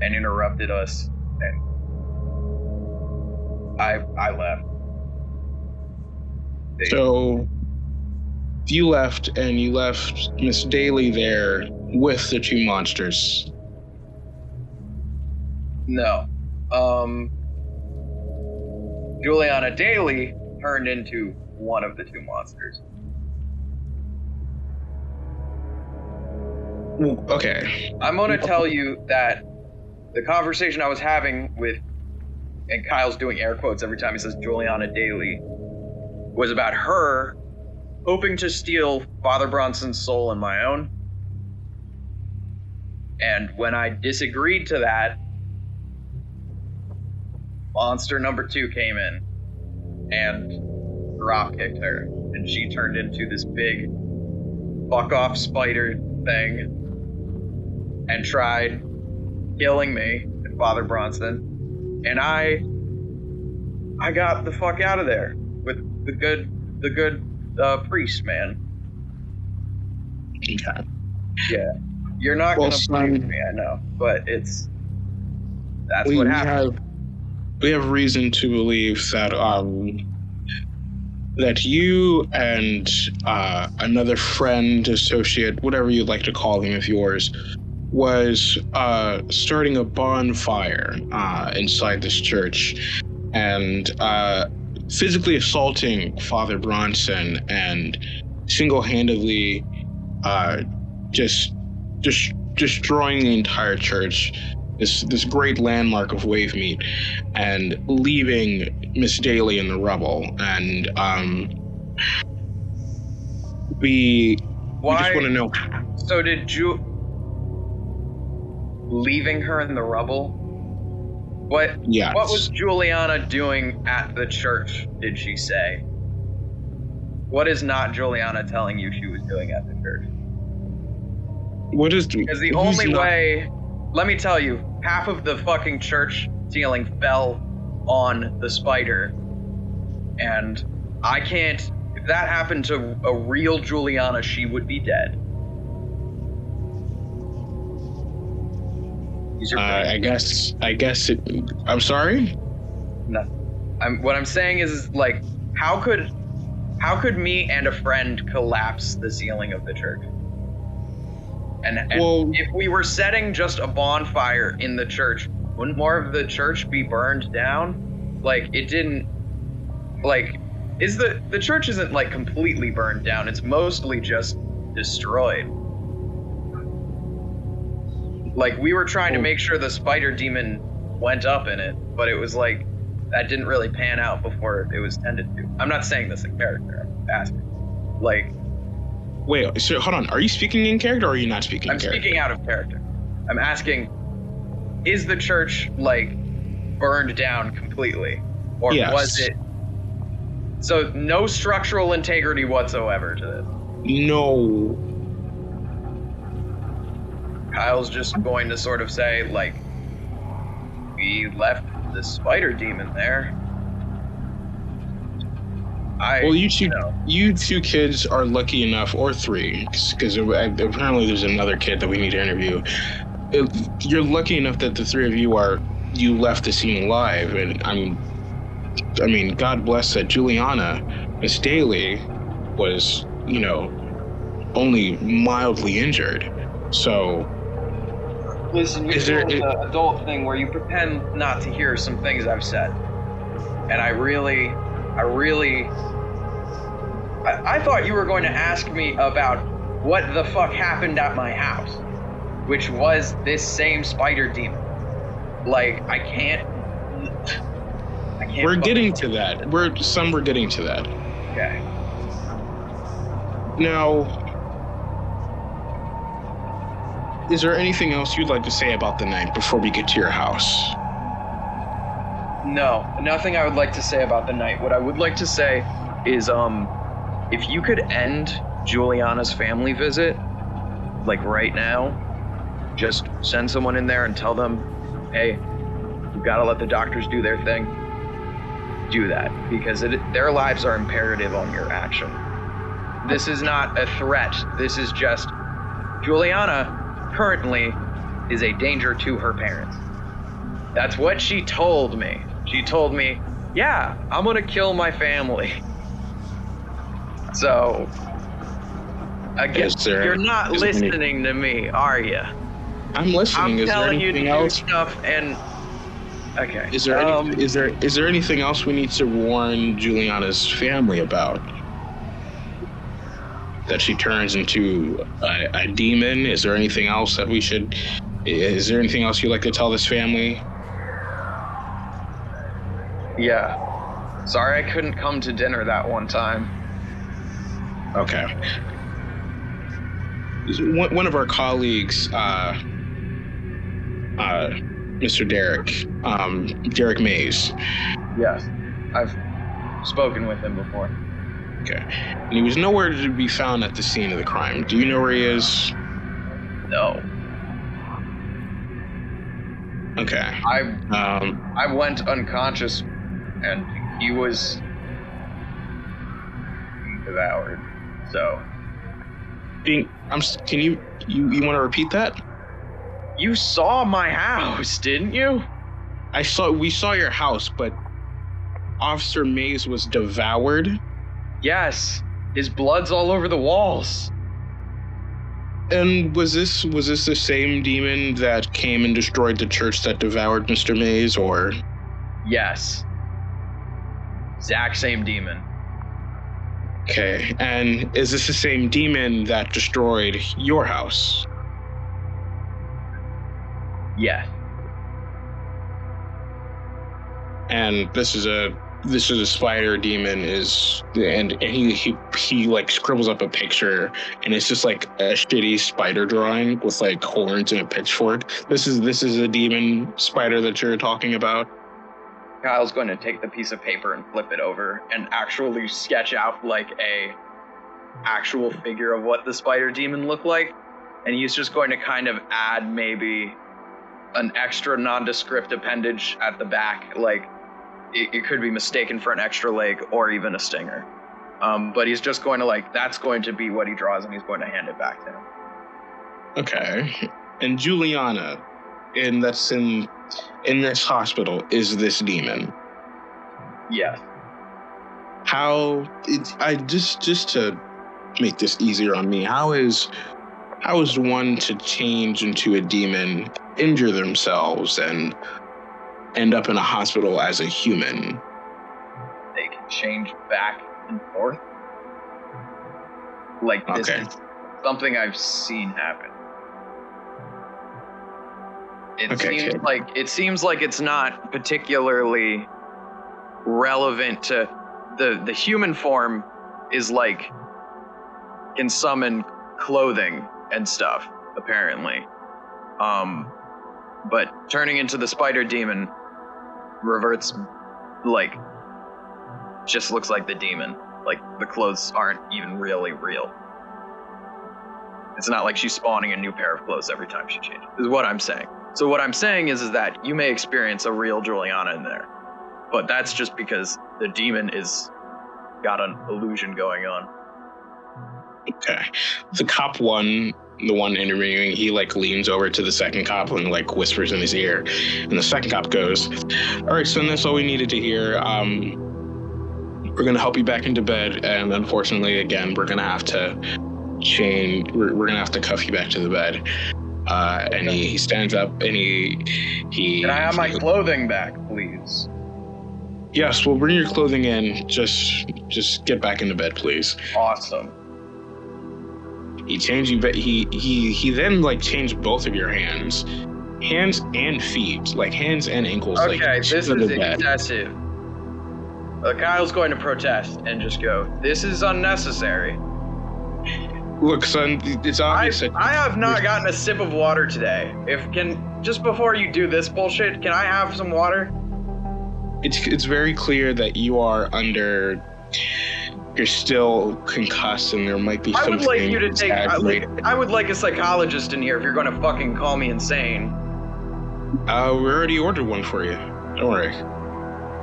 and interrupted us, and I left. So you left, and you left Miss Daly there with the two monsters. No. Juliana Daly turned into one of the two monsters. Okay. I'm gonna tell you that the conversation I was having with, and Kyle's doing air quotes every time he says Juliana Daly, was about her hoping to steal Father Bronson's soul and my own. And when I disagreed to that, monster number 2 came in and drop kicked her, and she turned into this big fuck off spider thing and tried killing me and Father Bronson, and I got the fuck out of there with the good priest man. Okay. Yeah, you're not gonna believe me, I know, but that's what happened. We have reason to believe that that you and another friend, associate, whatever you'd like to call him of yours, was starting a bonfire inside this church and physically assaulting Father Bronson and single-handedly just destroying the entire church, this great landmark of wave meat, and leaving Miss Daly in the rubble. And we just want to know. So did you leaving her in the rubble? Yes. What was Juliana doing at the church, did she say? What is not Juliana telling you she was doing at the church? What is... Because the only way... Let me tell you, half of the fucking church ceiling fell on the spider. And I can't... If that happened to a real Juliana, she would be dead. I guess it... I'm sorry? No. What I'm saying is like, how could me and a friend collapse the ceiling of the church? And if we were setting just a bonfire in the church, wouldn't more of the church be burned down? Like, it didn't... Like, the church isn't, like, completely burned down. It's mostly just destroyed. Like, we were trying to make sure the spider demon went up in it, but it was like, that didn't really pan out before it was tended to. I'm not saying this in character, I'm asking. Like... Wait, so hold on. Are you speaking in character or are you not speaking in character? I'm speaking out of character. I'm asking, is the church, like, burned down completely? Or was it... So, no structural integrity whatsoever to this? No. Kyle's just going to sort of say, like, we left the spider demon there. You two kids are lucky enough, or three, because apparently there's another kid that we need to interview. You're lucky enough that the three of you left the scene alive, and I mean, God bless that Juliana, Miss Daly, was, only mildly injured. So, Listen, you're doing the adult thing where you pretend not to hear some things I've said. And I thought you were going to ask me about what the fuck happened at my house, which was this same spider demon. Like, I can't. We're getting to that. We're getting to that. Okay. Now, is there anything else you'd like to say about the night before we get to your house? No, nothing I would like to say about the night. What I would like to say is, if you could end Juliana's family visit, like right now, just send someone in there and tell them, hey, you've got to let the doctors do their thing. Do that, because their lives are imperative on your action. This is not a threat. This is just, Juliana currently is a danger to her parents. That's what she told me. She told me, yeah, I'm gonna kill my family. So, again, you're not listening to me, are you? I'm listening. I'm telling you to do stuff, and okay. Is there anything else we need to warn Juliana's family about? That she turns into a demon? Is there anything else that we should? Is there anything else you'd like to tell this family? Yeah. Sorry I couldn't come to dinner that one time. Okay. One of our colleagues, Mr. Derek Mays. Yes, I've spoken with him before. Okay. And he was nowhere to be found at the scene of the crime. Do you know where he is? No. Okay. I went unconscious, and he was devoured. So. Can you want to repeat that? You saw my house, didn't you? We saw your house, but Officer Mays was devoured? Yes. His blood's all over the walls. And was this the same demon that came and destroyed the church that devoured Mr. Mays, or? Yes. Exact same demon. Okay, and is this the same demon that destroyed your house? Yes. And this is a spider demon, and he like scribbles up a picture, and it's just like a shitty spider drawing with like horns and a pitchfork. This is a demon spider that you're talking about. Kyle's going to take the piece of paper and flip it over and actually sketch out like a actual figure of what the spider demon looked like, and he's just going to kind of add maybe an extra nondescript appendage at the back, like it could be mistaken for an extra leg or even a stinger. But he's just going to that's going to be what he draws, and he's going to hand it back to him. Okay. And Juliana, that's in this hospital, is this demon? Yes. Just to make this easier on me, how is one to change into a demon, injure themselves, and end up in a hospital as a human? They can change back and forth. Like, this is something I've seen happen. It seems like it's not particularly relevant to the human form is like can summon clothing and stuff, apparently. But turning into the spider demon reverts, just looks like the demon. Like, the clothes aren't even really real. It's not like she's spawning a new pair of clothes every time she changes, is what I'm saying. So what I'm saying is that you may experience a real Juliana in there, but that's just because the demon is got an illusion going on. Okay. The cop the one interviewing, he leans over to the second cop and whispers in his ear, and the second cop goes, "All right, son, that's all we needed to hear. We're gonna help you back into bed, and unfortunately, again, we're gonna have to cuff you back to the bed." And he stands up and he Can I have my clothing back, please? Yes, we'll bring your clothing in. Just get back into bed, please. Awesome. He changed you, but he then like changed both of your hands and feet, like hands and ankles. Okay, like, this is excessive. Kyle's going to protest and just go, this is unnecessary. Look, son, it's obvious. I have not gotten a sip of water today. Just before you do this bullshit, can I have some water? It's very clear that you are under. You're still concussed, and there might be something. I would like you to take. I would like a psychologist in here if you're going to fucking call me insane. We already ordered one for you. Don't worry.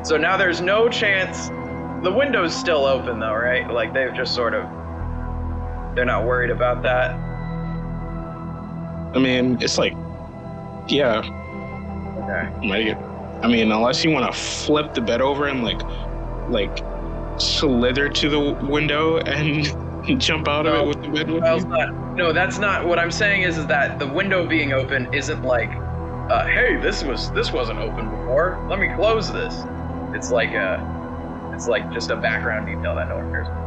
So now there's no chance. The window's still open though, right? Like they've just sort of. They're not worried about that. I mean, it's like, yeah. Okay. I mean, unless you want to flip the bed over and like slither to the window and jump out of it with the bed with you. No, that's not what I'm saying. Is that the window being open isn't like, hey, this wasn't open before. Let me close this. It's like just a background detail that no one cares about.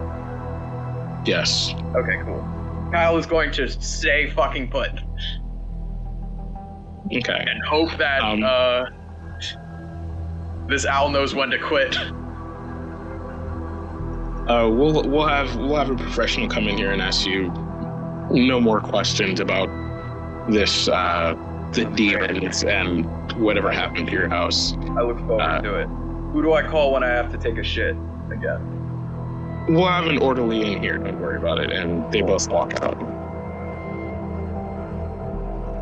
Yes. Okay, cool. Kyle is going to stay fucking put. Okay. And hope that this owl knows when to quit. We'll have a professional come in here and ask you no more questions about this the demons and whatever happened to your house. I look forward to it. Who do I call when I have to take a shit again? We'll have an orderly in here, don't worry about it, and they both walk out.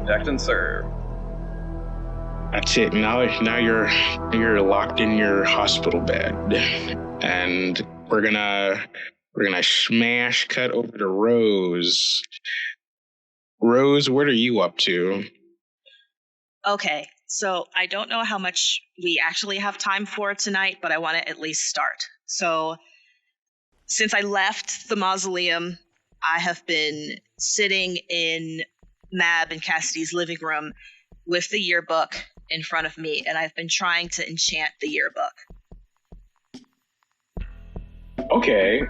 Checked and served. That's it. Now you're locked in your hospital bed, and we're gonna smash cut over to Rose. Rose, what are you up to? Okay, so I don't know how much we actually have time for tonight, but I want to at least start. So, since I left the mausoleum, I have been sitting in Mab and Cassidy's living room with the yearbook in front of me, and I've been trying to enchant the yearbook. Okay.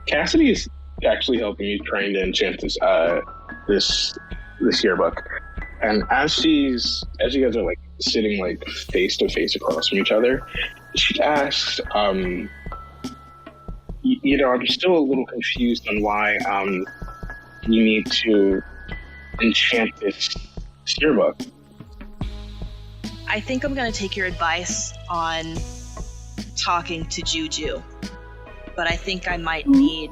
Cassidy is actually helping you trying to enchant this yearbook. And as you guys are like sitting like face to face across from each other, she asks, I'm still a little confused on why you need to enchant this yearbook. I think I'm going to take your advice on talking to Juju, but I think I might need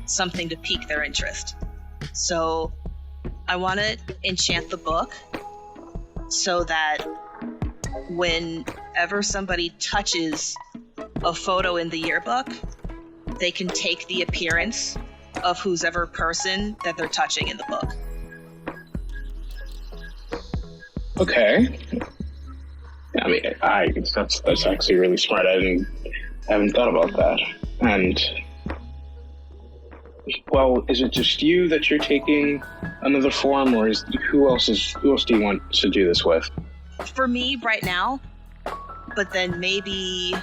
something to pique their interest. So I want to enchant the book so that whenever somebody touches a photo in the yearbook, they can take the appearance of whoever person that they're touching in the book. Okay. I mean, that's actually really smart. I haven't thought about that. And well, is it just you that you're taking another form, or who else do you want to do this with? For me right now, but then maybe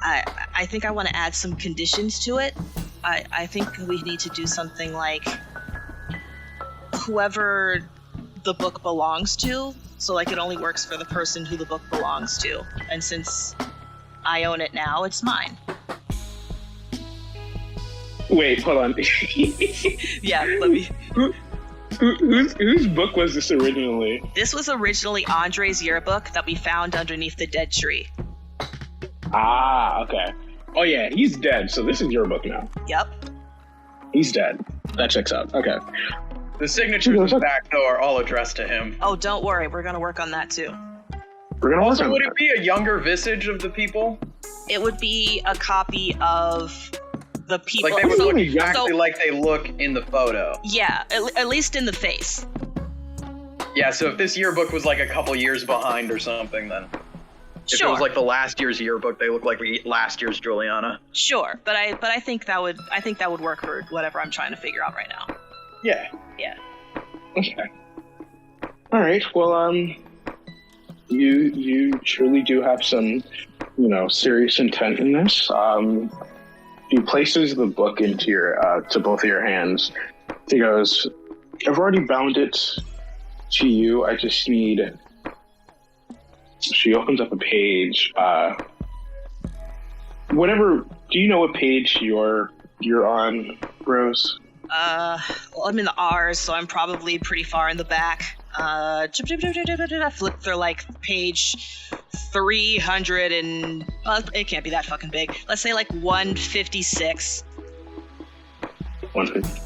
I think I want to add some conditions to it. I think we need to do something like whoever the book belongs to, so like it only works for the person who the book belongs to, and since I own it now, it's mine. Wait, hold on. Yeah, let me. Whose book was this originally? This was originally Andre's yearbook that we found underneath the dead tree. Ah, okay. Oh yeah, he's dead, so this is your book now. Yep. He's dead. That checks out. Okay. The signatures in the back, though, are all addressed to him. Oh, don't worry. We're going to work on that, too. Also, would it be a younger visage of the people? It would be a copy of the people. Like, they would look exactly like they look in the photo. Yeah, at least in the face. Yeah, so if this yearbook was, like, a couple years behind or something, then... If it was like the last year's yearbook, they look like last year's Juliana. Sure, but I think that would work for whatever I'm trying to figure out right now. Yeah. Yeah. Okay. All right. Well, you truly do have some, serious intent in this. He places the book into to both of your hands. He goes, "I've already bound it to you. I just need." She opens up a page. Whatever. Do you know what page you're on, Rose? Well, I'm in the R's, so I'm probably pretty far in the back. Flip through like page 300 and it can't be that fucking big. Let's say like 156.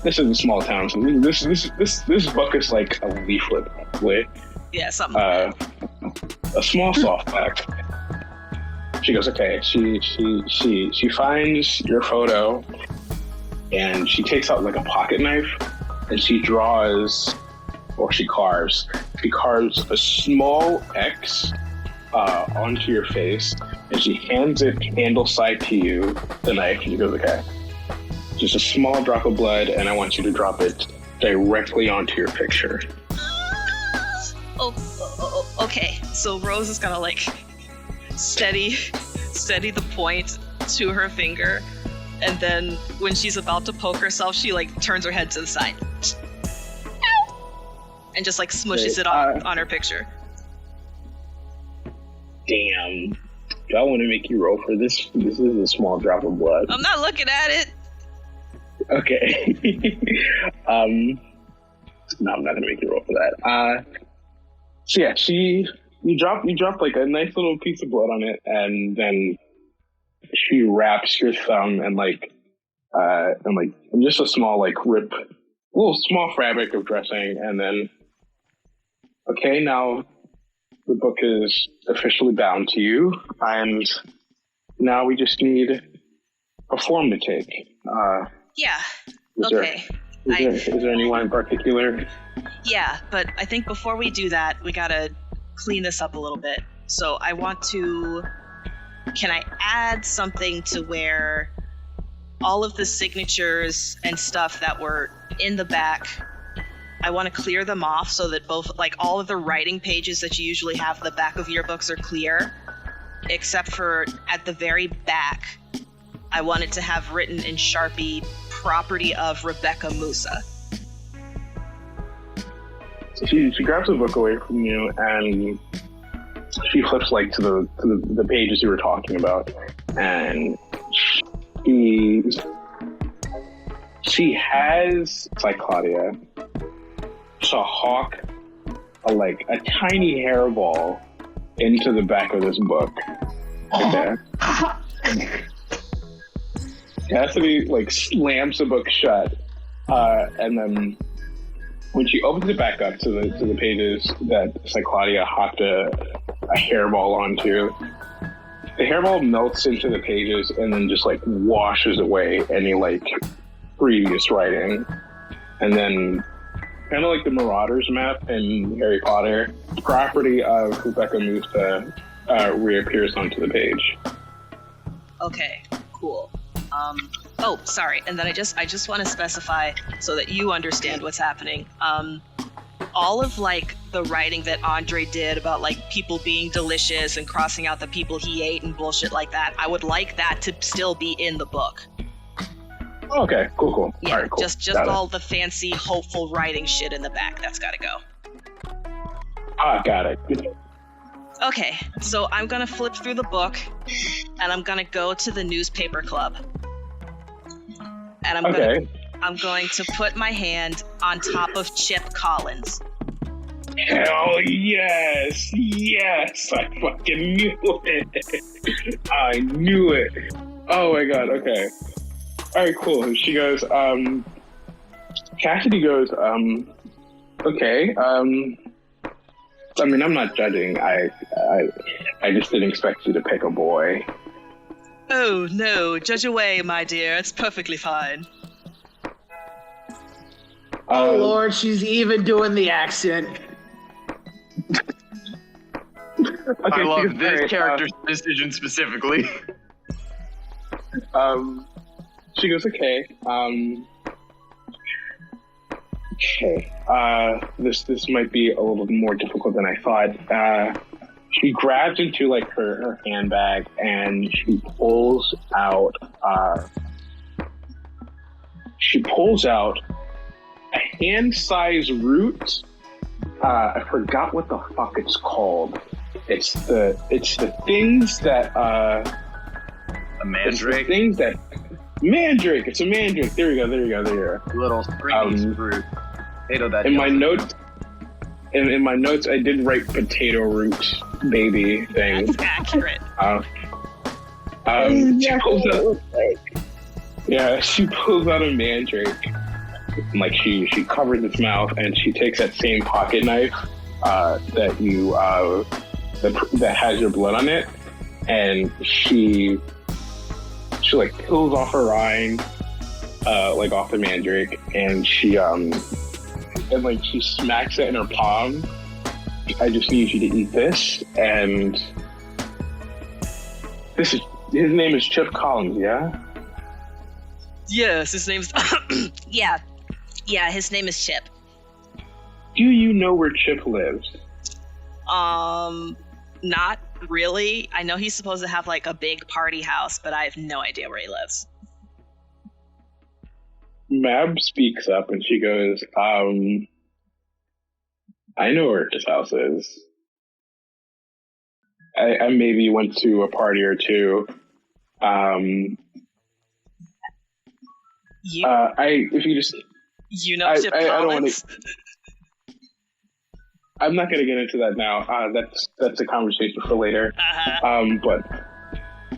This is a small town, so this book is like a leaflet, probably. Yeah, something. A small softback. She goes, okay. She finds your photo, and she takes out like a pocket knife, and she draws, or she carves. She carves a small X onto your face, and she hands it handle side to you, the knife, and she goes, okay. Just a small drop of blood, and I want you to drop it directly onto your picture. Okay. So Rose is gonna like steady the point to her finger, and then when she's about to poke herself, she like turns her head to the side and just like smushes it on her picture. Damn. Do I want to make you roll for this? This is a small drop of blood. I'm not looking at it. Okay. No, I'm not gonna make you roll for that. So yeah, you drop like a nice little piece of blood on it, and then she wraps your thumb and just a small little small fabric of dressing, and then okay, now the book is officially bound to you, and now we just need a form to take. Yeah. Okay. Is there anyone in particular? Yeah, but I think before we do that, we gotta clean this up a little bit. So I want to... Can I add something to where all of the signatures and stuff that were in the back, I want to clear them off so that both, like, all of the writing pages that you usually have at the back of your books are clear, except for at the very back, I want it to have written in Sharpie, property of Rebecca Musa. So she grabs the book away from you, and she flips like to the pages you were talking about, and she has, like Claudia, to hawk a tiny hairball into the back of this book. Okay. Cassidy slams the book shut, and then when she opens it back up to the pages that Cyclodia hopped a hairball onto, the hairball melts into the pages and then just washes away any previous writing, and then kind of like the Marauders map in Harry Potter, property of Rebecca Musa reappears onto the page. Okay, cool. Oh, sorry. And then I just want to specify so that you understand what's happening. All of the writing that Andre did about people being delicious and crossing out the people he ate and bullshit like that, I would like that to still be in the book. Okay, cool. Yeah, all right, cool. Just all the fancy, hopeful writing shit in the back. That's gotta go. Got it. Okay, so I'm gonna flip through the book, and I'm gonna go to the newspaper club. And I'm going to put my hand on top of Chip Collins. Hell yes! Yes! I fucking knew it! I knew it! Oh my god, okay. Alright, cool. She goes, Cassidy goes, okay, I mean, I'm not judging. I just didn't expect you to pick a boy. Oh, no. Judge away, my dear. It's perfectly fine. Oh, Lord, she's even doing the accent. I love this character's decision specifically. She goes, okay. Okay. This might be a little more difficult than I thought. She grabs into like her handbag and she pulls out a hand-sized root. I forgot what the fuck it's called. It's the things that A mandrake. Mandrake. It's a mandrake. There you go. Little springy fruit. Potato that. In my notes, I did write potato root baby thing. That's accurate. She pulls out a mandrake. And, like she covers its mouth and she takes that same pocket knife that you that has your blood on it, and she like peels off her rind, like off the mandrake, and she smacks it in her palm. I just need you to eat this, and his name is Chip Collins, yeah? Yes, his name's Yeah, his name is Chip. Do you know where Chip lives? Not really. I know he's supposed to have like a big party house, but I have no idea where he lives. Mab speaks up and she goes, I know where his house is. I maybe went to a party or two. Chip Collins? I'm not going to get into that now. That's a conversation for later. But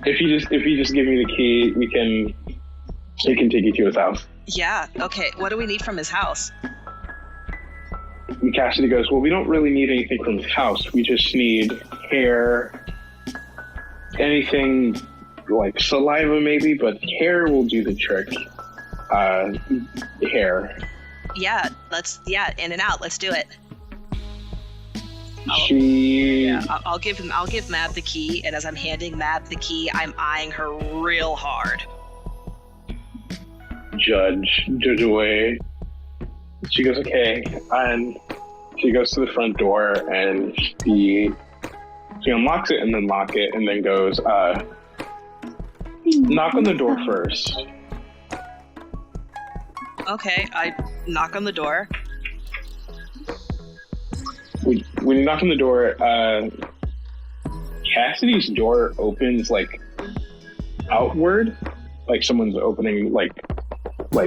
if you just give me the key, we can take you to his house. Yeah. Okay. What do we need from his house? And Cassidy goes, well, we don't really need anything from his house. We just need hair, anything like saliva maybe, but hair will do the trick. Hair. Yeah. In and out. Let's do it. I'll give Mab the key, and as I'm handing Mab the key, I'm eyeing her real hard. Judge away. She goes, okay, and she goes to the front door and she unlocks it and then lock it and then goes, knock on the door first. Okay, I knock on the door. When you knock on the door, Cassidy's door opens like outward, like someone's opening like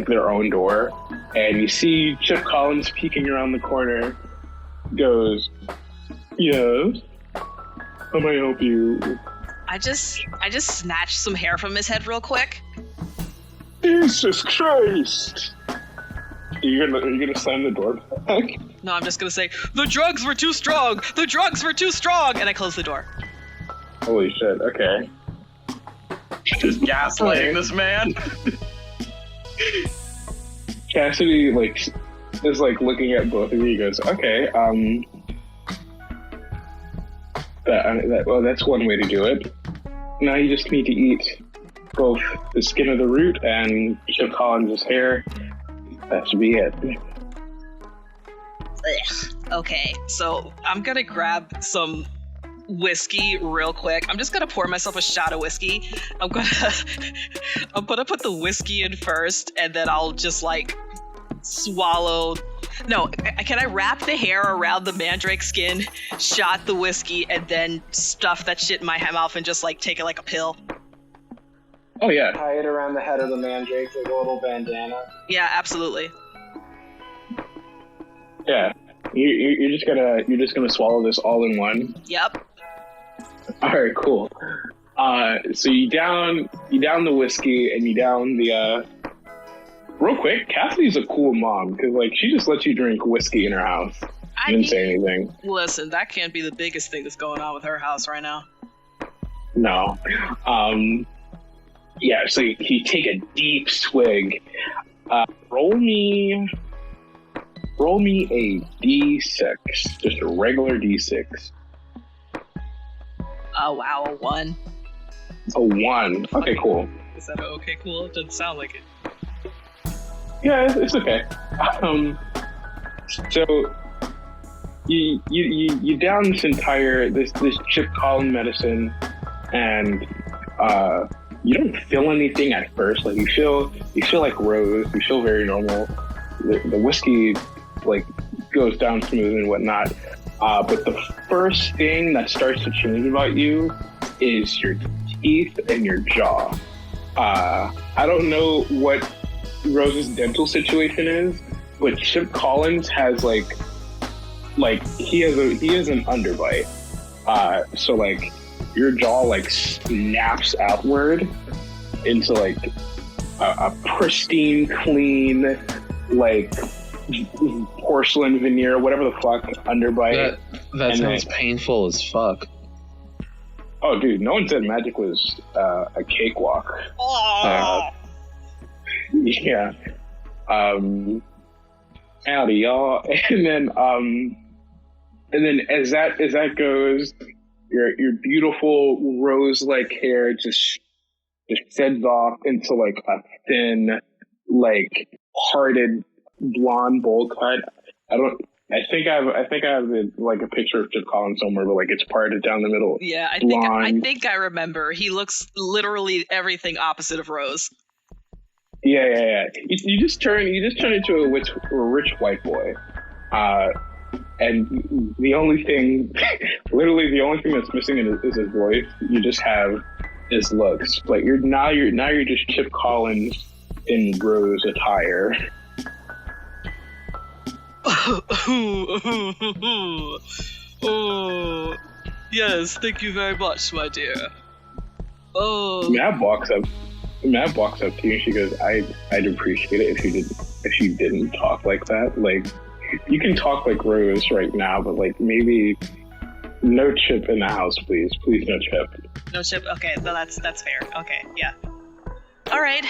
their own door, and you see Chip Collins peeking around the corner. Goes, yes, how may I help you? I just snatched some hair from his head real quick. Jesus Christ! Are you gonna slam the door back? No, I'm just gonna say, the drugs were too strong! The drugs were too strong! And I close the door. Holy shit, okay. Just gaslighting this man. Cassidy, is, looking at both of you. He goes, okay, that's one way to do it. Now you just need to eat both the skin of the root and Chip Collins' hair. That should be it. Ugh. Okay, so I'm gonna grab some whiskey real quick. I'm just gonna pour myself a shot of whiskey. I'm gonna put the whiskey in first, and then I'll just swallow. No, can I wrap the hair around the mandrake skin, shot the whiskey, and then stuff that shit in my mouth and just take it like a pill? Oh yeah. Tie it around the head of the mandrake like a little bandana. Yeah, absolutely. Yeah, you're just gonna swallow this all in one. Yep. All right, cool. So you down the whiskey and you down the. Real quick, Cassidy's a cool mom because she just lets you drink whiskey in her house. Didn't say anything. Listen, that can't be the biggest thing that's going on with her house right now. No. Yeah. So you take a deep swig. Roll me a D6, just a regular D6. Oh wow, a 1. A 1. Okay, cool. Is that okay? Cool. It doesn't sound like it. Yeah, it's okay. So you down this entire this chip column medicine, and you don't feel anything at first. Like you feel like Rose. You feel very normal. The whiskey like goes down smooth and whatnot. But the first thing that starts to change about you is your teeth and your jaw. I don't know what Rose's dental situation is, but Chip Collins has like he has an underbite. So like your jaw like snaps outward into like a pristine, clean, like porcelain veneer, whatever the fuck, underbite. That sounds painful as fuck. Oh, dude, no one said magic was a cakewalk. Yeah. Howdy, y'all. And then as that goes, your beautiful rose-like hair just sheds off into like a thin, like parted blonde bowl cut. I think I have like a picture of Chip Collins somewhere, but like it's parted down the middle. Yeah, I think I remember. He looks literally everything opposite of Rose. Yeah. You just turn into a rich white boy, and the only thing that's missing is his voice. You just have his looks. Like you're just Chip Collins in Rose attire. Oh, yes, thank you very much, my dear. Oh, Matt walks up to you and she goes, I'd appreciate it if you didn't talk like that. Like, you can talk like Rose right now, but like maybe no Chip in the house, please. Please, no Chip. No Chip. Okay, well, that's fair. Okay, yeah. All right.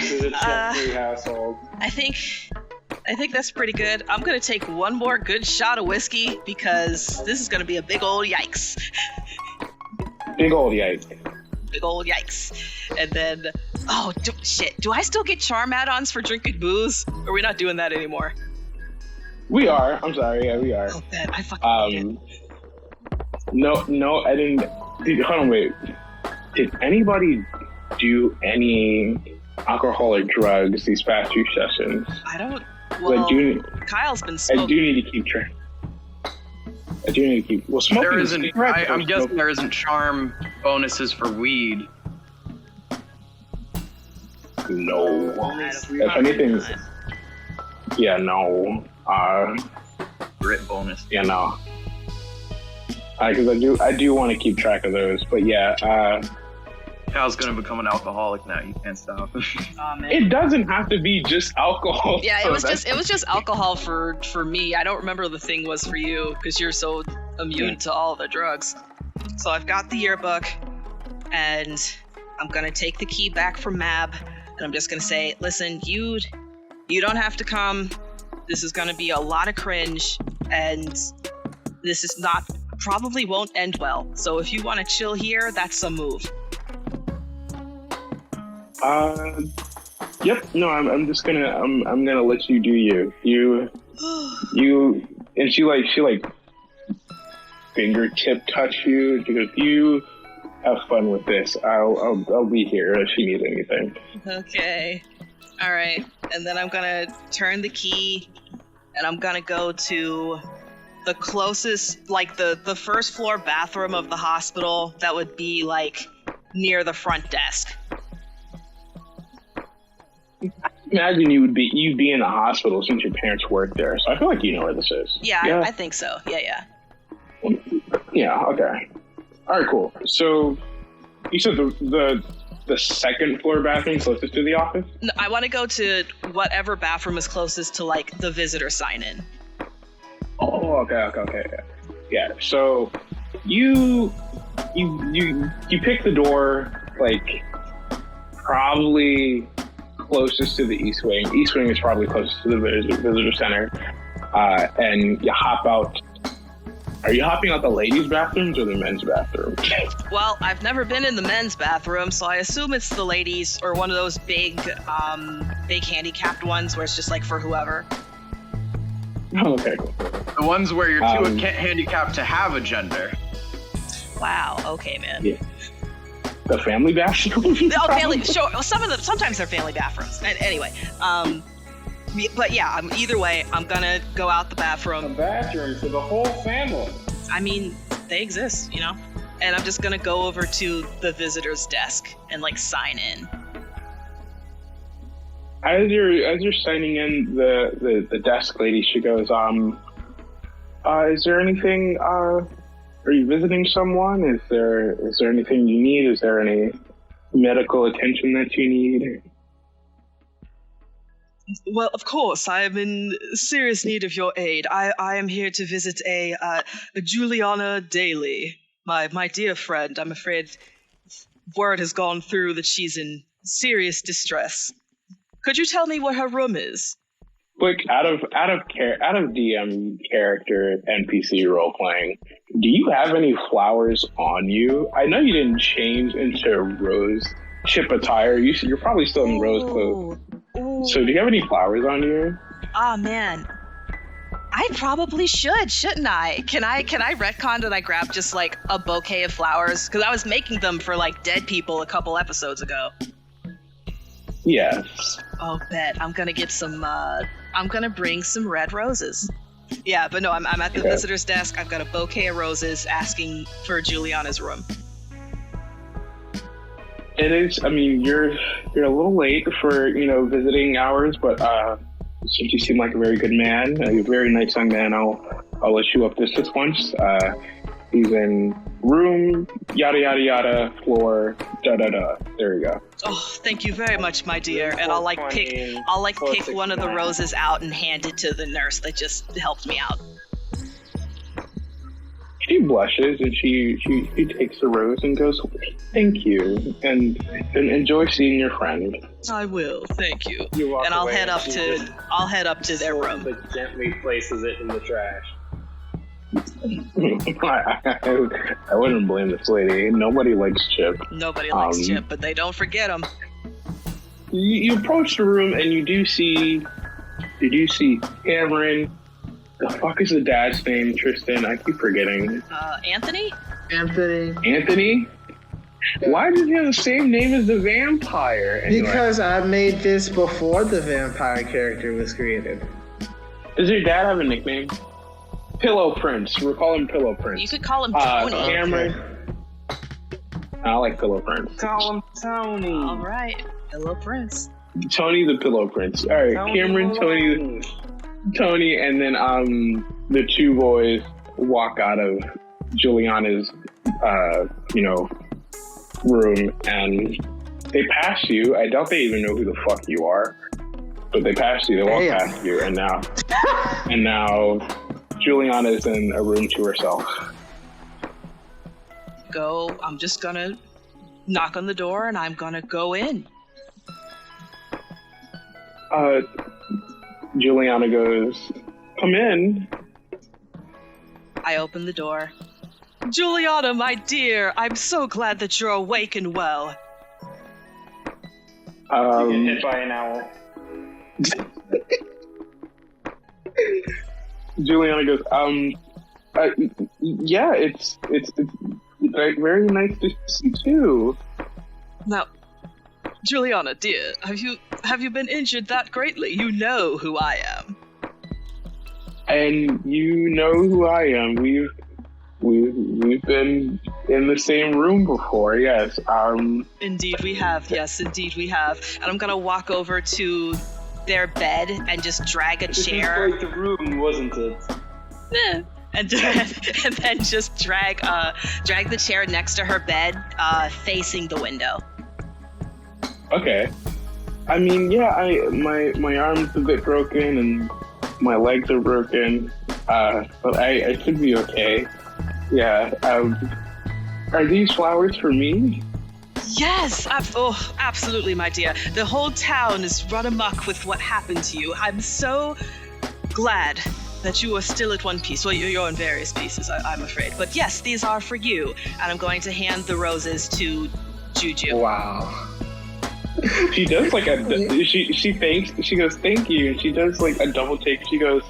I think that's pretty good. I'm gonna take one more good shot of whiskey because this is gonna be a big old yikes. Big old yikes. Big old yikes. And then, shit. Do I still get charm add-ons for drinking booze? Or are we not doing that anymore? We are. I'm sorry. Yeah, we are. Oh, man, I fucking No, I didn't. Dude, hold on, wait. Did anybody do any alcohol or drugs these past 2 sessions? I don't. Well, Kyle's been smoking. I do need to keep track. Well, smoking. There isn't. I'm guessing there isn't charm bonuses for weed. No. If anything, yeah, no. Grit bonus. Yeah, no. Because I do want to keep track of those, but yeah. Kyle's gonna become an alcoholic now. You can't stop. Oh, man. It doesn't have to be just alcohol. Yeah, it was just alcohol for me. I don't remember what the thing was for you because you're so immune to all the drugs. So I've got the yearbook, and I'm gonna take the key back from Mab, and I'm just gonna say, listen, you don't have to come. This is gonna be a lot of cringe, and this is probably won't end well. So if you want to chill here, that's a move. Yep. No, I'm just gonna I'm gonna let you do you. You and she fingertip touch you. She goes, you have fun with this. I'll be here if you need anything. Okay. All right. And then I'm gonna turn the key, and I'm gonna go to the closest, like the first floor bathroom of the hospital that would be like near the front desk. Imagine you'd be in the hospital since your parents work there, so I feel like you know where this is. Yeah. I think so. Yeah. Yeah. Okay. All right. Cool. So you said the second floor bathroom closest to the office? No, I want to go to whatever bathroom is closest to like the visitor sign in. Oh, okay. Yeah. So you pick the door like probably closest to the East Wing. East Wing is probably closest to the visitor center, and you hop out Are you hopping out the ladies' bathrooms or the men's bathroom? Well, I've never been in the men's bathroom, so I assume it's the ladies or one of those big handicapped ones where it's just like for whoever. Okay, cool. The ones where you're too handicapped to have a gender. Wow. Okay, man. Yeah. The family bathroom? Sure. Well, sometimes they're family bathrooms. Anyway, but yeah, either way, I'm gonna go out the bathroom. A bathroom for the whole family. I mean, they exist, you know? And I'm just gonna go over to the visitor's desk and like sign in. As you're signing in, the desk lady, she goes, is there anything, are you visiting someone? Is there anything you need? Is there any medical attention that you need? Well, of course, I am in serious need of your aid. I am here to visit a Juliana Daly, my dear friend. I'm afraid word has gone through that she's in serious distress. Could you tell me where her room is? Quick, out of DM character NPC role playing, do you have any flowers on you? I know you didn't change into rose chip attire. You're probably still in rose clothes. So do you have any flowers on you? Ah, man. I probably shouldn't I? Can I retcon that I grabbed just like a bouquet of flowers? Because I was making them for like dead people a couple episodes ago. Yes. Oh, bet. I'm gonna get some, I'm gonna bring some red roses. Yeah, but no, I'm at the visitor's desk. I've got a bouquet of roses asking for Juliana's room. It is. I mean, you're a little late for visiting hours, but since you seem like a very good man, a very nice young man, I'll let you up this once. He's in room yada yada yada, floor da da da. There you go. Oh, thank you very much, my dear. And I'll pick one of the roses out and hand it to the nurse that just helped me out. She blushes and she takes the rose and goes, "Thank you, and enjoy seeing your friend." I will, thank you. You walk and I'll away head up to their room. But gently places it in the trash. I wouldn't blame this lady. Nobody likes Chip. Nobody likes Chip, but they don't forget him. You approach the room and you do see Cameron. The fuck is the dad's name, Tristan? I keep forgetting. Anthony? Anthony? Yeah. Why does he have the same name as the vampire? Anyway. Because I made this before the vampire character was created. Does your dad have a nickname? Pillow Prince. We'll call him Pillow Prince. You could call him Tony. Cameron. I like Pillow Prince. Call him Tony. All right. Pillow Prince. Tony the Pillow Prince. All right, Cameron, Tony, and then the two boys walk out of Juliana's room, and they pass you. I doubt they even know who the fuck you are, but they pass you. They walk past you, and now Juliana's in a room to herself. I'm just gonna knock on the door, and I'm gonna go in. Juliana goes, "Come in." I open the door. Juliana, my dear, I'm so glad that you're awake and well. You get hit by an owl. Juliana goes, yeah, it's very nice to see you too. Now, Juliana, dear, have you been injured that greatly? You know who I am. And you know who I am. We've been in the same room before, yes. Indeed we have, yes, indeed we have. And I'm gonna walk over to their bed and just drag a chair. It was like the room, wasn't it? And then just drag the chair next to her bed, facing the window. Okay. I mean, yeah, my arm's a bit broken and my legs are broken, but I should be okay. Yeah. Are these flowers for me? Yes, absolutely, my dear. The whole town is run amok with what happened to you. I'm so glad that you are still at one piece. Well, you're in various pieces, I'm afraid. But yes, these are for you. And I'm going to hand the roses to Juju. Wow. She does like she thanks. She goes, "Thank you," and she does like a double take. She goes,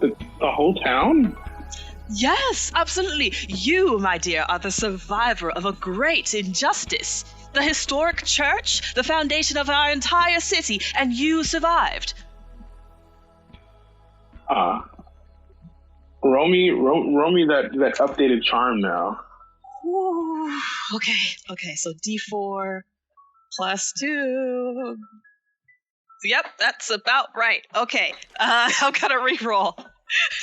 "The whole town." Yes, absolutely. You, my dear, are the survivor of a great injustice. The historic church, the foundation of our entire city, and you survived. Roll me that updated charm now. Ooh, okay, so D4 plus 2. Yep, that's about right. Okay, I'm gonna reroll.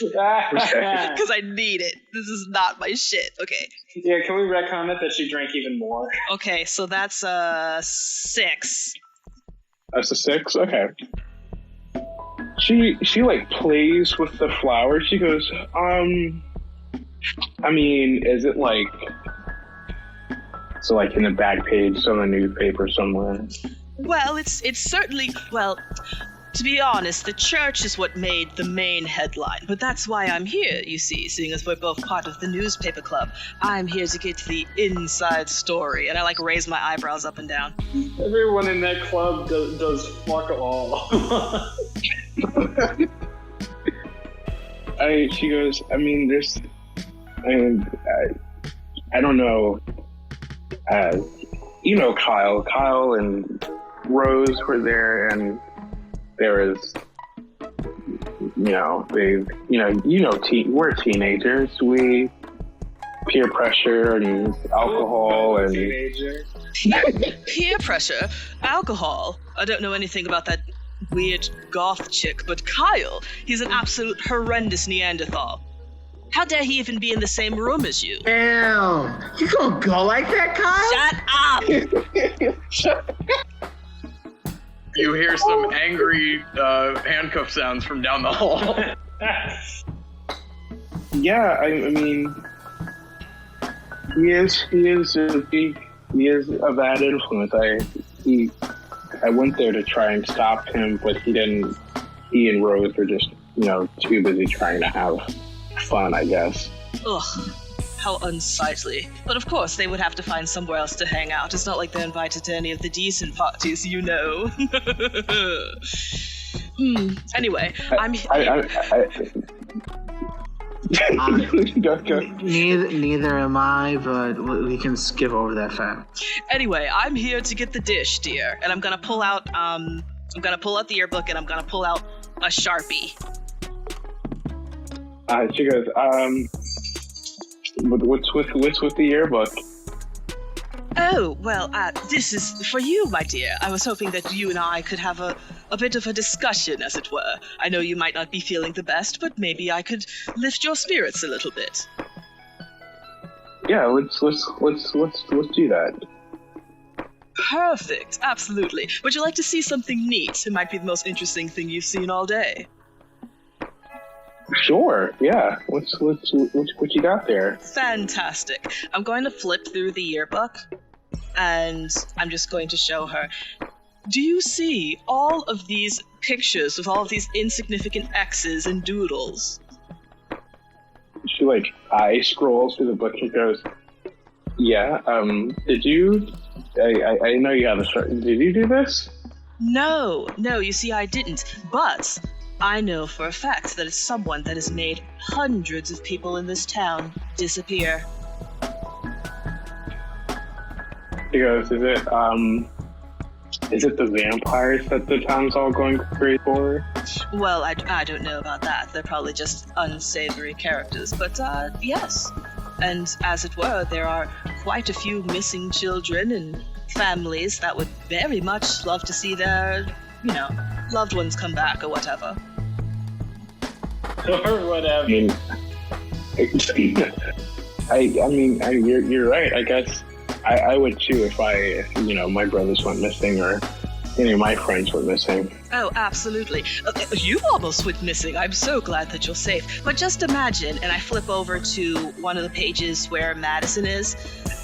Because I need it. This is not my shit. Okay. Yeah, can we retcon it that she drank even more? Okay, so that's a 6. That's a 6? Okay. She like plays with the flowers. She goes, I mean, is it like, so like in the back page on the newspaper somewhere? Well, it's certainly, well, to be honest, the church is what made the main headline, but that's why I'm here, you see, seeing as we're both part of the newspaper club. I'm here to get the inside story, and I like raise my eyebrows up and down. Everyone in that club does fuck all. She goes, I don't know, you know Kyle and Rose were there, and there is, we're teenagers. We peer pressure and alcohol and Peer pressure, alcohol. I don't know anything about that weird goth chick, but Kyle, he's an absolute horrendous Neanderthal. How dare he even be in the same room as you? Damn, you gonna go like that, Kyle? Shut up! You hear some angry handcuff sounds from down the hall. Yeah, I mean, he is a bad influence. I went there to try and stop him, but he didn't. He and Rose were just, too busy trying to have fun, I guess. Ugh, how unsightly. But of course, they would have to find somewhere else to hang out. It's not like they're invited to any of the decent parties, you know. Anyway, I'm Neither am I, but we can skip over that fact. Anyway, I'm here to get the dish, dear, and I'm gonna pull out the yearbook, and I'm gonna pull out a Sharpie. She goes, what's with the yearbook? Oh, well, this is for you, my dear. I was hoping that you and I could have a bit of a discussion, as it were. I know you might not be feeling the best, but maybe I could lift your spirits a little bit. Yeah, let's do that. Perfect, absolutely. Would you like to see something neat? It might be the most interesting thing you've seen all day. Sure, yeah. What you got there? Fantastic. I'm going to flip through the yearbook, and I'm just going to show her. Do you see all of these pictures with all of these insignificant X's and doodles? She eye scrolls through the book and goes, yeah, did you? I know you have a short. Did you do this? No, you see I didn't, but I know for a fact that it's someone that has made hundreds of people in this town disappear. He goes, is it the vampires that the town's all going crazy for? Well, I don't know about that. They're probably just unsavory characters, but yes. And as it were, there are quite a few missing children and families that would very much love to see their, loved ones come back or whatever. Or whatever. You're right. I guess I would too if my brothers went missing or any of my friends went missing. Oh, absolutely. You almost went missing. I'm so glad that you're safe. But just imagine, and I flip over to one of the pages where Madison is.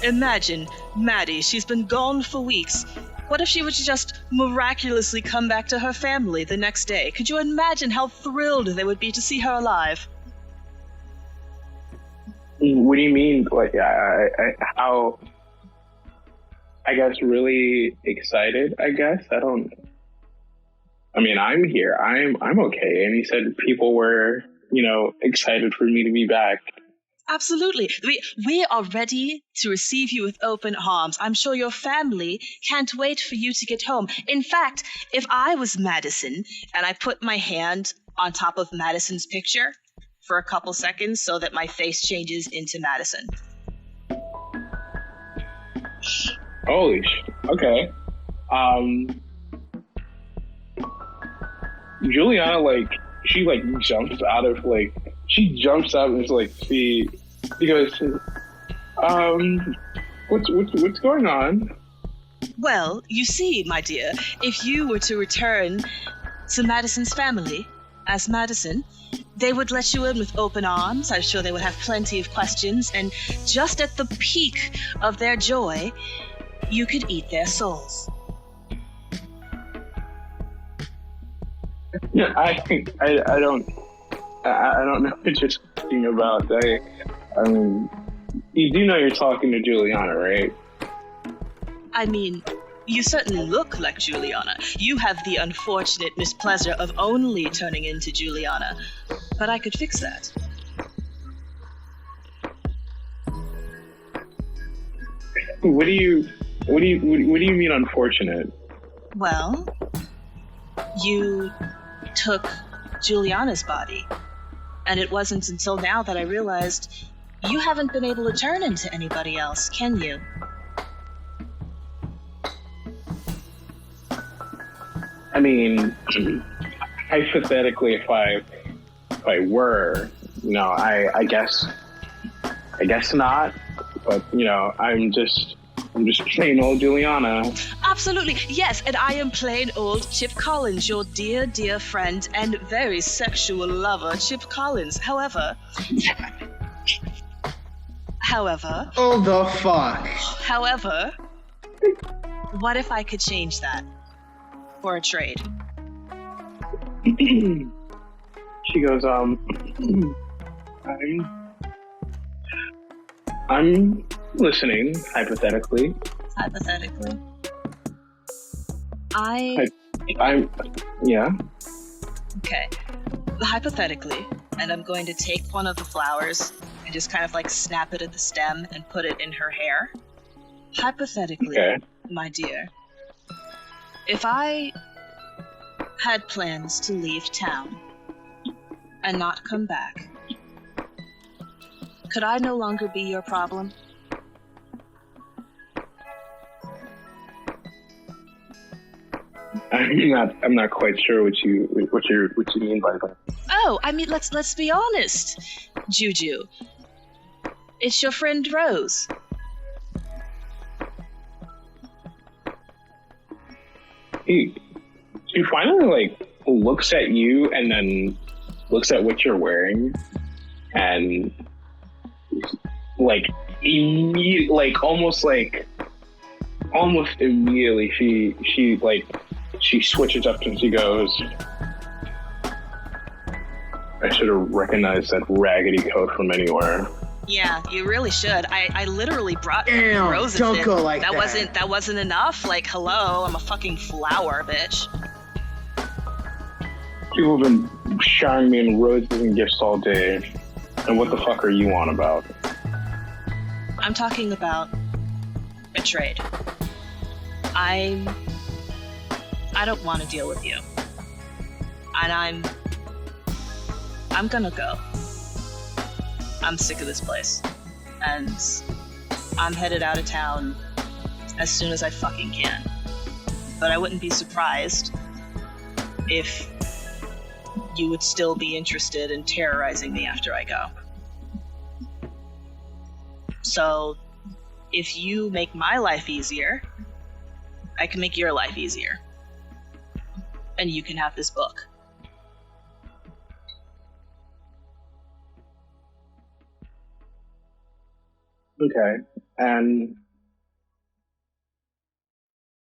Imagine Maddie. She's been gone for weeks. What if she were to just miraculously come back to her family the next day? Could you imagine how thrilled they would be to see her alive? What do you mean? Like, how? I guess really excited. I guess I don't. I mean, I'm here. I'm okay. And he said people were, excited for me to be back. Absolutely. We are ready to receive you with open arms. I'm sure your family can't wait for you to get home. In fact, if I was Madison and I put my hand on top of Madison's picture for a couple seconds so that my face changes into Madison. Holy shit. Okay. Juliana, she jumps out of she jumps out and she goes, what's going on? Well, you see, my dear, if you were to return to Madison's family as Madison, they would let you in with open arms. I'm sure they would have plenty of questions, and just at the peak of their joy, you could eat their souls. Yeah, I don't know what you're talking about. I mean, you do know you're talking to Juliana, right? I mean, you certainly look like Juliana. You have the unfortunate mispleasure of only turning into Juliana, but I could fix that. What do you mean unfortunate? Well, you took Juliana's body, and it wasn't until now that I realized you haven't been able to turn into anybody else, can you? I mean, hypothetically, if I were, I guess not. But I'm just plain old Juliana. Absolutely, yes, and I am plain old Chip Collins, your dear, dear friend and very sexual lover, Chip Collins. However... Oh, the fuck? However, what if I could change that for a trade? She goes, I'm listening, hypothetically. Hypothetically. I'm, yeah. Okay. Hypothetically, and I'm going to take one of the flowers and just kind of snap it at the stem and put it in her hair. Hypothetically, okay. My dear, if I had plans to leave town and not come back, could I no longer be your problem? I'm not quite sure what you mean by that. Oh, I mean, let's be honest, Juju. It's your friend Rose. He finally looks at you and then looks at what you're wearing and almost immediately she switches up and she goes, I should have recognized that raggedy coat from anywhere. Yeah, you really should. I literally brought Damn, roses don't in. go like that. that. That wasn't enough. Hello, I'm a fucking flower, bitch. People have been showering me in roses and gifts all day. And what the fuck are you on about? I'm talking about a trade. I don't want to deal with you. And I'm gonna go. I'm sick of this place. And I'm headed out of town as soon as I fucking can. But I wouldn't be surprised if you would still be interested in terrorizing me after I go. So, if you make my life easier, I can make your life easier. And you can have this book. Okay. And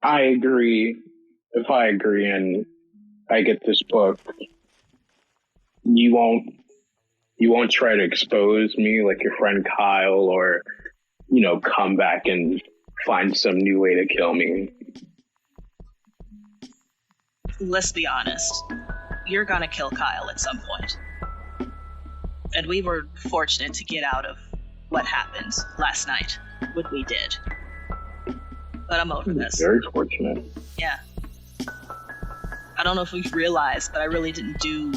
I agree. If I agree and I get this book, you won't try to expose me like your friend Kyle, or come back and find some new way to kill me. Let's be honest. You're gonna kill Kyle at some point. And we were fortunate to get out of what happened last night. What we did. But I'm over this. Very fortunate. Yeah. I don't know if we've realized, but I really didn't do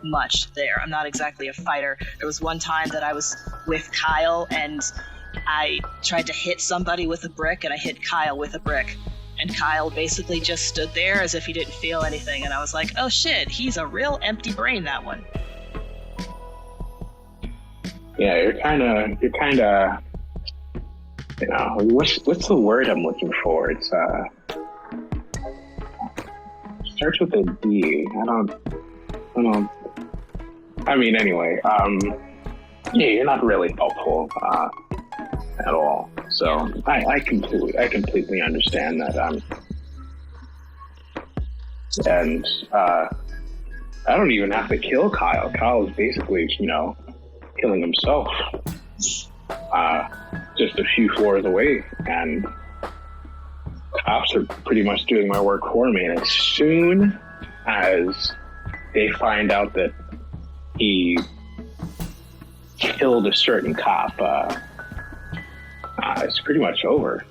much there. I'm not exactly a fighter. There was one time that I was with Kyle and I tried to hit somebody with a brick, and I hit Kyle with a brick. And Kyle basically just stood there as if he didn't feel anything, and I was like, oh shit, he's a real empty brain, that one. Yeah, you're kinda what's the word I'm looking for? It's starts with a D. I don't I mean, anyway, yeah, you're not really helpful at all. So I completely understand that. And I don't even have to kill Kyle. Kyle is basically, killing himself. Just a few floors away, and cops are pretty much doing my work for me. And as soon as they find out that he killed a certain cop, it's pretty much over.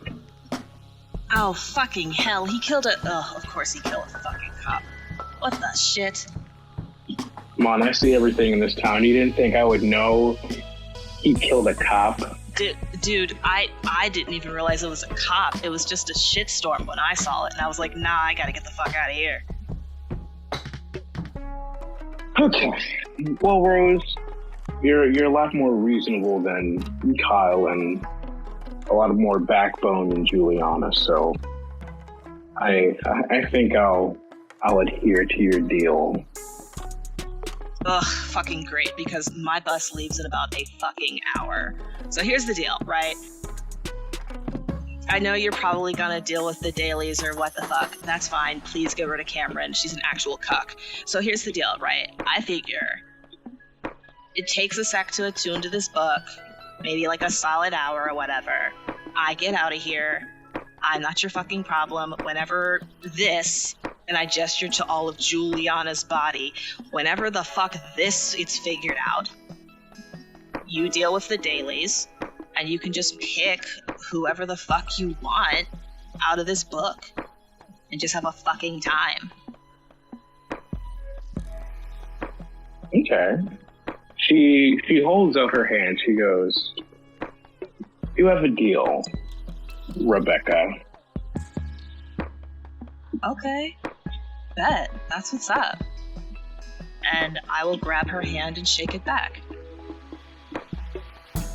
Oh, fucking hell. He killed of course he killed a fucking cop. What the shit? Come on, I see everything in this town. You didn't think I would know he killed a cop? Dude, I didn't even realize it was a cop. It was just a shitstorm when I saw it, and I was like, nah, I gotta get the fuck out of here. Okay. Well, Rose, you're a lot more reasonable than Kyle, and a lot more backbone than Juliana, so I think I'll adhere to your deal. Ugh, fucking great, because my bus leaves in about a fucking hour. So here's the deal, right? I know you're probably gonna deal with the dailies or what the fuck. That's fine. Please give her to Cameron. She's an actual cuck. So here's the deal, right? I figure it takes a sec to attune to this book, maybe like a solid hour or whatever. I get out of here. I'm not your fucking problem. Whenever this, and I gesture to all of Juliana's body, whenever the fuck this gets figured out, you deal with the dailies, and you can just pick whoever the fuck you want out of this book, and just have a fucking time. Okay. She holds out her hand. She goes, "You have a deal, Rebecca." Okay. Bet. That's what's up. And I will grab her hand and shake it back.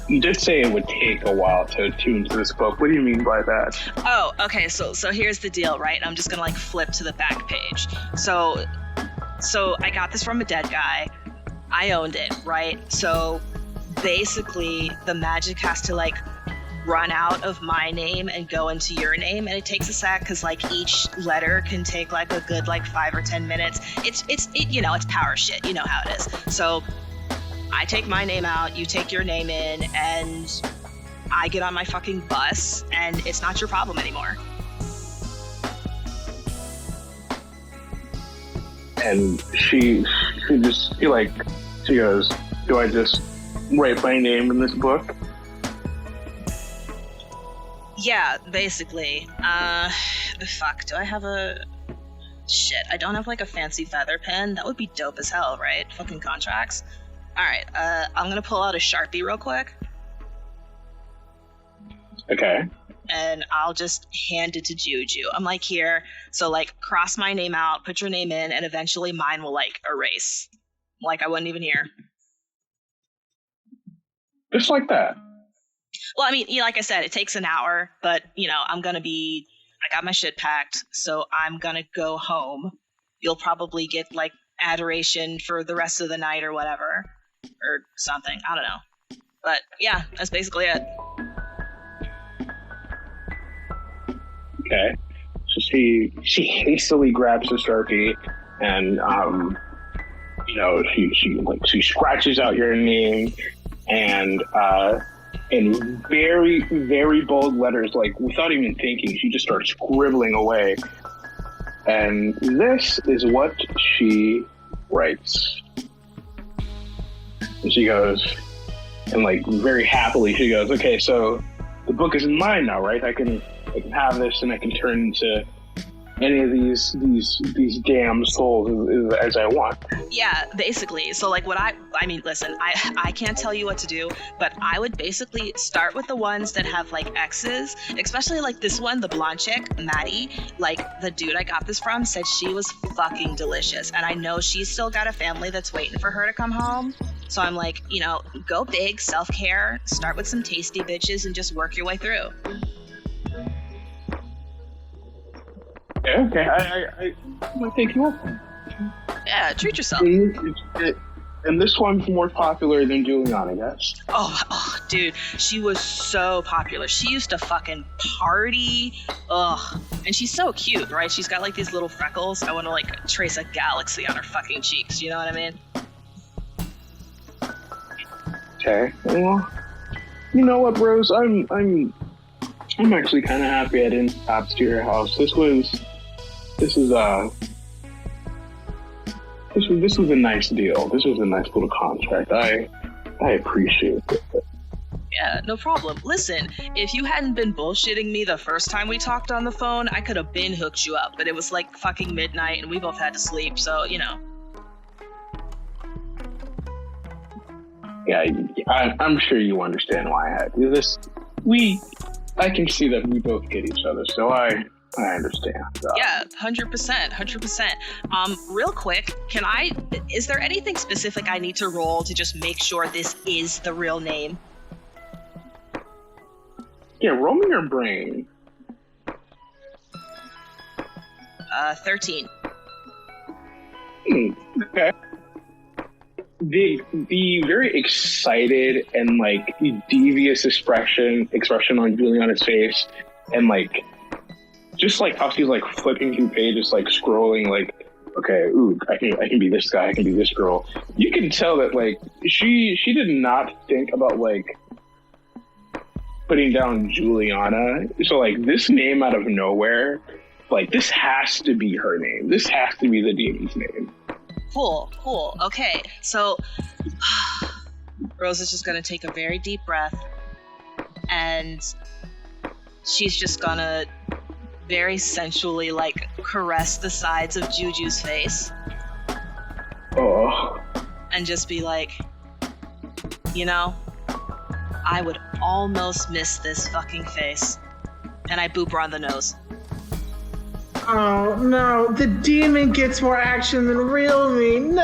You did say it would take a while to attune to this book. What do you mean by that? Oh, okay, so here's the deal, right? I'm just gonna flip to the back page. So I got this from a dead guy. I owned it, right? So basically the magic has to run out of my name and go into your name, and it takes a sec because each letter can take a good 5 or 10 minutes. It's power shit. You know how it is. So I take my name out, you take your name in, and I get on my fucking bus, and it's not your problem anymore. And she goes, "Do I just write my name in this book?" Yeah, basically. Fuck, do I have a... Shit, I don't have a fancy feather pen. That would be dope as hell, right? Fucking contracts. Alright, I'm gonna pull out a Sharpie real quick. Okay. And I'll just hand it to Juju. I'm here, so cross my name out, put your name in, and eventually mine will erase. I wasn't even here. Just like that. Well, I mean, like I said, it takes an hour, but, I got my shit packed, so I'm gonna go home. You'll probably get, adoration for the rest of the night or whatever. Or something. I don't know. But, yeah, that's basically it. Okay. she hastily grabs the Sharpie and she scratches out your name and in very, very bold letters, like without even thinking, she just starts scribbling away. And this is what she writes. And she goes, and like very happily, she goes, okay, so the book is mine now, right? I can have this and I can turn into any of these damn souls as I want. Yeah, basically. So like what I mean, listen, I can't tell you what to do, but I would basically start with the ones that have like X's, especially like this one, the blonde chick, Maddie. Like the dude I got this from said she was fucking delicious, and I know she's still got a family that's waiting for her to come home. So I'm like, go big, self-care, start with some tasty bitches and just work your way through. Yeah, okay, I might take you up. Yeah, treat yourself. And this one's more popular than Juliana, I guess. Oh, dude, she was so popular. She used to fucking party. Ugh. And she's so cute, right? She's got like these little freckles. I want to like trace a galaxy on her fucking cheeks. You know what I mean? Okay. Well, you know what, Rose? I'm actually kind of happy I didn't stop to your house. This was a nice deal. This was a nice little contract. I appreciate it. Yeah, no problem. Listen, if you hadn't been bullshitting me the first time we talked on the phone, I could have been hooked you up, but it was like fucking midnight and we both had to sleep, so, Yeah, I'm sure you understand why I had to do this. I can see that we both get each other, so I understand. Yeah, 100%. Real quick, is there anything specific I need to roll to just make sure this is the real name? Yeah, roll me your brain. 13. Okay. The very excited and like devious expression on Juliana's face, and like just like how she's like flipping through pages, like scrolling, like, okay, ooh, I can be this guy, I can be this girl. You can tell that like she did not think about like putting down Juliana. So like this name out of nowhere, like this has to be her name. This has to be the demon's name. Cool. Okay, so Rose is just gonna take a very deep breath, and she's just gonna very sensually like caress the sides of Juju's face. Oh. And just be like, I would almost miss this fucking face. And I boop her on the nose. Oh no, the demon gets more action than real me. No!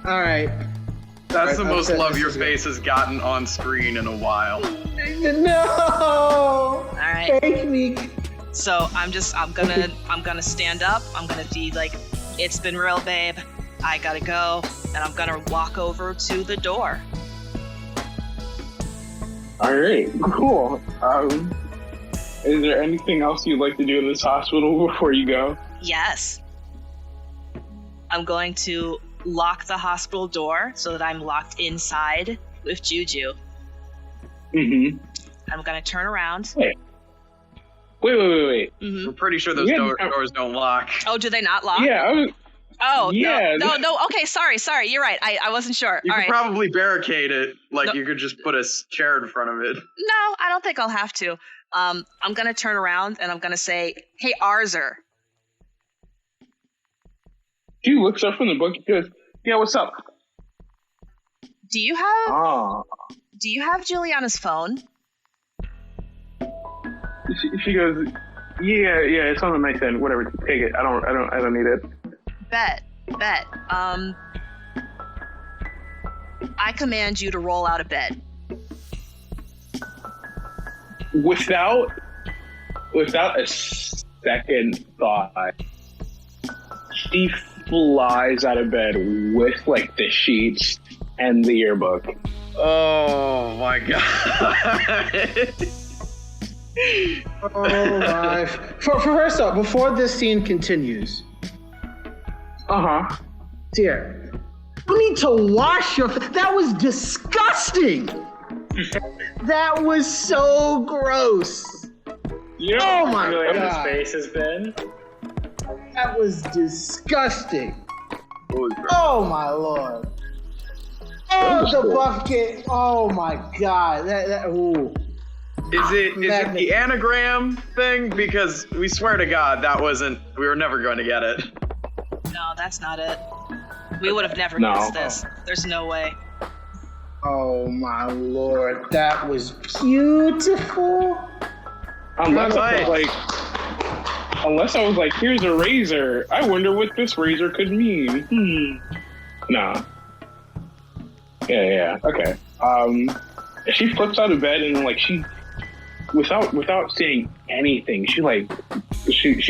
All right. That's the most love your face has gotten on screen in a while. No! All right. Take me. So I'm gonna stand up. I'm gonna be like, it's been real, babe. I gotta go, and I'm gonna walk over to the door. All right, cool. Is there anything else you'd like to do in this hospital before you go? Yes. I'm going to lock the hospital door so that I'm locked inside with Juju. Mm-hmm. I'm going to turn around. Wait. Mm-hmm. We're pretty sure those doors don't lock. Oh, do they not lock? Yeah. Oh, yeah. No. Okay, sorry. You're right. I wasn't sure. You All could right. probably barricade it. Like, you could just put a chair in front of it. No, I don't think I'll have to. I'm going to turn around and I'm going to say, hey, Arzer. He looks up from the book. He goes, yeah, what's up? Do you have Juliana's phone? She goes, yeah, it's on the nightstand. Whatever, take it. I don't need it. Bet. I command you to roll out of bed. Without a second thought, she flies out of bed with like the sheets and the yearbook Oh my god. Oh my! First off, before this scene continues, dear, you need to wash your. That was disgusting. That was so gross. You know Oh my really god! his face has been. That was disgusting. Oh my lord. Oh, the bucket. Oh my god. Ooh. Is it the anagram thing? Because we swear to God we were never going to get it. No, that's not it. We would have never guessed this. There's no way. Oh my lord. That was beautiful. Unless I was like, here's a razor. I wonder what this razor could mean. Nah. Yeah. Okay. She flips out of bed and like she, without saying anything, she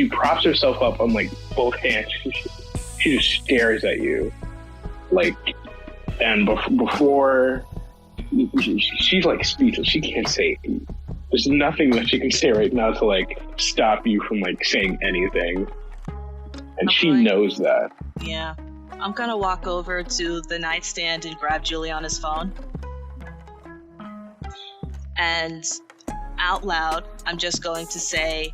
props herself up on like both hands. She just stares at you, like, and before she's like speechless. She can't say. There's nothing that she can say right now to like stop you from like saying anything, and she knows that. Yeah. I'm gonna walk over to the nightstand and grab Juliana's phone. And out loud, I'm just going to say,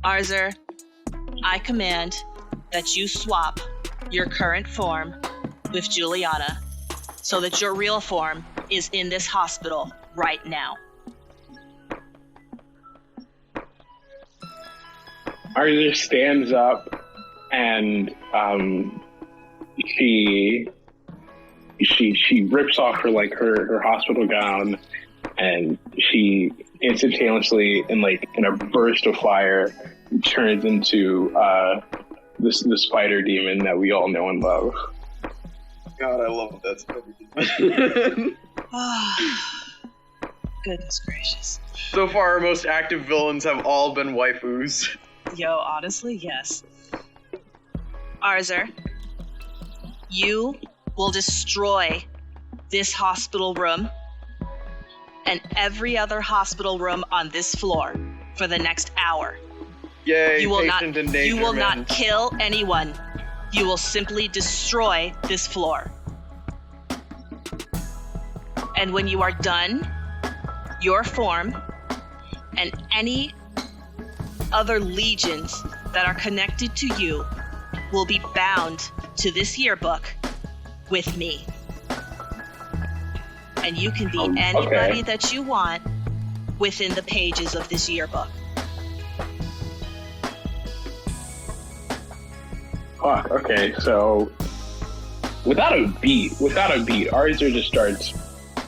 Arzer, I command that you swap your current form with Juliana so that your real form is in this hospital right now. Arzer stands up and she rips off her hospital gown, and she instantaneously in a burst of fire turns into the spider demon that we all know and love. God, I love that. Goodness gracious. So far, our most active villains have all been waifus. Yo, honestly, yes. Arzer, you will destroy this hospital room and every other hospital room on this floor for the next hour. Yay, you will patient endangerment. You will not kill anyone. You will simply destroy this floor. And when you are done, your form and any other legions that are connected to you will be bound to this yearbook with me. And you can be anybody that you want within the pages of this yearbook. Fuck, okay, so without a beat, Arzer just starts,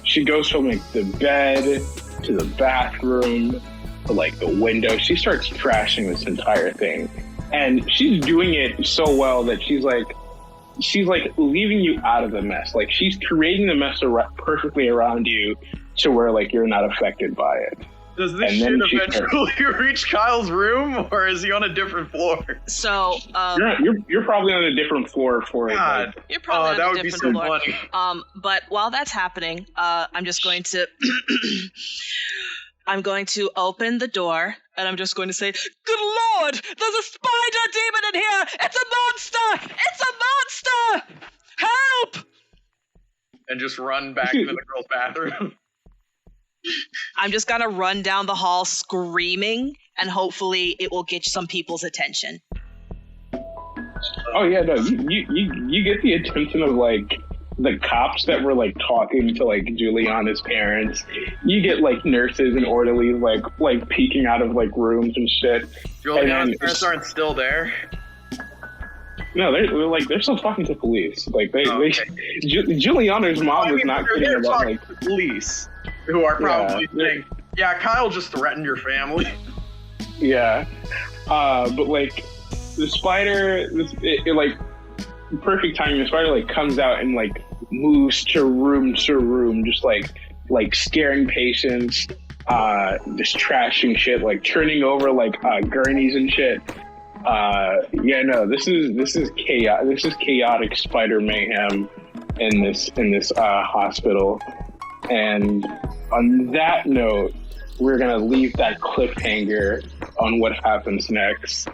she goes from the bed to the bathroom to the window. She starts trashing this entire thing. And she's doing it so well that she's leaving you out of the mess. She's creating the mess perfectly around you to where you're not affected by it. Does this shit eventually reach Kyle's room, or is he on a different floor? So, you're probably on a different floor for God. it. You're probably on a different floor. Funny. But while that's happening, I'm just going to I'm going to open the door, and I'm just going to say, "Good Lord, there's a spider demon in here! It's a monster! It's a monster! Help!" And just run back into the girl's bathroom. I'm just gonna run down the hall screaming, and hopefully it will get some people's attention. Oh yeah, no, you get the attention of the cops that were talking to Juliana's parents. You get nurses and orderlies peeking out of rooms and shit. Juliana's parents aren't still there. No, they're still talking to police. Juliana's mom was not kidding about the police, who are probably saying, "Yeah, Kyle just threatened your family." Yeah, but the spider, perfect timing. The spider comes out and moves to room, just scaring patients, just trashing shit, turning over gurneys and shit. Yeah, no, this is chaos. This is chaotic spider mayhem. in this hospital. And on that note, we're gonna leave that cliffhanger on what happens next.